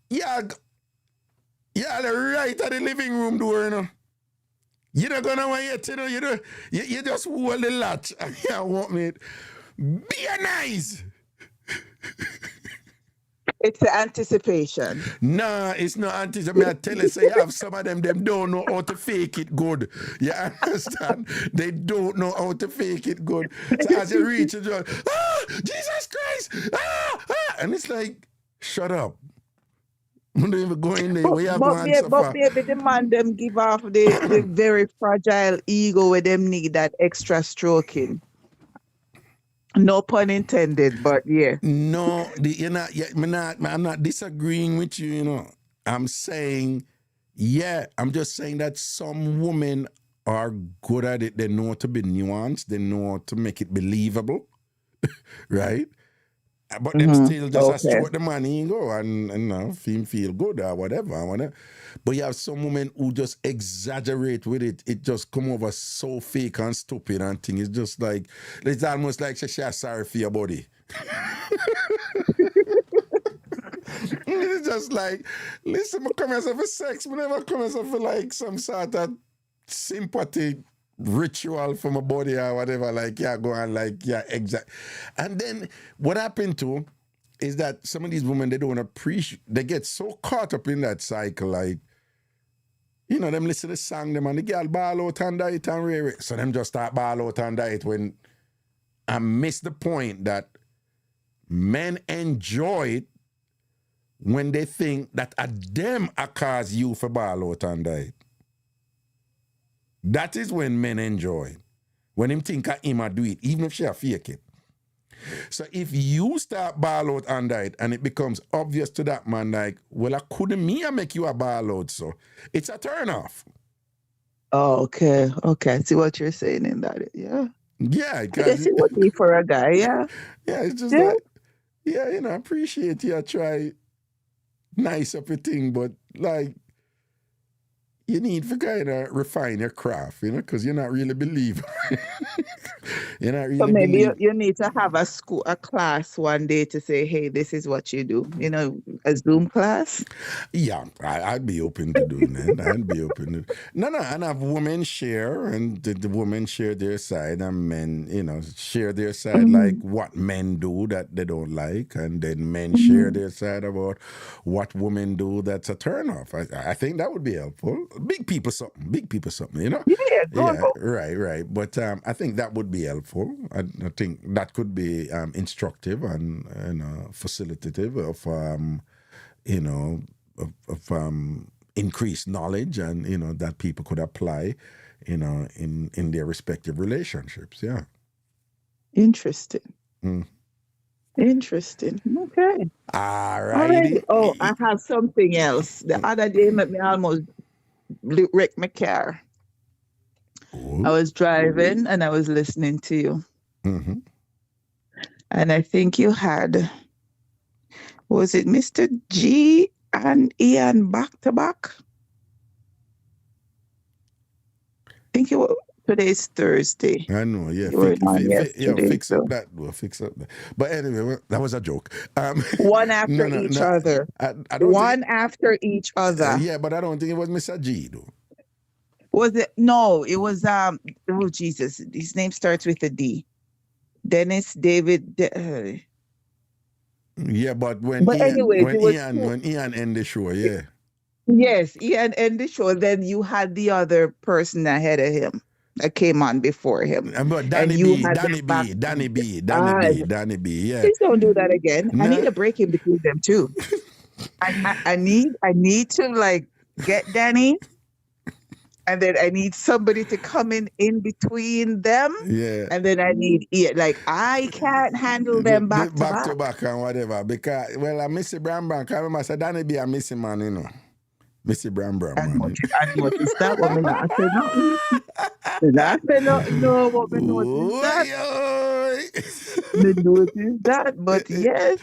Yeah, the right at the living room door, you know. You're not gonna want it, you know, you just hold the latch and you want me. Be nice. It's the anticipation. Nah, it's not anticipation. I tell you, say, you have some of them don't know how to fake it good. You understand? They don't know how to fake it good. So as you reach it, you're Jesus Christ! And it's like, shut up. I'm not even going there. But baby, the man them give off the very fragile ego where them need that extra stroking. No pun intended, but yeah. No, I'm not disagreeing with you, you know. I'm saying, yeah, I'm just saying that some women are good at it. They know how to be nuanced. They know how to make it believable, right? But them still just stroke the man ego and you know, feel good or whatever. But you have some women who just exaggerate with it. It just come over so fake and stupid and thing. It's just like, it's almost like she's sorry for your body. It's just like, listen, I come here for sex, but never come here for like some sort of sympathy ritual for my body or whatever, like, yeah, go on, like, yeah, exact. And then what happened to is that some of these women, they don't appreciate, they get so caught up in that cycle, like, you know, them listen to the song, them and the girl ball out and diet and rare. So them just start ball out and diet when I miss the point that men enjoy it when they think that a them a cause you for ball out and diet. That is when men enjoy. When him think of him a do it, even if she a fake it. So if you start ball out under it and it becomes obvious to that man, like, well, I couldn't me make you a ball out, so it's a turn off. Oh, okay. I see what you're saying in that. Yeah. Yeah. I guess it would be for a guy, yeah. Yeah, it's just that, yeah, you know, I appreciate you try nice up a thing, but like, you need to kind of refine your craft, you know, because you're not really believer. You're not really So maybe believe. you need to have a class one day to say, hey, this is what you do. You know, a Zoom class. Yeah, I'd be open to doing that. I'd be open to and have women share, and the women share their side, and men, you know, share their side, like what men do that they don't like, and then men share their side about what women do that's a turnoff. I think that would be helpful. Big people something, you know? Yeah, right. But I think that would be helpful. I think that could be instructive and facilitative of you know, of increased knowledge, and you know that people could apply, you know, in their respective relationships. Yeah. Interesting. Interesting. Okay. All right. Oh, I have something else. The other day, me almost wrecked my car. I was driving and I was listening to you. And I think you had, was it Mr. G and Ian back to back? I think it was, today's Thursday. I know, yeah. Fix up that. But anyway, that was a joke. One after each other. One after each other. Yeah, but I don't think it was Mr. G, though. Was it? No, it was, oh, Jesus. His name starts with a D. Dennis David. Yeah, but when Ian ended the show, yeah. Yes, Ian ended the show. Then you had the other person ahead of him that came on before him. But Danny B, yeah. Please don't do that again. No. I need a break in between them too. I need to like get Danny. And then I need somebody to come in between them. Yeah. And then I need like I can't handle them back to back and whatever. Because I miss Bram. I remember said Danny be a missing man, you know. Missy Bram. I noticed that woman. I said no woman noticed that. They noticed that, but yes.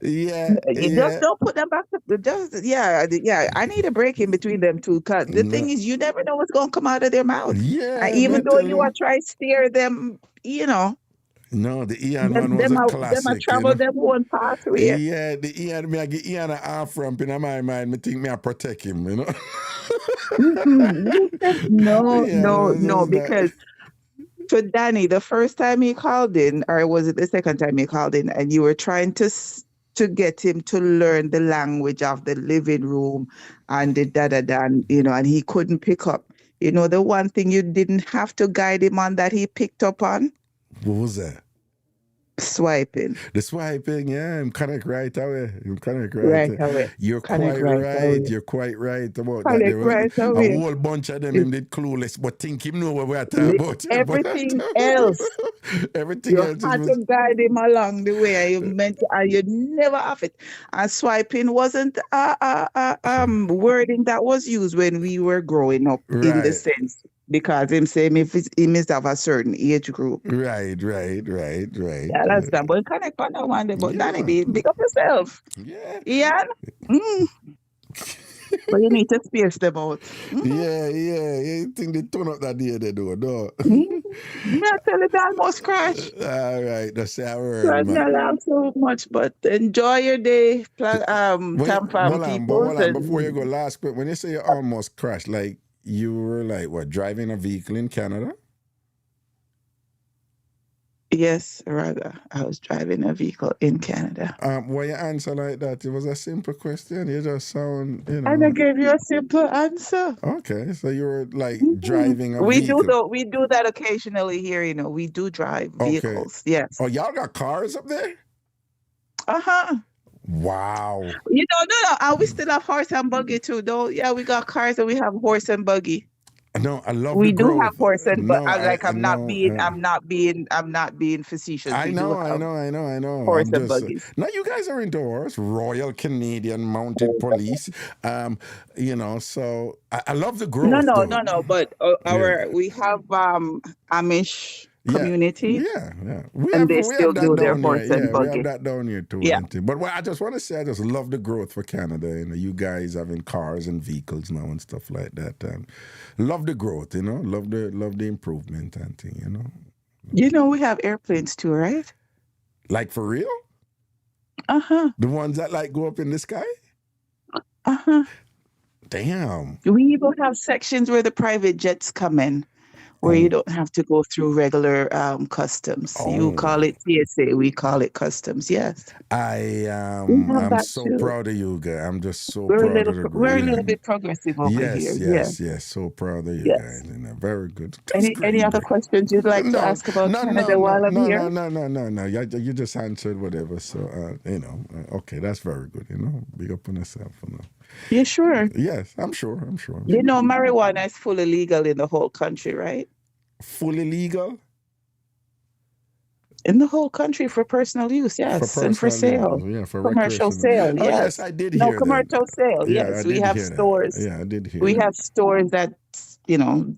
Yeah. You just don't put them back I need a break in between them two, because the thing is you never know what's gonna come out of their mouth. Yeah. Even though you are trying to steer them, you know. No, the Ian one was a classic. Them travel them one pathway. Yeah, the Ian, me I get Ian a half ramp in my mind. Me think me I protect him, you know. No, because for Danny, the first time he called in, or was it the second time he called in, and you were trying to get him to learn the language of the living room and the da-da-da, you know, and he couldn't pick up. You know, the one thing you didn't have to guide him on that he picked up on? What was that? Swiping. The swiping, yeah. I'm kind of right away. You're quite right. You're quite right about that. A whole bunch of them did clueless, but think him know what we're talking about. Everything else. Everything else. You had to guide him along the way. You never have it. And swiping wasn't wording that was used when we were growing up, in the sense. Because him saying he must have a certain age group. Right. Yeah, that's that. But connect on that one day. But Danny B, pick up yourself. Yeah. Ian? But you need to space them out. Yeah. You think they turn up that day they do, no? I tell you, they almost crash. All right, that's our word. I laugh so much, but enjoy your day, people. Before you go, last quick, when you say you almost crashed, like, you were like, what, driving a vehicle in Canada? Yes, Raga. I was driving a vehicle in Canada. Why you answer like that? It was a simple question. You just sound, you know. And I gave you a simple answer. Okay, so you were like driving a vehicle. We do that occasionally here, you know. We do drive vehicles. Okay. Yes. Oh, y'all got cars up there? Uh-huh. Wow. You know, no. We still have horse and buggy too, though. Yeah, we got cars and we have horse and buggy. No, I love We the do growth. have horses, but No, I'm not being facetious. I We do know, have I know. horse I'm and just buggies. now. You guys are into horse, Royal Canadian Mounted Police. So I love the growth, though. No. But we have Amish community, Yeah. and they We have still that do their down here. horse and Yeah, we have buggy. that down here too. Yeah. But what I just want to say, I just love the growth for Canada. You guys having cars and vehicles now and stuff like that. Love the growth. Love the improvement and thing. We have airplanes too, right? Like for real? The ones that go up in the sky? Damn. We even have sections where the private jets come in, where you don't have to go through regular customs. You call it TSA, we call it customs. Yes. I'm so proud of you guys. I'm just so We're proud of the group. We're a little bit progressive over here. Yes. So proud of you guys. Very good. Any other questions you'd like to ask about Canada while I'm here? No. You just answered whatever. So okay, that's very good. Big up on yourself. You sure? Yes, I'm sure. Marijuana is fully legal in the whole country, right? Fully legal? In the whole country for personal use, yes. And for sale. Yeah, for commercial sale, yes. Yes, I did hear that. Commercial sale, yes. We have stores. Yeah, I did hear We have stores that,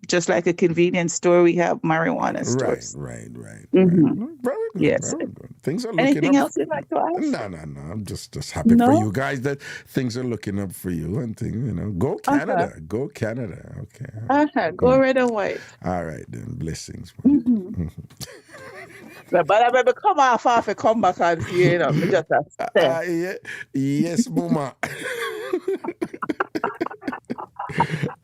just like a convenience store, we have marijuana stores. Right. Mm-hmm. Very good. Yes. Very good. Things are looking Anything up. else you'd like to ask? No. I'm just happy for you guys that things are looking up for you and things, Go Canada. Go Canada. Okay. Go red and white. All right, then. Blessings. But I better come off and come back and see, me just yes, Boomer.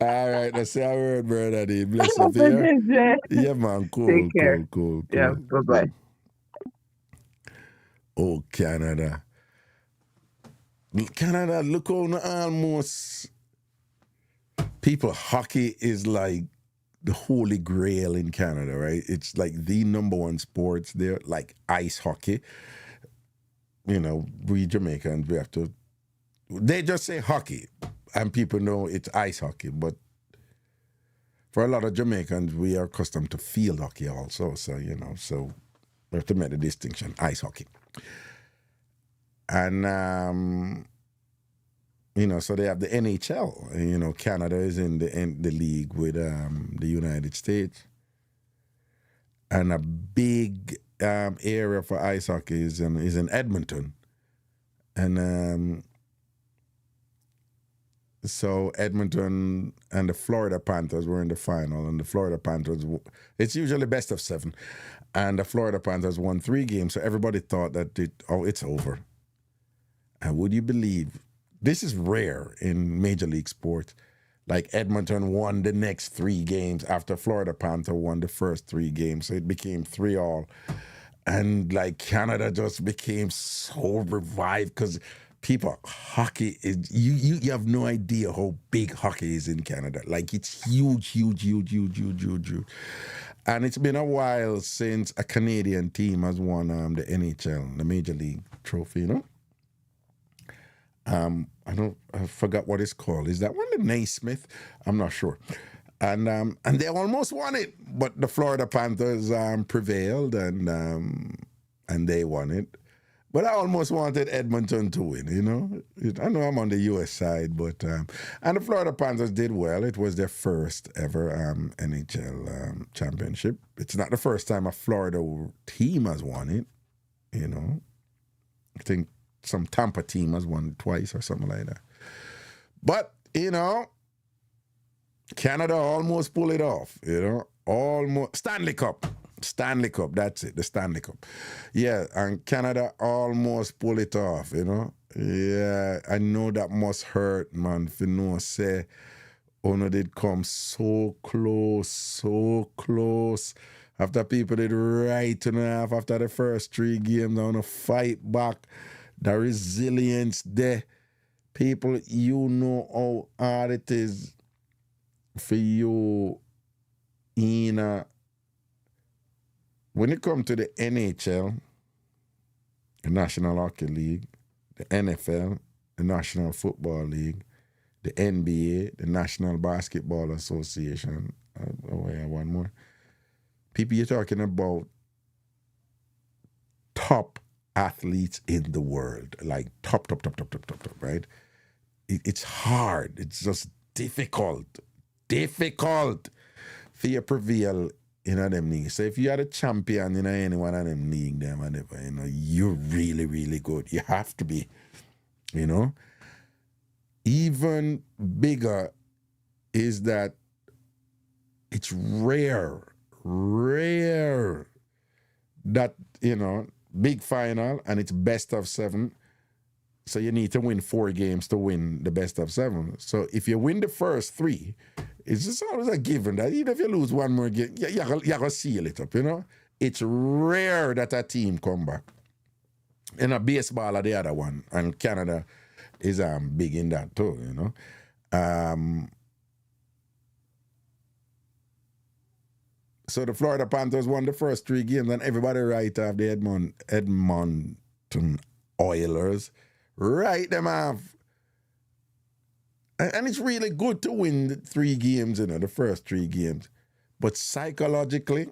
All right, that's our word, brother. Bless up here. Yeah, man. Cool. Take care. Cool. Yeah, bye-bye. Oh, Canada. Look on almost. People, hockey is like the holy grail in Canada, right? It's like the number one sports there, like ice hockey. We Jamaicans, we have to. They just say hockey, and people know it's ice hockey. But for a lot of Jamaicans, we are accustomed to field hockey also. So so we have to make the distinction: ice hockey. And so they have the NHL. Canada is in the league with the United States, and a big area for ice hockey is in Edmonton, and so Edmonton and the Florida Panthers were in the final, and the Florida Panthers, it's usually best of 7, and the Florida Panthers won 3 games, so everybody thought that it's over. And would you believe, this is rare in Major League sports, like Edmonton won the next 3 games after Florida Panther won the first 3 games, so it became 3-3. And Canada just became so revived because hockey is, you have no idea how big hockey is in Canada. It's huge. And it's been a while since a Canadian team has won the NHL, the Major League trophy, I forgot what it's called. Is that one the Naismith? I'm not sure. And they almost won it, but the Florida Panthers prevailed and they won it. But I almost wanted Edmonton to win, I know I'm on the U.S. side, but and the Florida Panthers did well. It was their first ever NHL championship. It's not the first time a Florida team has won it, I think some Tampa team has won twice or something like that. But, Canada almost pulled it off, almost. Stanley Cup, that's it, the Stanley Cup. Yeah, and Canada almost pulled it off, Yeah, I know that must hurt, man, for say, did come so close. After people did right enough after the first 3 games, they want to fight back. The resilience there. People, how hard it is for you when it comes to the NHL, the National Hockey League, the NFL, the National Football League, the NBA, the National Basketball Association, yeah, one more. People, you're talking about top athletes in the world, like top, right? It's hard. It's just difficult for you to prevail in them leagues. So if you are a champion in any one of them league, them whatever, you're really, really good. You have to be, Even bigger is that it's rare that, big final and it's best of 7. So you need to win 4 games to win the best of 7. So if you win the first 3, it's just always a given that even if you lose one more game, you're going to seal it up, It's rare that a team come back. In a baseball are the other one, and Canada is big in that too, So the Florida Panthers won the first 3 games, and everybody right off the Edmonton Oilers. Right them off. And it's really good to win the 3 games, the first 3 games. But psychologically,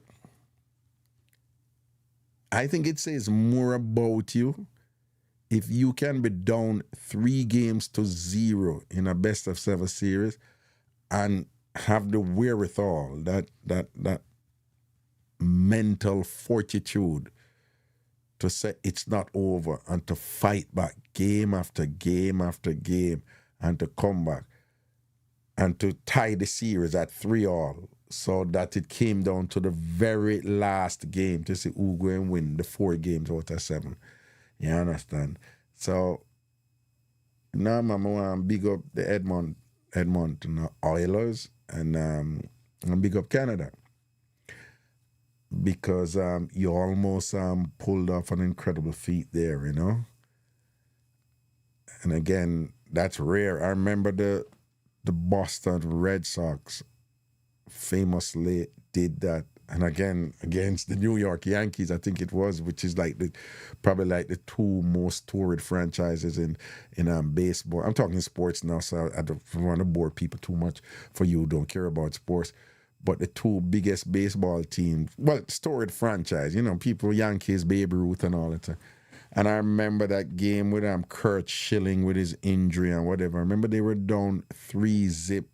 I think it says more about you if you can be down 3 games to 0 in a best of 7 series and have the wherewithal, that mental fortitude to say it's not over and to fight back game after game after game and to come back and to tie the series at 3-3 so that it came down to the very last game to see who go and win the 4 games out of 7. You understand? So now I want to big up the Edmonton Oilers and big up Canada. Because you almost pulled off an incredible feat there, And again, that's rare. I remember the Boston Red Sox famously did that. And again, against the New York Yankees, I think it was, which is probably the 2 most storied franchises in baseball. I'm talking sports now, so I don't want to bore people too much for you who don't care about sports. But the 2 biggest baseball teams, storied franchise, people, Yankees, Babe Ruth and all that. And I remember that game with Kurt Schilling with his injury and whatever. I remember they were down 3-0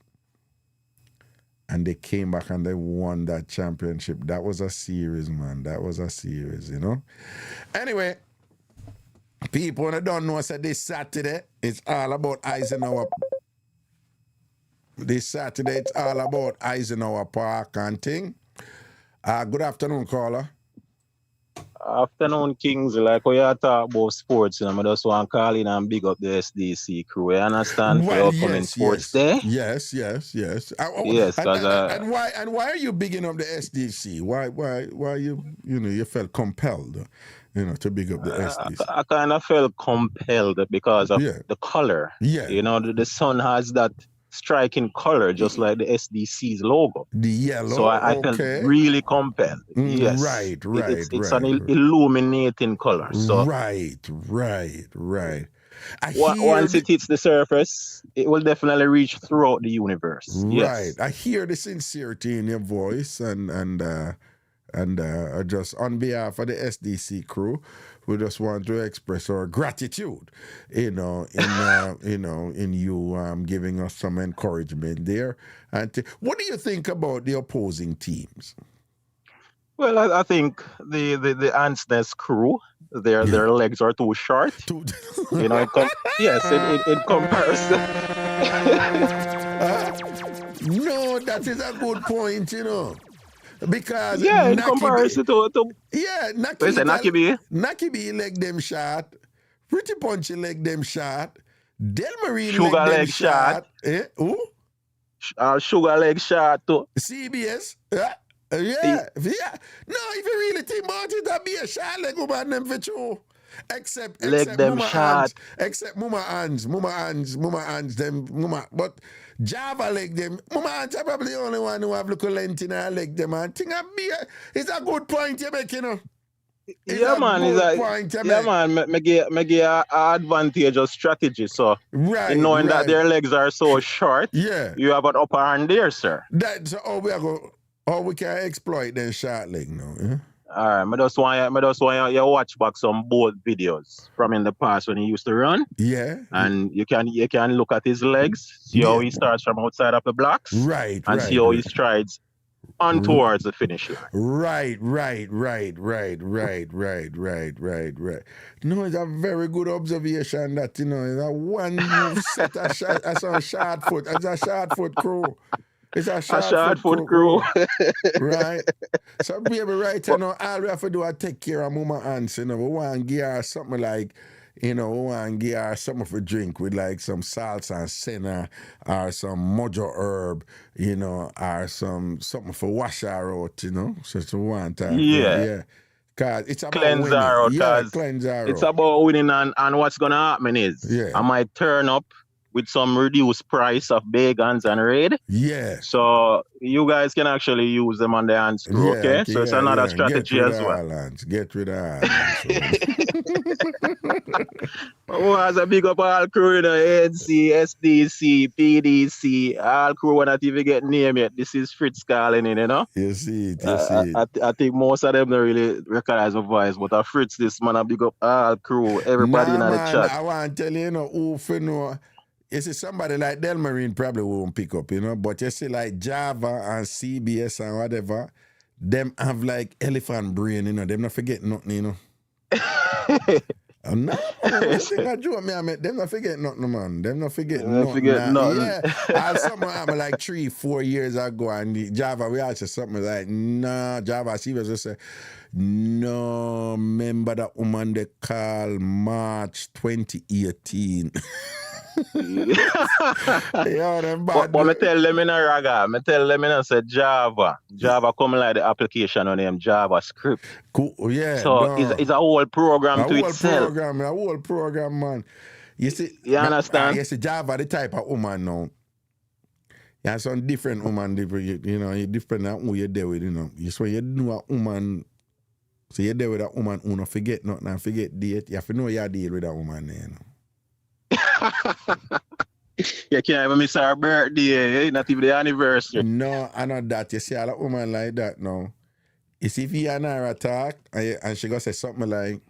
and they came back and they won that championship. That was a series, man. That was a series, Anyway, people when I don't know, said this Saturday, it's all about Eisenhower. This Saturday, it's all about Eisenhower Park and thing. Good afternoon, caller. Afternoon, Kings. Like we are talking about sports, I just want to call in and big up the SDC crew. You understand? Well, for upcoming sports day. Yes. Yes, and why are you bigging up the SDC? Why you felt compelled, to big up the SDC? I kind of felt compelled because of the color. Yeah. The sun has that striking color, just like the SDC's logo. The yellow. So I felt really compelled. Yes. Right. It's an illuminating color. So Right. Once it hits the surface, it will definitely reach throughout the universe. Right. Yes. I hear the sincerity in your voice and just on behalf of the SDC crew, we just want to express our gratitude, in you giving us some encouragement there. And what do you think about the opposing teams? Well, I think the Ants Nest crew, their legs are too short. In comparison. No, that is a good point, Because in comparison to Naki B leg them shot, Pretty Punchy leg them shot, Del Marine Sugar leg them leg shot. Who? Sugar leg shot too. CBS. Yeah. No, if you really think about it, that be a shot leg woman them for true. Except them Muma shot. Hands. Except Muma Hands, them Muma. But Java leg them. Muma Hands are probably the only one who have little length in her leg them. And think it's a good point you make, Yeah, man. Yeah, man. Me give a advantageous strategy. So, in knowing that their legs are so short, you have an upper hand there, sir. That's all we can exploit then short leg now. Yeah? All right, I just want you to watch back some both videos from in the past when he used to run. Yeah. And you can look at his legs, see how he starts from outside of the blocks. Right. And see how he strides on towards the finish line. Right. No, it's a very good observation that, it's a one move set a shot, that's a short foot. It's a short foot crew. It's a short foot crew. Right? So, baby, right now, all we have to do is take care of Mama Ants, We want to give her something like, we want to give her something for drink with like some salts and senna or some mojo herb, or something for wash her out, So we want to. Yeah. Cause it's about cleanse her out. Yeah, cleanse her out. It's about winning, and what's going to happen is I might turn up with some reduced price of Bagans and Raid. Yeah. So you guys can actually use them on the hand screw, okay? So it's another strategy as well. Get rid of Who has a big up all crew, ANC, SDC, PDC, all crew will not even get name yet. This is Fritz calling in, You see it. I think most of them don't really recognize my voice, but Fritz, this man, a big up all crew, everybody in the chat. I want to tell you, who for know. You see, somebody like Del Marine probably won't pick up, but you see, like Java and CBS and whatever, them have like elephant brain, them not forget nothing, No, I joke, man. Them not forget nothing, man. Them not forget nothing. Yeah, and someone happened like 3-4 years ago, and Java, we asked something like, nah, Java, CBS just say, no, remember that woman they call March 2018. But me tell them in a raga, say Java come like the application on them JavaScript. Cool, yeah. So it's a whole program to itself. A whole program, man. You see, you understand? You see, Java the type of woman now. You have some different woman, you different than who you deal with, So you know a woman. So you deal with a woman who don't forget nothing and forget date. You have to know you deal with a woman, You can't even miss her birthday, not even the anniversary. No, I know that. You see a lot of woman like that now. You see if you and her attack and she gonna say something like,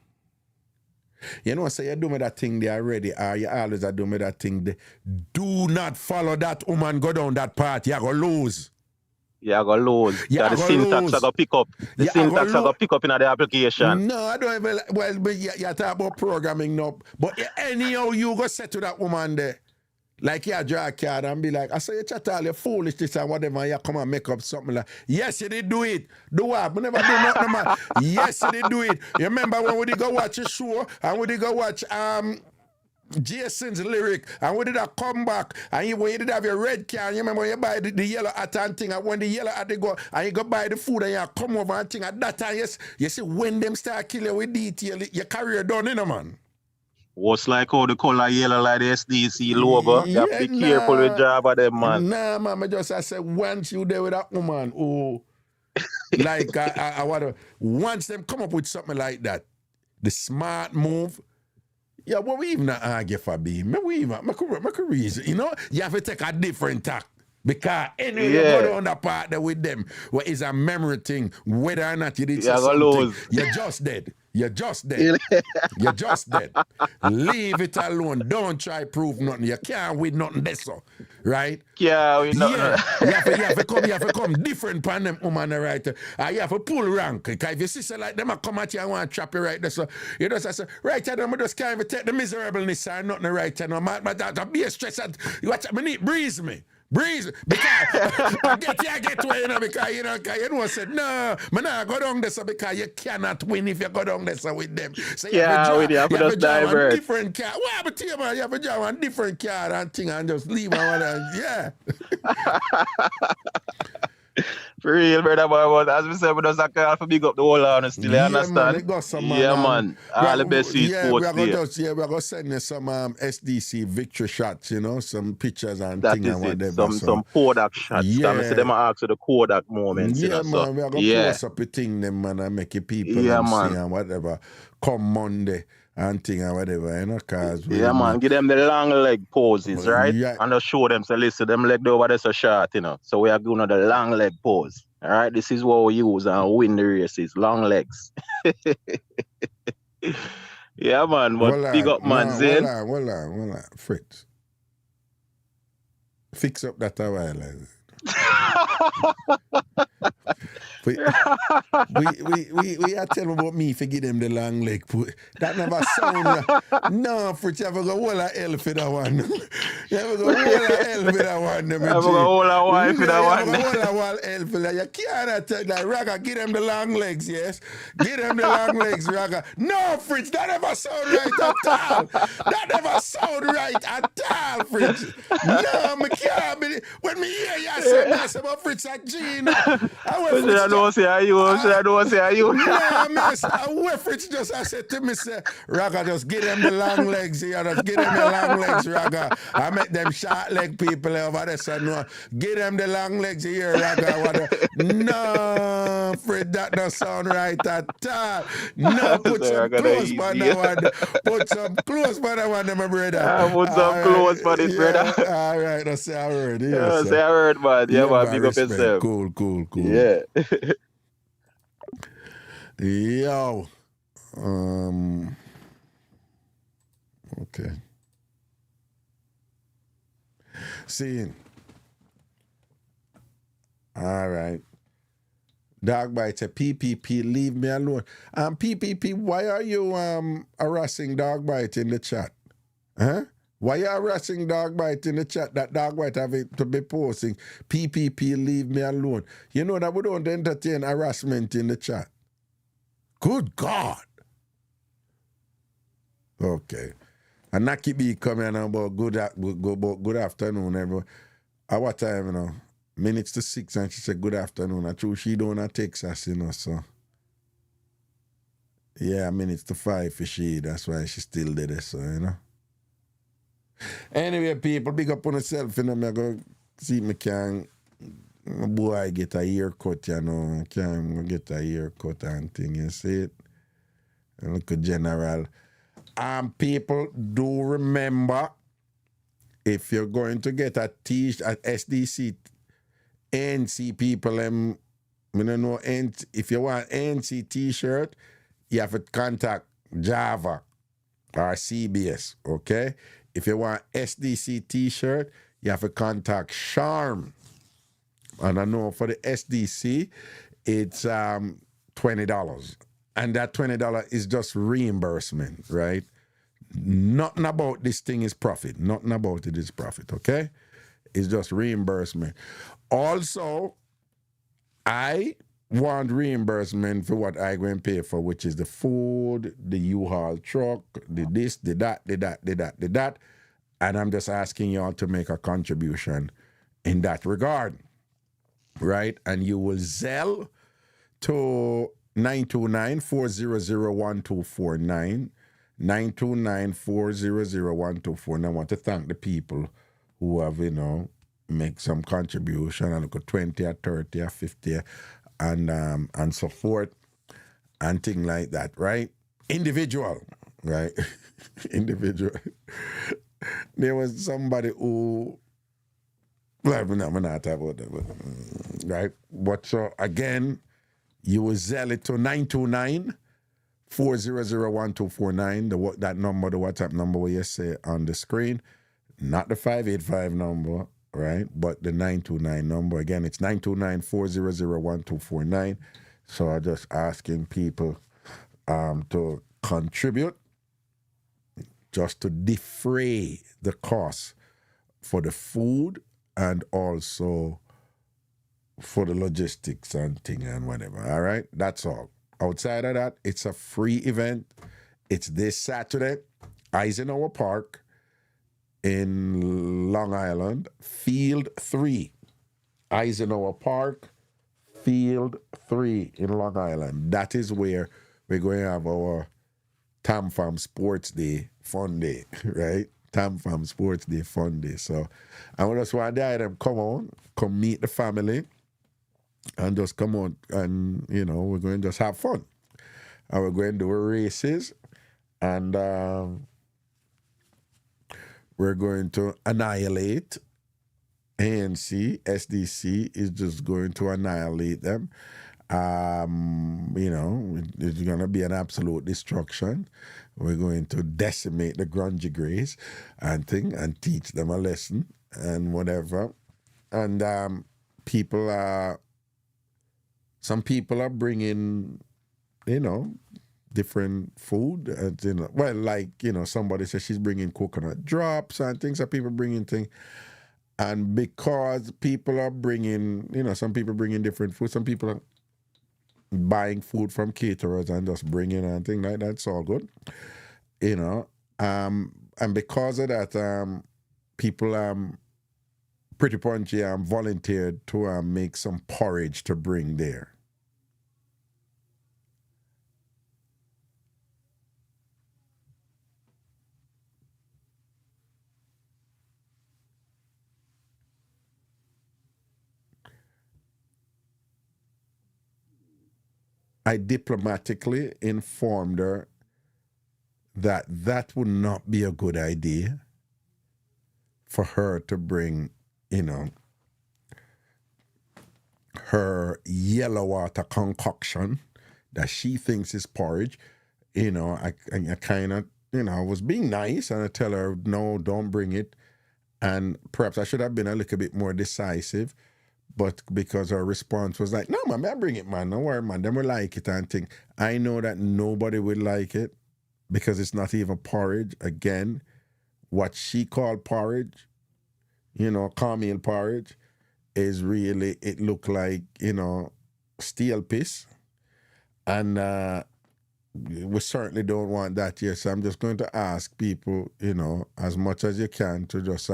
so you do me that thing there already, or you always do me that thing there. Do not follow that woman, go down that path, you're gonna lose. Yeah, I got lose. Yeah, the syntax I got pick up. The syntax I got pick up in the application. No, I don't even. Well, but you talk about programming now. But anyhow, you go say to that woman there, like you draw a card and be like, I say you chat all your foolishness and whatever, and you come and make up something like, yes, you did do it. Do what? We never do nothing, man. Yes, you did do it. You remember when we did go watch a show and we did go watch Jason's lyric, and when did I come back? And when you did have your red can, you remember when you buy the yellow hat and thing, and when the yellow hat they go, and you go buy the food and you come over and thing at that time, yes, you see when them start killing you with detail, your career done, man. What's like how the color yellow like the SDC logo? You have to be careful with Java them, man. Nah, man, I said once you there with that woman, like once them come up with something like that, the smart move. Yeah, what we even not argue for be? We could reason. You have to take a different tack. Because anyway, you go down the part there with them, where it's a memory thing, whether or not you did something, you're just dead. You're just dead. You're just dead. Leave it alone. Don't try to prove nothing. You can't win nothing there, so. Right? Yeah, we know. Yeah. You have to come different pan them woman, right? You have to pull rank. Because if you see so like them come at you and want to trap you right there. So you just say, right now, I just can't even take the miserableness or nothing right now. But be a stress. Watch me, breeze me. Breeze, because I get to it, because you said, no, man, I go down there, so because you cannot win if you go down there with them. So you have to draw a different card. What happened to you, man? You have to draw a different card and thing and just leave one and yeah. For real, brother, but as we said, we just have to big up the whole honesty, you understand? Man, it got some man. All the best for sports we're gonna send you some SDC victory shots, you know, some pictures and that things and whatever. Some Kodak shots. Yeah. So them ask for the Kodak moments. Yeah, you know, man, we're gonna post up a thing them, man, and make it people see and whatever. Come Monday and thing and whatever, you know, cause man, give them the long leg poses, right? Yeah. And just show them, so listen, them leg over there so short, you know. So we are going on the long leg pose. All right, this is what we use and win the races, long legs. Yeah, man, but big up, man, Zane. Hold on, Fritz. Fix up that a while. We are telling about me for give them the long leg. That never sound. No, Fritz, you ever go hold a hell for that one. You ever go hold a hell for that one. You ever go hold a wife for that one. You ever go hold a hell for that. You can't tell that. Raga, give them the long legs, yes? Give them the long legs, Raga. No, Fritz, that never sound right at all. That never sound right at all, Fritz. No, I can't believe. When me hear you say this about Fritz and Gene, I don't say you. No, miss. Where Fritz just said to me, say, Raga, just give them the long legs here. Just give them the long legs, Raga. I make them short leg people over there. So no, give them the long legs here, Raga. No, Fritz, that don't sound right at all. No, put some clothes on that one. Put some clothes on that one, my brother. Put some clothes on it, brother. All right, that's say I heard. Yes, say I heard, man. Yeah, man, big up yourself. Cool. Yeah. Yo. Okay. See. All right. Dog bite a PPP, leave me alone. PPP, why are you harassing Dog Bite in the chat? Huh? Why you harassing Dog Bite in the chat? That Dog Bite have it to be posting PPP, leave me alone. You know that we don't entertain harassment in the chat. Good God. Okay. And Naki B coming about good afternoon, everyone. At what time, you know? Minutes to 6, and she said good afternoon. I true she don't have Texas, you know, so. Yeah, minutes to 5 for she. That's why she still did it, so, you know. Anyway, people, big up on yourself, you know. I go see me can, my boy get a haircut, you know. Can get a haircut and thing, you see it? Look at general. People, do remember, if you're going to get a t-shirt, SDC, NC people, I don't know, if you want NC t-shirt, you have to contact Java or CBS, okay? If you want SDC t-shirt, you have to contact Charm. And I know for the SDC, it's $20. And that $20 is just reimbursement, right? Nothing about this thing is profit. Nothing about it is profit, okay? It's just reimbursement. Also, I want reimbursement for what I go and pay for, which is the food, the U-Haul truck, the this, the that. And I'm just asking y'all to make a contribution in that regard, right? And you will Zelle to 929-400-1249, 929-400-1249. I want to thank the people who have, you know, make some contribution and look at 20 or 30 or 50 and so forth and things like that, right? Individual, right? Individual. There was somebody who, well, we're not talking about that, but, right? But so again, you will Zelle it to 929-400-1249, that number, the WhatsApp number where you say on the screen, not the 585 number, right? But the 929 number. Again, it's 929-400-1249. So I'm just asking people to contribute just to defray the cost for the food and also for the logistics and thing and whatever. All right? That's all. Outside of that, it's a free event. It's this Saturday, Eisenhower Park in Long Island, Field 3. Eisenhower Park, Field 3 in Long Island. That is where we're going to have our Tam Fam Sports Day Fun Day, right? Tam Fam Sports Day Fun Day. So I just want them come meet the family, and just come on, and we're going to just have fun. And we're going to do races, and we're going to annihilate ANC. SDC is just going to annihilate them. It's going to be an absolute destruction. We're going to decimate the grungy grays and teach them a lesson and whatever. And some people are bringing, different food. Somebody says she's bringing coconut drops and things. Some people bringing things. And because people are bringing, some people bringing different food. Some people are buying food from caterers and just bringing and things like that. It's all good, and because of that, people Pretty Punchy volunteered to make some porridge to bring there. I diplomatically informed her that would not be a good idea for her to bring, her yellow water concoction that she thinks is porridge. I kind of, I was being nice, and I tell her, no, don't bring it. And perhaps I should have been a little bit more decisive. But because her response was like, no, man, I bring it, man. Don't worry, man. Them will like it and think. I know that nobody would like it because it's not even porridge. Again, what she called porridge, cornmeal porridge, is really, it looked like, steel piss. And we certainly don't want that here. So I'm just going to ask people, as much as you can to just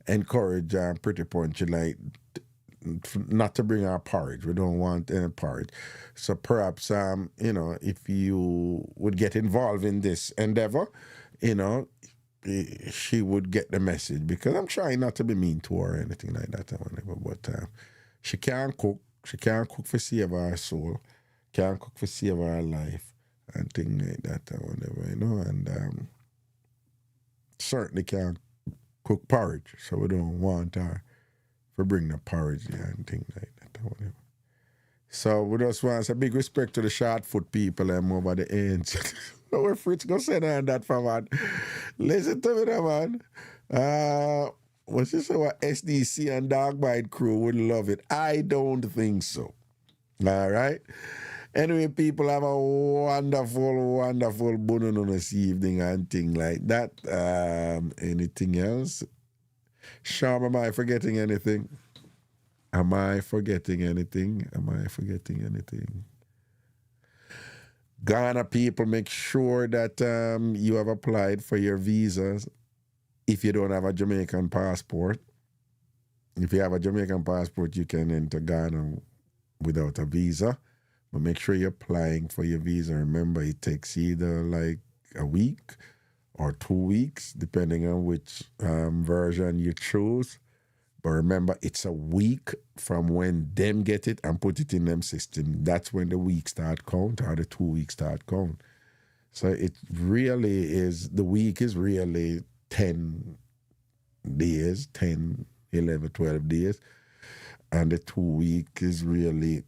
encourage Pretty Punchy, like, not to bring our porridge. We don't want any porridge. So perhaps, if you would get involved in this endeavor, she would get the message, because I'm trying not to be mean to her or anything like that or whatever, but she can't cook. She can't cook for save her soul. Can't cook for save her life and things like that or whatever, and certainly can't cook porridge. So we don't want her for bringing the porridge and things like that or whatever. So we just want a big respect to the short foot people over the ends. Where Fritz go say that for, man. Listen to me now, man. What's this about SDC and Dog Bite crew would love it? I don't think so. All right? Anyway, people, have a wonderful, wonderful bonus this evening and things like that. Anything else? Sham, am I forgetting anything? Am I forgetting anything? Ghana people, make sure that you have applied for your visas if you don't have a Jamaican passport. If you have a Jamaican passport, you can enter Ghana without a visa. But make sure you're applying for your visa. Remember, it takes either like a week or 2 weeks, depending on which version you choose. But remember, it's a week from when them get it and put it in them system. That's when the week start count, or the 2 weeks start count. So it really is, the week is really 10 days, 10, 11, 12 days. And the 2 week is really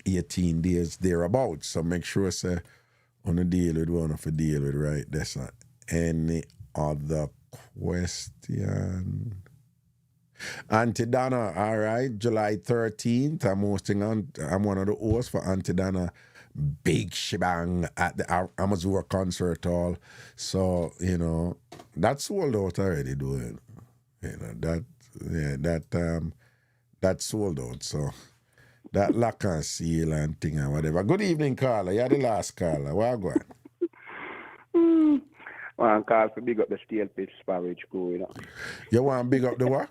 18 days thereabouts. So make sure, say, on a deal with one of a deal with, right? That's not any other question. Auntie Donna, all right, July 13th, I'm one of the hosts for Auntie Donna Big Shebang at the Amazura Concert Hall. So, that's sold out already, doing. That's sold out. So that lock and seal and thing and whatever. Good evening, caller. You're the last caller. Where go on? One call for big up the steel pitch porridge crew, You want big up the what?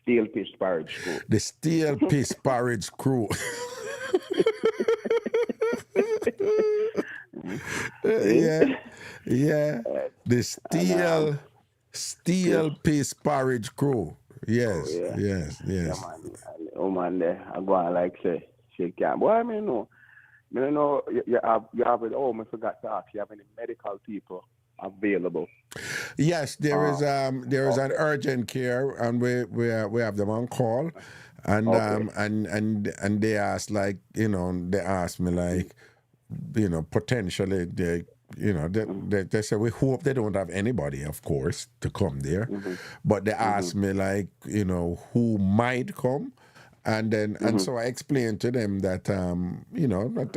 Steel Piss Porridge Crew. The Steel Piss Porridge Crew. Yeah. The Steel Piss Porridge Crew. Yes, yes. Yeah, man. Oh man, there I go on like say she can't. Boy, I mean no. You know, you have it. Oh, I forgot to ask. You have any medical people available? Yes, there is an urgent care, and we have them on call, and and they ask like they ask me like potentially they say we hope they don't have anybody, of course, to come there, but they ask me like who might come. And then, and so I explained to them that, I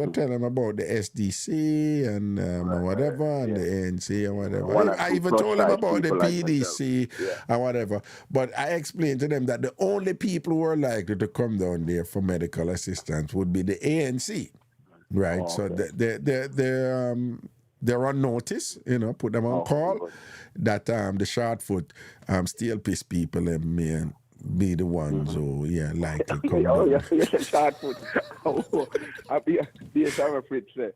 tell them about the SDC and whatever, and the ANC and whatever. I even told them about the PDC and whatever. But I explained to them that the only people who are likely to come down there for medical assistance would be the ANC, right? So they're on notice, put them on call, that the Shortfoot Steel Piss people may be the ones who, likely come down. Yeah, Shortfoot. I'll be a summer Fritz. Yeah,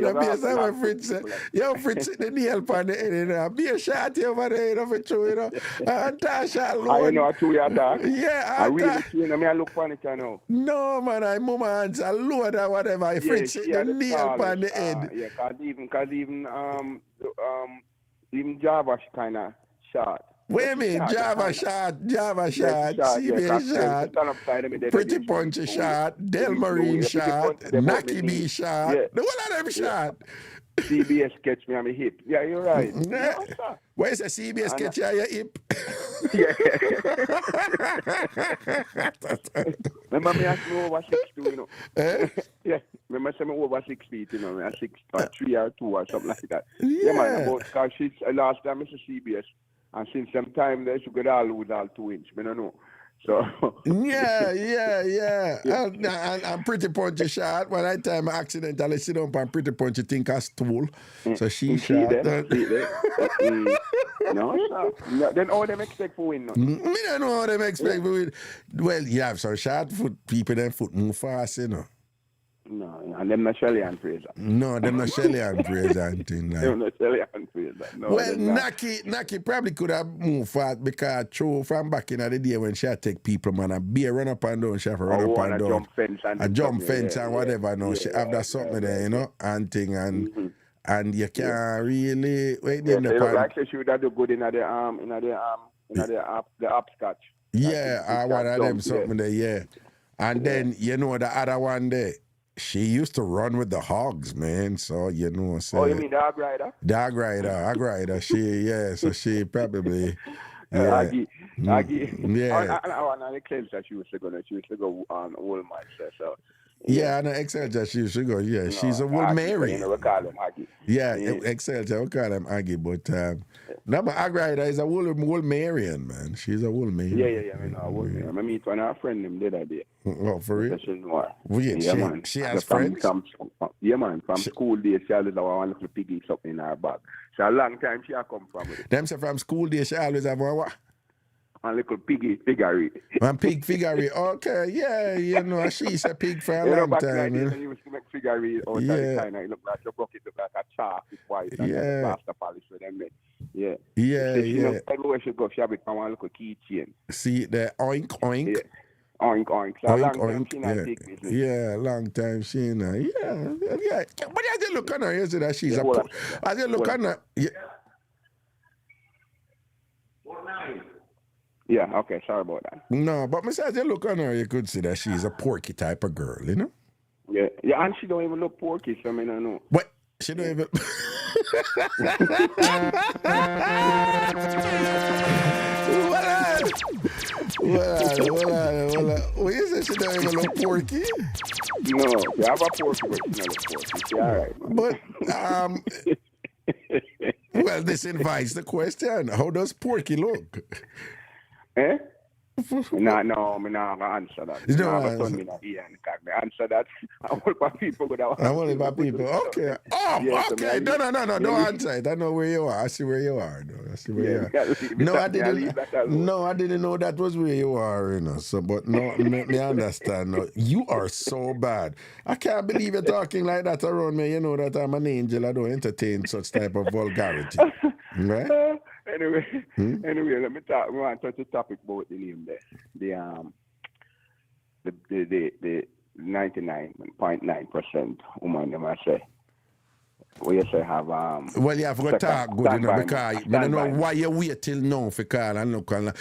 that'd be a summer Fritz. Yo, Fritz, the nail pan the head, be a shot over there, for true, and Tasha alone. I know two your dog. Yeah, I really see I look for it, No, man, I move my hands alone or whatever. Fritz, the nail pan the head. Yeah, cause even Java's kind of short. Wait a minute, Java shot, CBA shot, Pretty Punchy shot, Delmarine shot, Naki B shot, the one of them shot. CBS catch me on my hip. Yeah, you're right. Where is a CBS catch you on your hip? Remember me ask me over 6'2", Yeah, remember say me over 6 feet, me 6'3" or 2" or something like that. Yeah, man, because she's last time I saw CBS. And since some time they should get all lose all 2 inch. I don't know. So yeah. I'm Pretty Punchy shot. When I time I accidentally sit up and Pretty Punchy think I stool. So she shot. No, then all them expect for win. Me don't know how them expect for win. Well, you have some short foot people, them foot move fast, No, and them not Shelly and Fraser. No, them not Shelly and Fraser and thing like. Them not Shelly and Fraser. No, well, Naki probably could have moved fast because true from back in the day when she had take people, man, and be a run up and down, she have to run up and down. Jump fence and whatever, no. She have that something there, and thing and you can't really wait them the pan. Like she should have do good in the upscotch. Yeah, one of them something there, And then the other one there. She used to run with the hogs, man. So so. Oh, you mean Dog Rider? Dog Rider. So she probably. Aggie. Yeah. I want to claim that she used to go on Woolman. So. Yeah, and Excelsior, she used to go. Yeah, she's a Woolmarian. We call him Aggie. Yeah, Excelsior, we call him Aggie, but no, but Dog Rider is a Woolmarian, man. She's a Woolmarian. Yeah. I mean, Woolmarian. I meet one of her friend him the other day. Oh, for real? Man. She has friends? From school days, she always have one little piggy something in her bag. So a long time she have come from it. Them say from school days, she always have one what? A little piggery. One pig figgery. Okay, yeah, she's a pig for a long time. You used to make figgery out of the kind of, it look like your bucket look like a chalk with white and plaster polish with them. Yeah. Everywhere she go, she have it from one little keychain. See, the oink. Yeah. Oink. So a long time she not take business. Yeah, long time she not. Yeah. But as you look on her, you see that she's as you look on her. Yeah, okay, sorry about that. No, but as you look on her, you could see that she's a porky type of girl, Yeah, and she don't even look porky, so I mean, I know. What? She don't even... Well, what you say she don't even look porky? No, you have a porky, but she don't look porky. She all right. But, well, this invites the question, how does porky look? No, I'm not gonna answer that. You don't I'm answer. me answer that. I want my people go down. I want it by people. Okay. Oh, Yes, okay. No. Don't answer it. I know where you are. I see where you are. Though. I see where you are. No, I didn't. No, I didn't know that was where you are. You know. So, but no, me understand. No, you are so bad. I can't believe you're talking like that around me. You know that I'm an angel. I don't entertain such type of vulgarity. Right? Anyway, let me talk. We want to touch the topic about the name there. The 99.9% woman, them I say. We say have well, you have to talk good, you know, because I don't know why you wait till now for call and look and you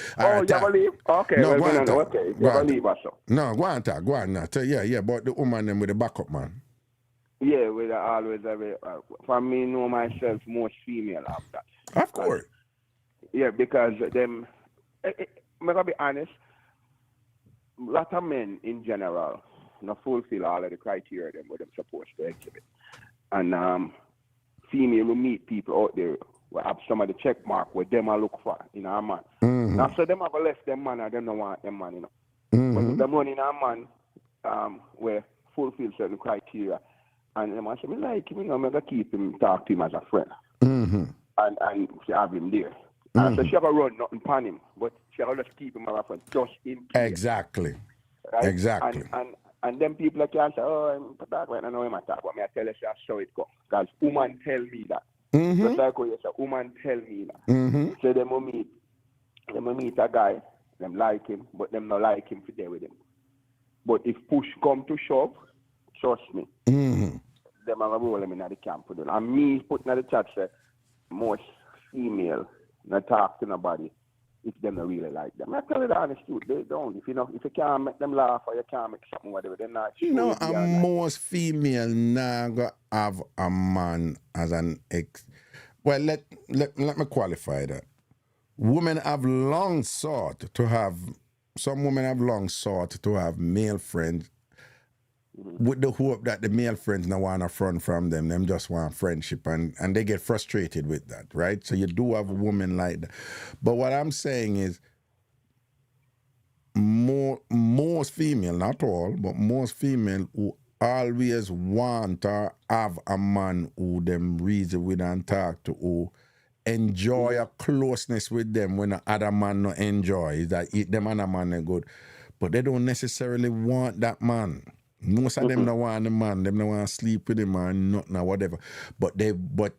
believe? Okay, no, well, no, okay. You believe us so. No, go on talk, go on now. Yeah, but the woman them with the backup man. Yeah, we always have for me know myself most female have that. Of course. Yeah, because them I'm gonna be honest, a lot of men in general not fulfill all of the criteria them what them supposed to exhibit. And female will meet people out there who have some of the check mark where them I look for in a man. Mm-hmm. Now so them have left them man and them don't want them man, you know. Mm-hmm. But the money in a man where fulfill certain criteria and them I say, me like him, you know, I'm gonna keep him, talk to him as a friend. Mm-hmm. And have him there. And so she ever run nothing upon him, but she ever just keep him as a friend, just in case. Exactly. Right? Exactly. And them people can say, oh, I'm talk right now, I know him talk, but me I tell you, I saw it go. Because woman tell me that. Mm-hmm. Just like what you say, woman tell me that. Mm-hmm. So them will meet a guy, them like him, but them not like him to there with him. But if push come to shove, trust me, them are roll him in the camp with them. And me putting in the chat say, most female not talk to nobody if them not really like them. I tell you the honest truth, they don't. If you can't make them laugh or you can't make something whatever, they're not sure. No, and most female never have a man as an ex. Well, let me qualify that. Women have long sought to have, some women have long sought to have male friends with the hope that the male friends don't want to front from them. Them just want friendship and they get frustrated with that, right? So you do have women like that. But what I'm saying is most female, not all, but most female who always want to have a man who them reason with and talk to, who enjoy a closeness with them when the other man not enjoy. Is that them and a man are good. But they don't necessarily want that man. Most of them don't want the man, them don't want to sleep with him or nothing or whatever. But they want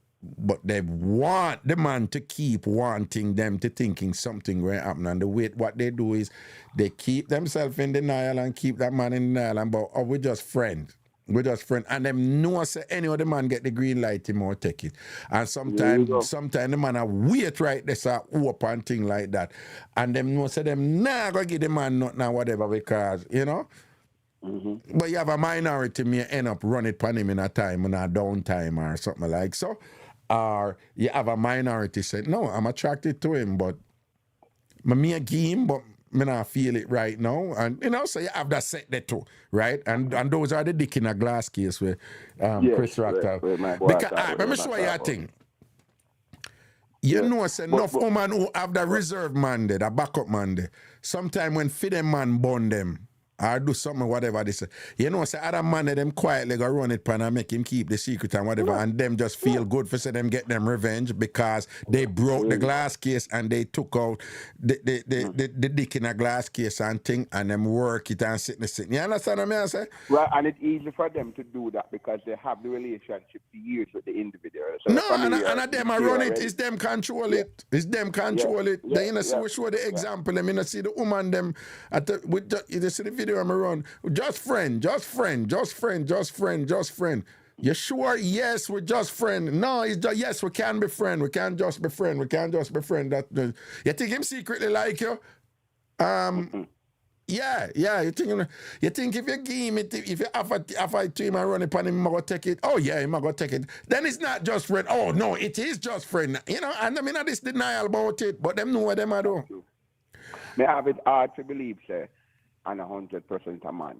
the man to keep wanting them to thinking something will happen. And the way what they do is they keep themselves in denial and keep that man in denial and but we're just friends. We're just friends. And them know say any other man get the green light, him or take it. And sometimes the man a wait right there so open thing like that. And them know say them nah go give the man nothing or whatever because, you know. Mm-hmm. But you have a minority may end up running upon him in a time, in a downtime or something like so. Or you have a minority say, no, I'm attracted to him, but me a game, but me not feel it right now. And you know, so you have that set there too, right? And those are the dick in a glass case where Chris Rock have. Because let me show you a thing. You know, say enough woman who have the reserve man there, the backup man there. Sometimes when feed them man bond them, or do something, whatever they say. You know, say other man them quietly go run it pan and make him keep the secret and whatever, and them just feel good for say them get them revenge because they broke the glass case and they took out the dick in a glass case and thing and them work it and sit. You understand what I say? Right, and it's easy for them to do that because they have the relationship for years with the individual. So no, and them I run it, it's them control it. It's them control it. They show the example. Them, you see the woman them you see the video I'm run. Just friend. You sure? Yes, we're just friend. No, it's just yes, we can be friend. We can't just be friend. That you think him secretly like you? Yeah. You think if you give him it, if you offer it to him and run it upon him, I'm gonna take it. Oh yeah, I'm gonna take it. Then it's not just friend. Oh no, it is just friend. You know, and I mean this denial about it, but them know what them I do. May have it hard to believe, sir. And 100% a man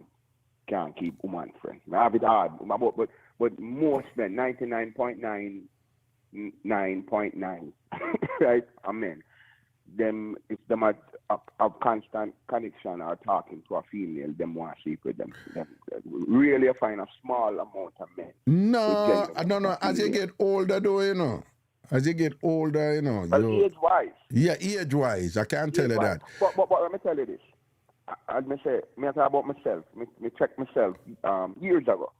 can't keep woman friend. I have it hard, but most men, 99.9, right, a men, them, if them are constant connection or talking to a female, them want to sleep with them. Really find a small amount of men. No. As you get older, though, you know. As you get older, you know. Well, age-wise. Yeah, age-wise. I can't tell you that. But let me tell you this. I talk about myself. Me check myself years ago.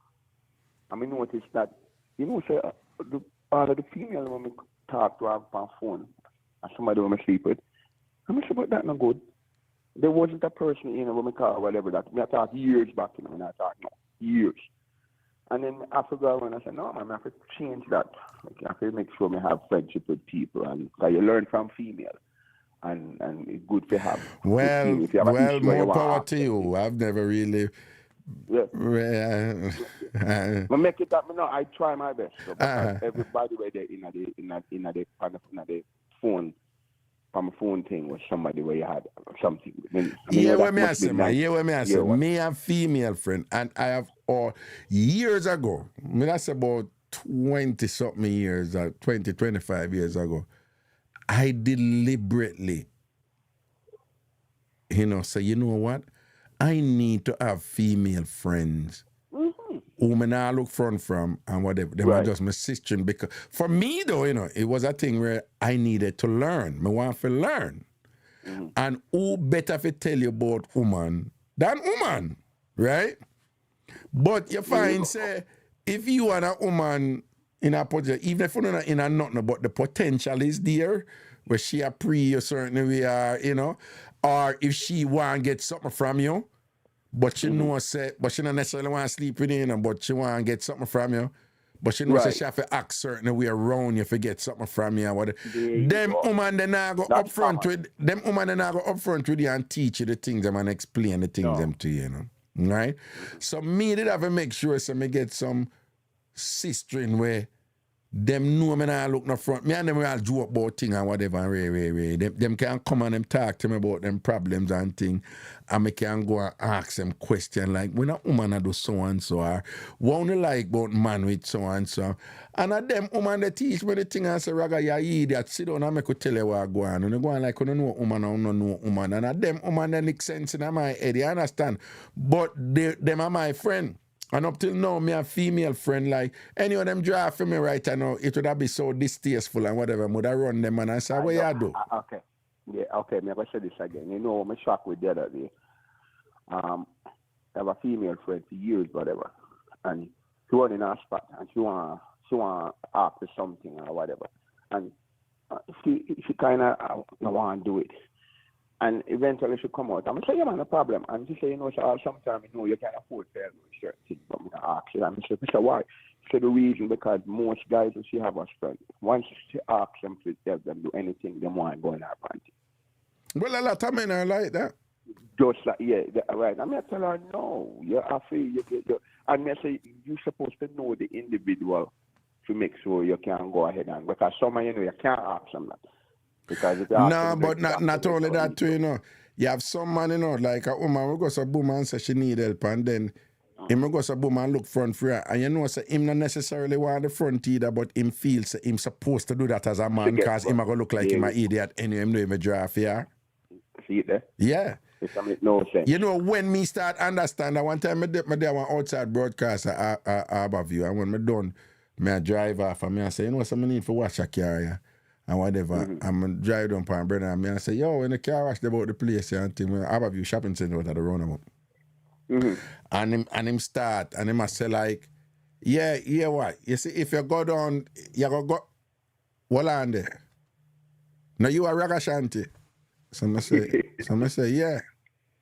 I noticed that, say, all of the females when we talk to her on phone, and somebody when I sleep with, I say, but that not good. There wasn't a person, when we call or whatever, that me talk years back, when I talk now, years. And then after that, when I said, no, man, I have to change that. I have to make sure I have friendship with people, and because you learn from female. And it's good to have. Well, more power to you. I've never really. Yeah. I make it up. I try my best. So, everybody where they in the phone, from a phone thing, was somebody where you had something. What me I say, man. Me have female friend, and I have years ago. That's about 20-something years, 25 years ago. I deliberately, say, you know what? I need to have female friends whom I look front from and whatever. They were just my sister. Because for me, though, it was a thing where I needed to learn. I want to learn. And who better to tell you about woman than woman, right? But you find, say, if you are a woman in a project, even if you're not in a nothing, but the potential is there, where she a pre a certain way, or if she want to get something from you, but she know say, but she not necessarily want to sleep with you, but she want to get something from you, but she know say she have to act certain way around you if you get something from you, or whatever. Them woman then I go up front with you and teach you the things them and explain the things them to you, right? So me did have to make sure so me get some sistering where them know me not look no front. Me and them all joke about things and whatever and Them can come and them talk to me about them problems and things. And me can go and ask them questions like, when a woman a do so and so, or what you like about man with so and so. And at them woman they teach me the thing and say, Raga, you idiot, sit down and make you tell you what go on. And you go on like, you don't know woman or you don't know woman. And at them woman they make sense in my head, you understand? But them are my friend. And up till now, me a female friend, like, any of them draft for me right now, it would have been so distasteful and whatever, would I run them and I say, what you do? Okay. Yeah, okay, me I say this again. I'm shocked with the other day. I have a female friend for years, whatever, and she was in a spot and she want to ask for something or whatever. And she kind of want to do it. And eventually she come out. I'm say, yeah, man, no problem. And she say, sometimes, you can't afford to tell me certain things, but I'm going to ask you. And she say, why? She said, the reason, because most guys that she have a friend, once she asks them to tell them do anything, they want to go in her panty. Well, a lot of men are like that. Just like, yeah, right. I mean, I tell her, no, you're afraid. And I say, you're supposed to know the individual to make sure you can go ahead and, because some of you can't ask them that. No, but not only that too, You have some man, like a woman will go to boom and say she need help, and then him will go to boom and look front for her. And say him not necessarily want the front either, but him feels him supposed to do that as a man because him going to look like him an idiot anyway, him know him a draft, yeah? See it there? Yeah. It makes no sense. When me start understand, one time I did one outside broadcast at Harborview, and when I done, I drive off and I say, so I need to watch a car, yeah? And whatever, I'm driving down Pan Brennan and I say, yo, in the car wash about the place and thing, Harborview shopping center out at the roundabout. And him start, and him say like, yeah, what? You see, if you go down, you go, what on there? Now you are Ragashanti. So I say, yeah.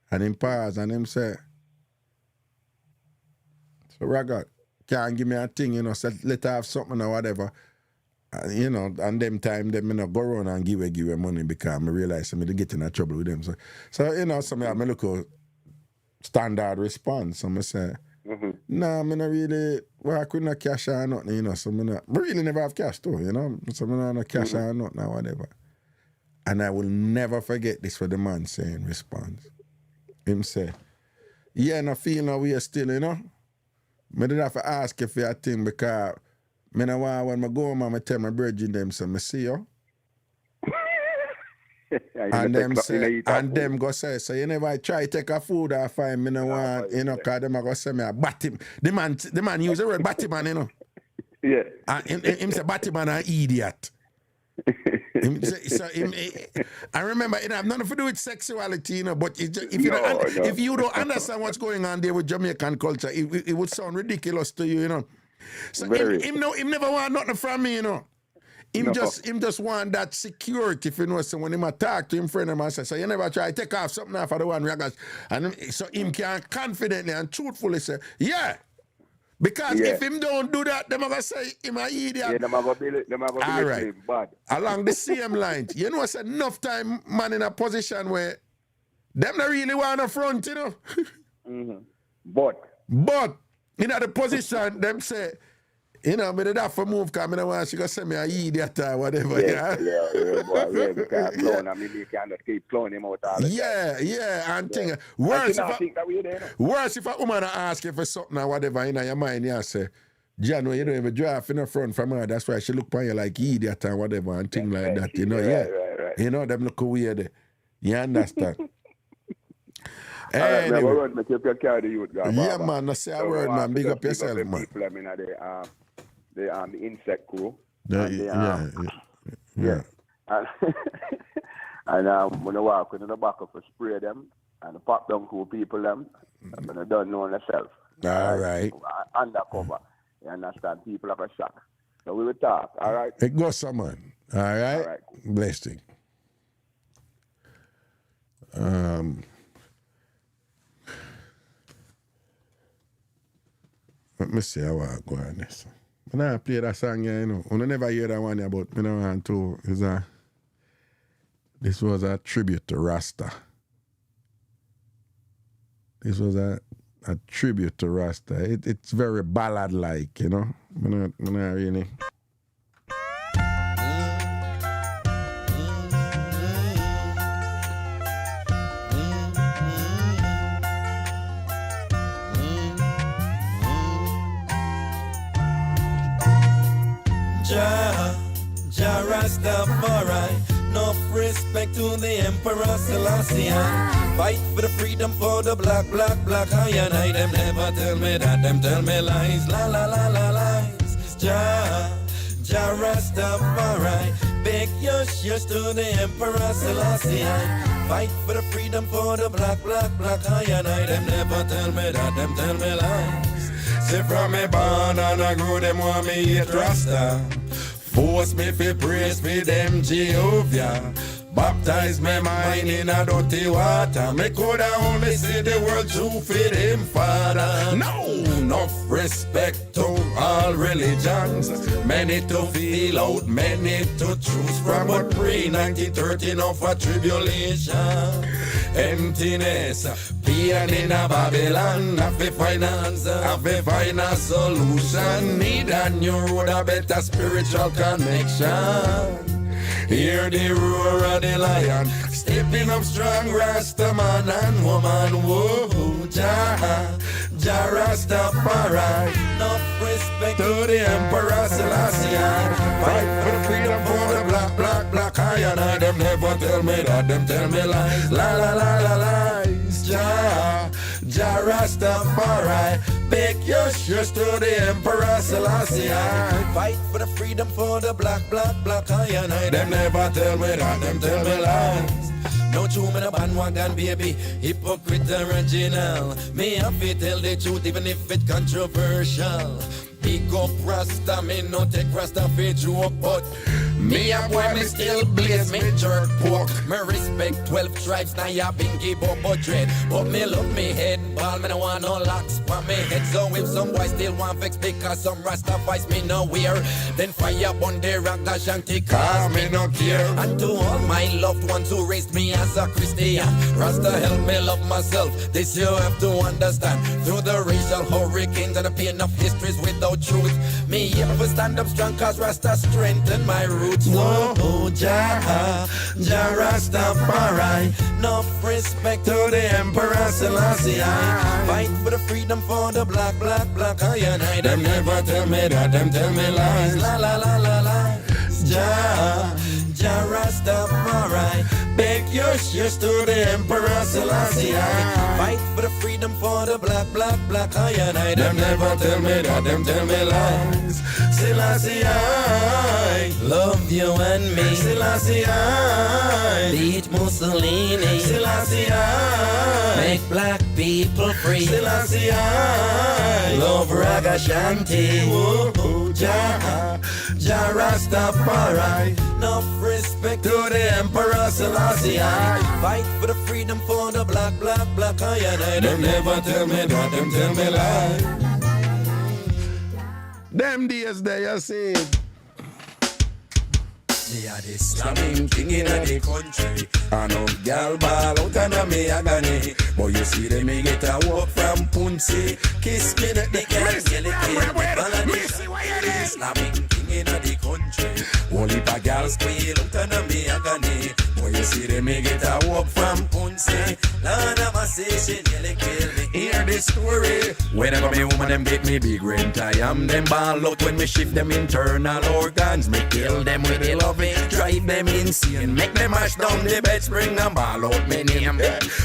And him pause and him say, so Raga, can't give me a thing, say, let her have something or whatever. And them time, them go around and give away money because I realize I'm get in trouble with them. So some of them look a standard response. So I say, nah, I'm not really, I couldn't cash or nothing, so I really never have cash too, so I'm not cash or nothing or whatever. And I will never forget this for the man saying response. Him say, yeah, and I feel no way still, I didn't have to ask if you a thing because when I go home, I tell my brethren them, so I see you. And them say, and them go say, so you never try take a food off him, me no want, you know, cause them a go say me a bat him. The man use the word Batman, you know. Yeah. And him say Batman an idiot. I remember it have nothing to do with sexuality, you know, but if you don't understand what's going on there with Jamaican culture, it would sound ridiculous to you, you know. So him never want nothing from me, you know. Him just want that security, if you know. So when him talk to him friend, him say, so you never try to take off something off of the one Ragas. And so him can confidently and truthfully say, yeah. Because if him don't do that, them are going to say him an idiot. Yeah, them are going to be bad. Along the same lines. You know, it's enough time man in a position where them not really want to front, you know. But in the position, them say, you know, me did have to move because I don't want she go say me an idiot or whatever. Yeah, because clone, I mean, you cannot keep cloning him out all the time. Yeah, and thing. Worse if a woman ask you for something or whatever in your mind, you say, John, you don't even draft in the front from her. That's why she look upon you like idiot or whatever and thing like that, you know. Right. You know, them look weird. You understand? Anyway. All right, man, keep your care of the youth, guys. Yeah, man, I say a word, man. Big up yourself, man. People, I mean, the insect crew. Yeah. And when I walk in the back of a spray them and the pop down cool people them, I'm gonna don't know myself. All right. Undercover. You understand? People have a shock. So we will talk, all right? It goes someone. All right. Blessing. Let me see how I go on this. When I play that song, you know, I never hear that one about me no want to. This was a tribute to Rasta. This was a tribute to Rasta. It's very ballad-like, you know. I not really. Jah Rastafari, enough respect to the Emperor Selassie. Fight for the freedom for the black, I and I. Them never tell me that, them tell me lies, la lies. Jah Rastafari, beg your cheers to the Emperor Selassie. Fight for the freedom for the black, I and I. Them never tell me that, them tell me lies. Say from me born and I grew, them want me hate Rasta. Force me fi praise me them Jehovah. Baptize me mind in a dirty water. Me coulda only see the world through for them Father. No, enough respect to all religions. Many to feel out, many to choose from. But pre-1930 enough a tribulation. Emptiness, pain in a Babylon. Have to find a solution. Need a new road, a better spiritual connection. Hear the roar of the lion, stepping up strong, Rasta man and woman. Whoa, Jah Rastafari, enough respect to the Emperor Selassie. Fight for the freedom for the black I and I. Them never tell me that, them tell me lies, la lies. Jah Rastafari, beg your cheers to the Emperor Selassie. Fight for the freedom for the black I and I. Them never tell me that, them tell me lies. No true me no bandwagon baby, hypocrite original. Me have to tell the truth even if it's controversial. Big up Rasta, me no take Rasta for joke, but me a boy, me still blaze me jerk pork. Me respect 12 tribes, now ya been give up a dread. But me love me head ball, me no want no locks for me head. So if some boy still want vex because some Rasta fights me no wear, then fire on the Ragashanti cause me no care. And to all my loved ones who raised me as a Christian, Rasta help me love myself, this you have to understand. Through the racial hurricanes and the pain of histories without truth, me ever stand up strong cause Rasta strengthen my roots. Whoa, Jah Rastafari, enough respect to the Emperor Selassie. Fight for the freedom for the black I and I. Them never tell me that, them tell me lies, la lies. Jah Rastafari, Cheers to the Emperor Selassie. Fight for the freedom for the black, black, black. I and I. Them never tell me that, them tell me lies. Selassie, I love you and me. Selassie, I beat Mussolini. Selassie, I make black people free. Selassie, I love Ragashanti. Oh, Jah Rastafari. Enough respect to the Emperor Selassie. I fight for the freedom for the black, black, black. I and I. Them never tell me that, them tell me lies. Them days there, you see. They are the slamming king in the country. I know gal ball out and me agony. But you see them me get a walk from Punsi. Kiss me that they can't get it. Slamming king in the country. Only pa gal squeal out and me agony. But you see them me get a walk from Punsi. Lord of my station, nearly kill me. Hear this story. Whenever me woman them get me big rent, I am them ball out when me shift them internal organs. Me kill them with the love it, drive them insane, make them mash down the bed, spring and ball out me name.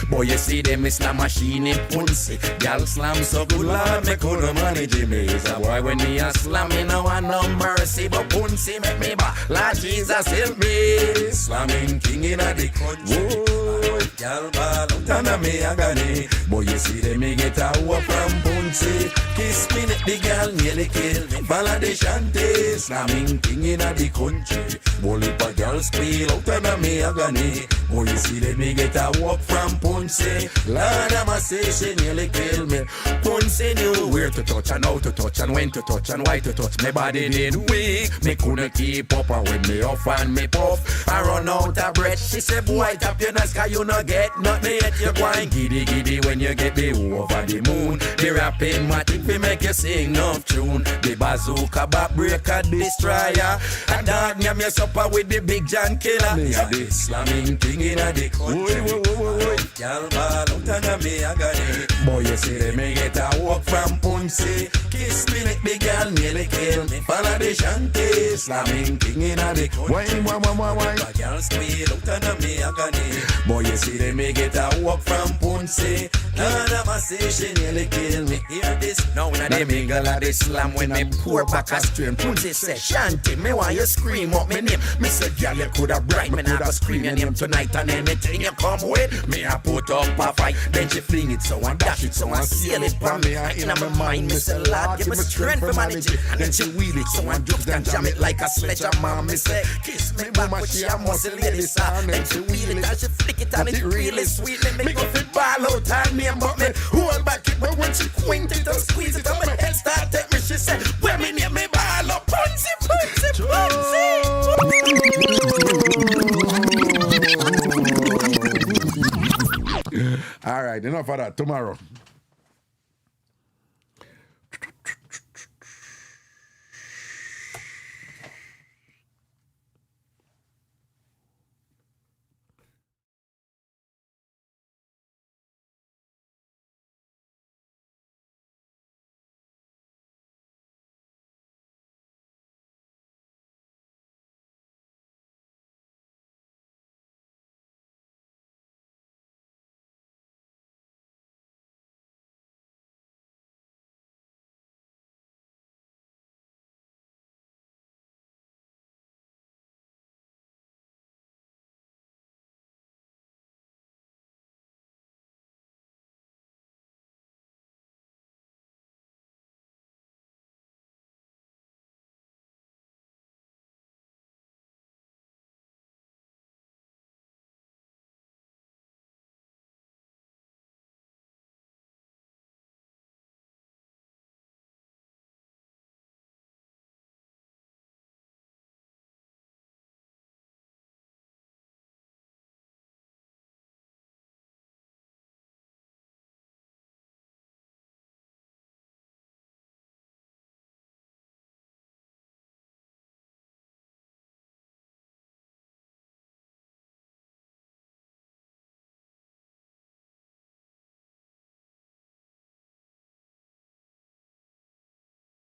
Boy, you see them is a machine in Punsi. Gal slam so good, Lord, me couldn't manage me. So boy, when me a slam, me no want no mercy, but Punsi make me back. Lord Jesus help me. Slamming king in the country. Gal ball out and me agony. Boy, you see them me get a walk from Punsi. Kiss me the gal nearly kill me. Ragashanti. Slamming king in the country. Bully pa girl squeal out and me agony. Boy, you see them me get a walk from Punsi. Lord of my station nearly kill me. Punsi knew where to touch and how to touch and when to touch and why to touch. My body did weak. Me couldn't keep up and when me off and me puff, I run out of breath. She said, boy, tap your nuts cause you not get nothing yet. You going giddy giddy when you get the over the moon. The rapping matic we make you sing enough tune. The bazooka back breaker destroyer. A dog nyam your supper with the big John killer. Me a the slamming king in a the country. Gal ball out and me agony. Boy, you see them me get a walk from Punsi. Kiss me like the gal nearly kill me. Follow the shanty. Slamming king in a the country. Why? Gal squeal out and me agony. Boy, you see them me get a walk from Punsi. None of my station nearly kill me. Hear this? Now when I mingle at the slam when me pour back a stream. Punsi say, Shanty, me why you scream up me name? Me say, girl, you coulda bright, me never scream your name tonight and anything you come with. Me I put up a fight, then she fling it so I dash it so I seal it from me. In my mind, me say, Lord, give me strength for manage it. And then she wheel it so I just can jam it like a sledgehammer. Me say, kiss me back, but she a muscle lady song. Then she wheel it and she flick it and it really sweet. Me go fit ball out and me but me hold back it. But when she quint it and squeeze it and my head start take me, she said, where me near me ball up, Punsi. All right, enough of that. Tomorrow.